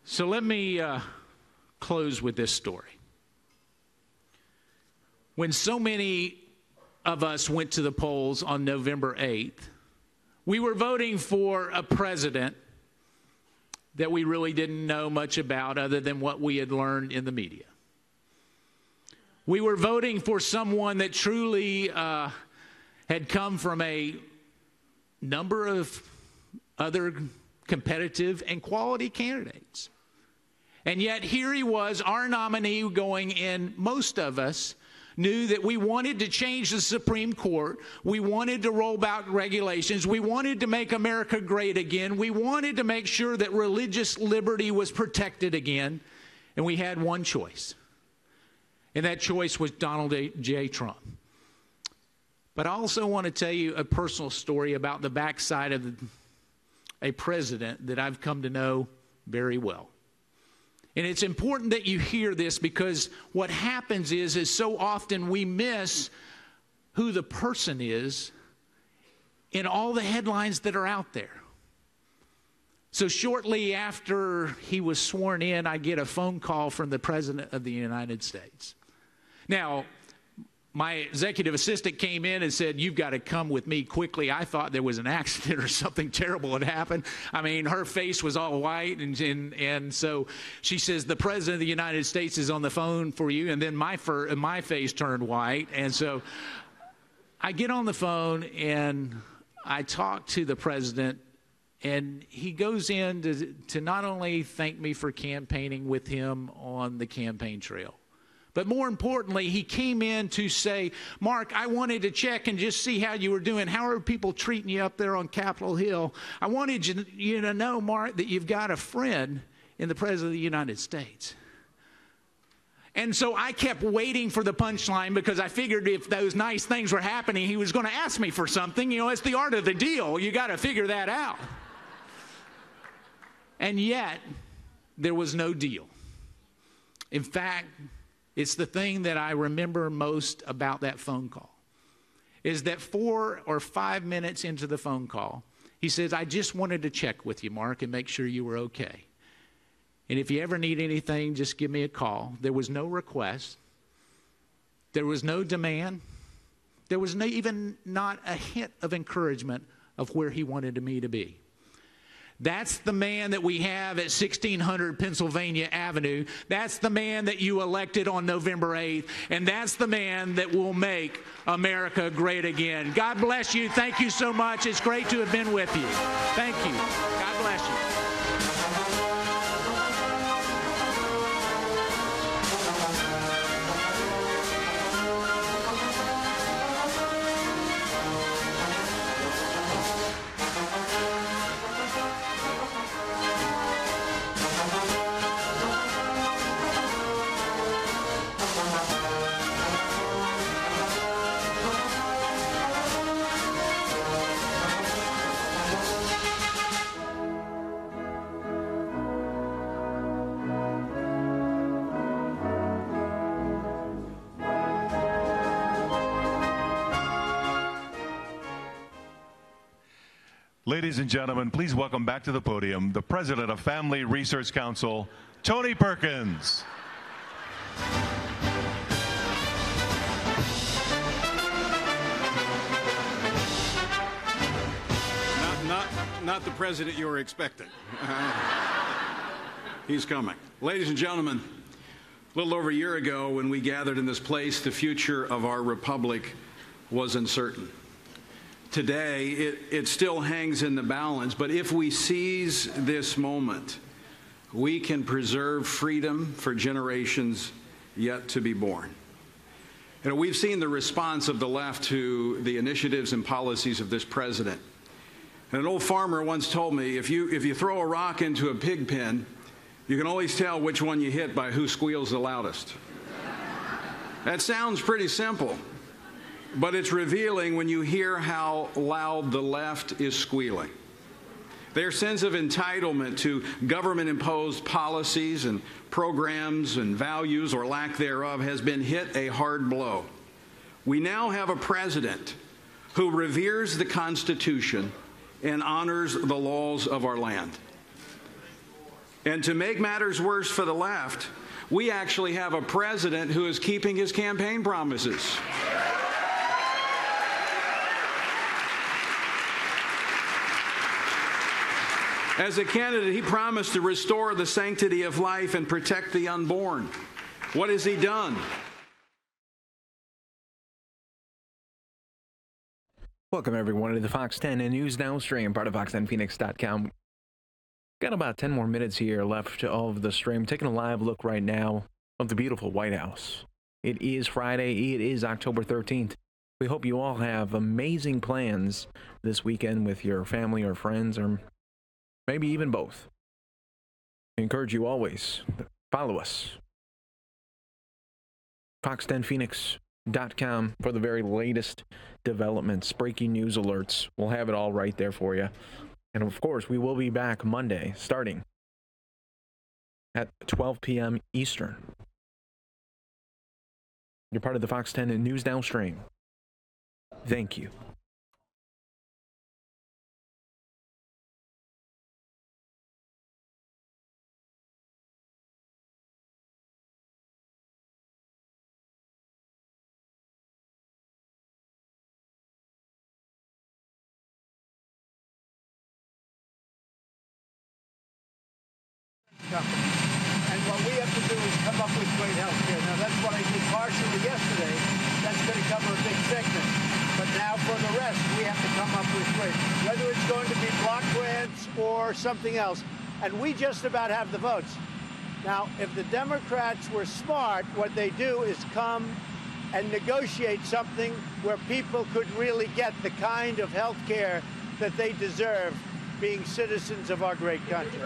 So let me close with this story. When so many of us went to the polls on November 8th, we were voting for a president that we really didn't know much about other than what we had learned in the media. We were voting for someone that truly had come from a number of other competitive and quality candidates. And yet here he was, our nominee, going in. Most of us knew that we wanted to change the Supreme Court. We wanted to roll back regulations. We wanted to make America great again. We wanted to make sure that religious liberty was protected again. And we had one choice. And that choice was Donald J. Trump. But I also want to tell you a personal story about the backside of a president that I've come to know very well. And it's important that you hear this, because what happens is so often we miss who the person is in all the headlines that are out there. So shortly after he was sworn in, I get a phone call from the President of the United States. Now, my executive assistant came in and said, "You've got to come with me quickly." I thought there was an accident or something terrible had happened. I mean, her face was all white, and so she says, "The President of the United States is on the phone for you." And then my face turned white. And so I get on the phone and I talk to the President, and he goes in to not only thank me for campaigning with him on the campaign trail, but more importantly, he came in to say, "Mark, I wanted to check and just see how you were doing. How are people treating you up there on Capitol Hill? I wanted you to know, Mark, that you've got a friend in the President of the United States." And so I kept waiting for the punchline, because I figured if those nice things were happening, he was going to ask me for something. You know, it's the art of the deal. You got to figure that out. And yet, there was no deal. In fact, it's the thing that I remember most about that phone call, is that 4 or 5 minutes into the phone call, he says, "I just wanted to check with you, Mark, and make sure you were okay. And if you ever need anything, just give me a call." There was no request. There was no demand. There was even not a hint of encouragement of where he wanted me to be. That's the man that we have at 1600 Pennsylvania Avenue. That's the man that you elected on November 8th. And that's the man that will make America great again. God bless you. Thank you so much. It's great to have been with you. Thank you. God bless you. Ladies and gentlemen, please welcome back to the podium the President of Family Research Council, Tony Perkins. Not the president you were expecting. He's coming. Ladies and gentlemen, a little over a year ago when we gathered in this place, the future of our republic was uncertain. Today, it still hangs in the balance, but if we seize this moment, we can preserve freedom for generations yet to be born. You know, we've seen the response of the left to the initiatives and policies of this president. And an old farmer once told me, if you throw a rock into a pig pen, you can always tell which one you hit by who squeals the loudest. That sounds pretty simple, but it's revealing when you hear how loud the left is squealing. Their sense of entitlement to government-imposed policies and programs and values or lack thereof has been hit a hard blow. We now have a president who reveres the Constitution and honors the laws of our land. And to make matters worse for the left, we actually have a president who is keeping his campaign promises. As a candidate, he promised to restore the sanctity of life and protect the unborn. What has he done? Welcome, everyone, to the Fox 10 News Now stream, part of Fox10Phoenix.com. Got about 10 more minutes here left of the stream. Taking a live look right now of the beautiful White House. It is Friday. It is October 13th. We hope you all have amazing plans this weekend with your family or friends, or maybe even both. I encourage you always to follow us. Fox10Phoenix.com for the very latest developments, breaking news alerts. We'll have it all right there for you. And of course, we will be back Monday starting at 12 p.m. Eastern. You're part of the Fox 10 News Now stream. Thank you. And what we have to do is come up with great health care. Now, that's what I did partially yesterday. That's going to cover a big segment. But now for the rest, we have to come up with great. Whether it's going to be block grants or something else. And we just about have the votes. Now, if the Democrats were smart, what they do is come and negotiate something where people could really get the kind of health care that they deserve, being citizens of our great country.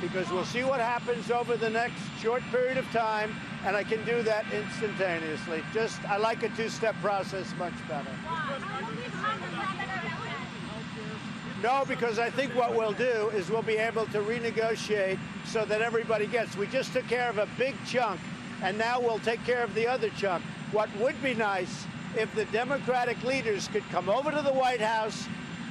Because we'll see what happens over the next short period of time, and I can do that instantaneously. I like a two-step process much better. No, because I think what we'll do is we'll be able to renegotiate so that everybody gets. We just took care of a big chunk, and now we'll take care of the other chunk. What would be nice if the Democratic leaders could come over to the White House,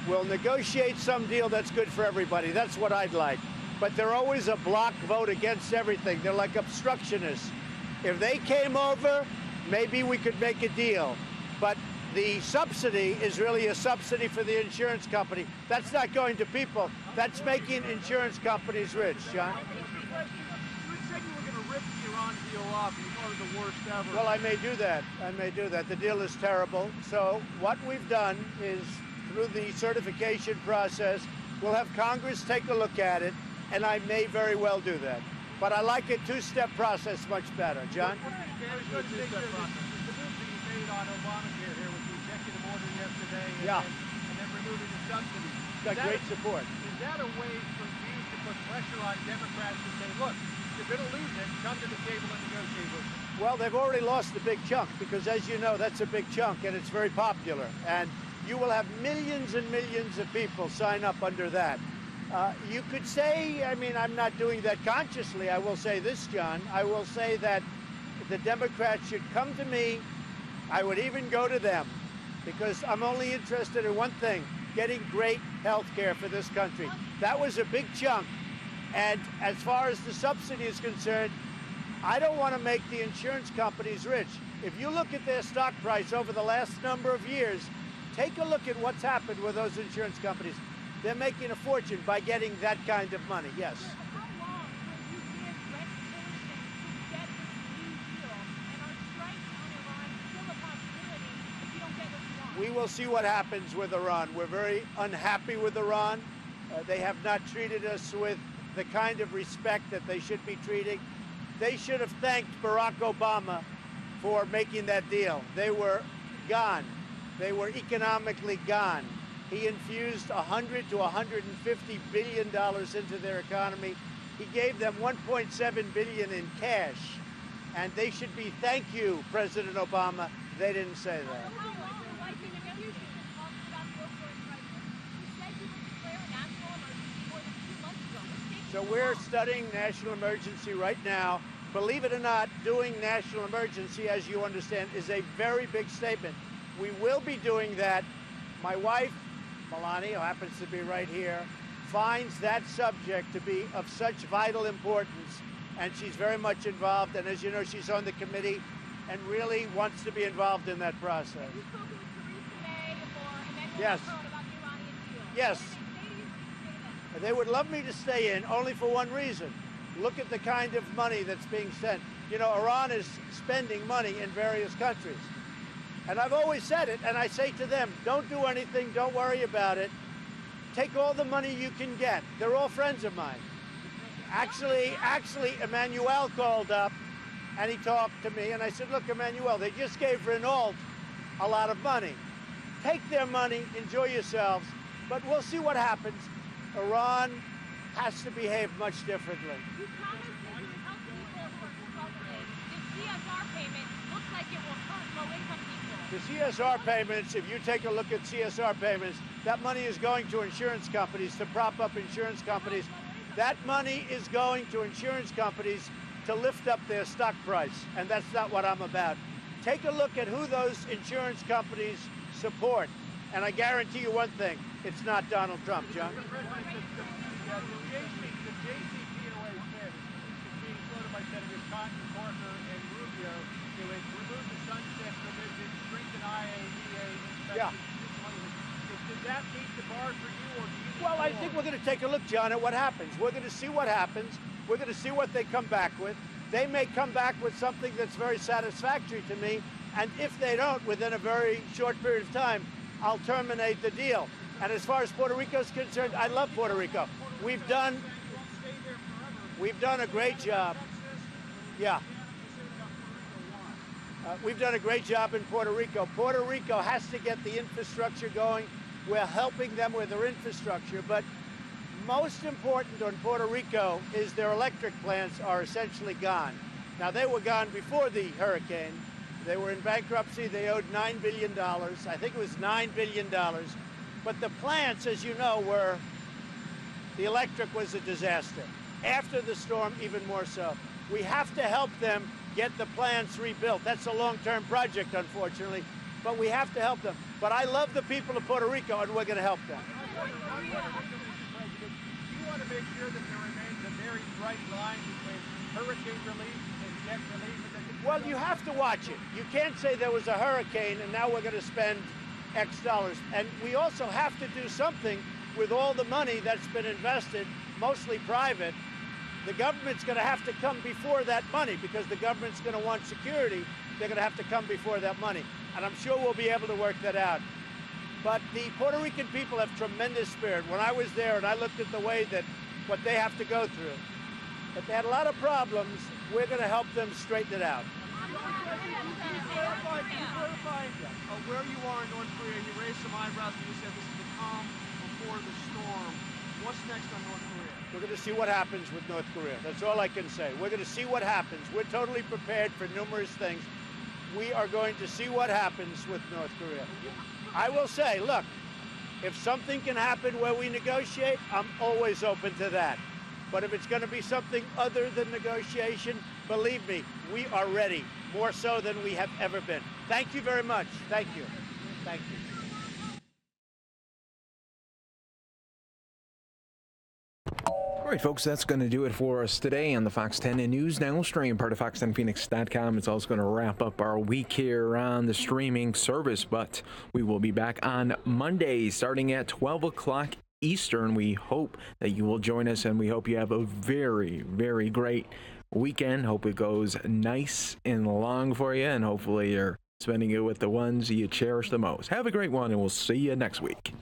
we'll negotiate some deal that's good for everybody. That's what I'd like. But they're always a block vote against everything. They're like obstructionists. If they came over, maybe we could make a deal. But the subsidy is really a subsidy for the insurance company. That's not going to people. That's making insurance companies rich, John. The worst ever. Well, I may do that. I may do that. The deal is terrible. So what we've done is, through the certification process, we'll have Congress take a look at it, and I may very well do that. But I like a two-step process much better. John? What do you think the moves that you made on Obamacare here with the executive order yesterday and then removing the subsidies? Got great support. Is that a way for you to put pressure on Democrats to say, look, if it'll leave it, come to the table and negotiate with it? Well, they've already lost a big chunk because, as you know, that's a big chunk and it's very popular. And you will have millions and millions of people sign up under that. You could say, I mean, I'm not doing that consciously. I will say this, John. I will say that the Democrats should come to me. I would even go to them because I'm only interested in one thing, getting great health care for this country. That was a big chunk. And as far as the subsidy is concerned, I don't want to make the insurance companies rich. If you look at their stock price over the last number of years, take a look at what's happened with those insurance companies. They're making a fortune by getting that kind of money, yes. We will see what happens with Iran. We're very unhappy with Iran. They have not treated us with the kind of respect that they should be treating. They should have thanked Barack Obama for making that deal. They were gone. They were economically gone. He infused $100 to $150 billion into their economy. He gave them $1.7 billion in cash, and they should be, thank you, President Obama. They didn't say that. So we're studying national emergency right now. Believe it or not, doing national emergency, as you understand, is a very big statement. We will be doing that. My wife, Melania, who happens to be right here, finds that subject to be of such vital importance, and she's very much involved. And as you know, she's on the committee and really wants to be involved in that process. Yes. Yes. They would love me to stay in, only for one reason. Look at the kind of money that's being sent. You know, Iran is spending money in various countries. And I've always said it, and I say to them, don't do anything, don't worry about it. Take all the money you can get. They're all friends of mine. Actually, Emmanuel called up, and he talked to me, and I said, look, Emmanuel, they just gave Renault a lot of money. Take their money, enjoy yourselves, but we'll see what happens. Iran has to behave much differently. You promised that you would help people who are struggling. This CSR payment looks like it will hurt low-income people. The CSR payments, if you take a look at CSR payments, that money is going to insurance companies to prop up insurance companies. That money is going to insurance companies to lift up their stock price, and that's not what I'm about. Take a look at who those insurance companies support, and I guarantee you one thing, it's not Donald Trump, John. The JCPOA bid is being floated by Senators Cotton, Corker, and Rubio to remove the sunset provision, strengthen IAEA inspections. Yeah. Does that meet the bar for you, or do you need Well, I more? think we're going to take a look, John, at what happens. We're going to see what happens. We're going to see what they come back with. They may come back with something that's very satisfactory to me, and if they don't, within a very short period of time, I'll terminate the deal. And as far as Puerto Rico is concerned, I love Puerto Rico. We've done a great job. Yeah. We've done a great job in Puerto Rico. Puerto Rico has to get the infrastructure going. We're helping them with their infrastructure, but most important on Puerto Rico is their electric plants are essentially gone. Now, they were gone before the hurricane. They were in bankruptcy. They owed $9 billion. I think it was $9 billion. But the plants, as you know, the electric was a disaster. After the storm, even more so. We have to help them get the plants rebuilt. That's a long-term project, unfortunately, but we have to help them. But I love the people of Puerto Rico, and we're going to help them. You want to make sure that there remains a very bright line between hurricane relief and debt relief? Well, you have to watch it. You can't say there was a hurricane and now we're going to spend X dollars. And we also have to do something with all the money that's been invested, mostly private. The government's going to have to come before that money because the government's going to want security. They're going to have to come before that money. And I'm sure we'll be able to work that out. But the Puerto Rican people have tremendous spirit. When I was there and I looked at the way that what they have to go through, if they had a lot of problems, we're going to help them straighten it out. Can you clarify where you are in North Korea? You raised some eyebrows and you said this is the calm before the storm. What's next on North Korea? We're going to see what happens with North Korea. That's all I can say. We're going to see what happens. We're totally prepared for numerous things. We are going to see what happens with North Korea. I will say, look, if something can happen where we negotiate, I'm always open to that. But if it's going to be something other than negotiation, believe me, we are ready, more so than we have ever been. Thank you very much. Thank you. Thank you. All right, folks, that's going to do it for us today on the Fox 10 News Now stream, part of fox10phoenix.com. It's also going to wrap up our week here on the streaming service, but we will be back on Monday starting at 12 o'clock Eastern. We hope that you will join us, and we hope you have a very, very great weekend. Hope it goes nice and long for you, and hopefully you're spending it with the ones you cherish the most. Have a great one, and we'll see you next week.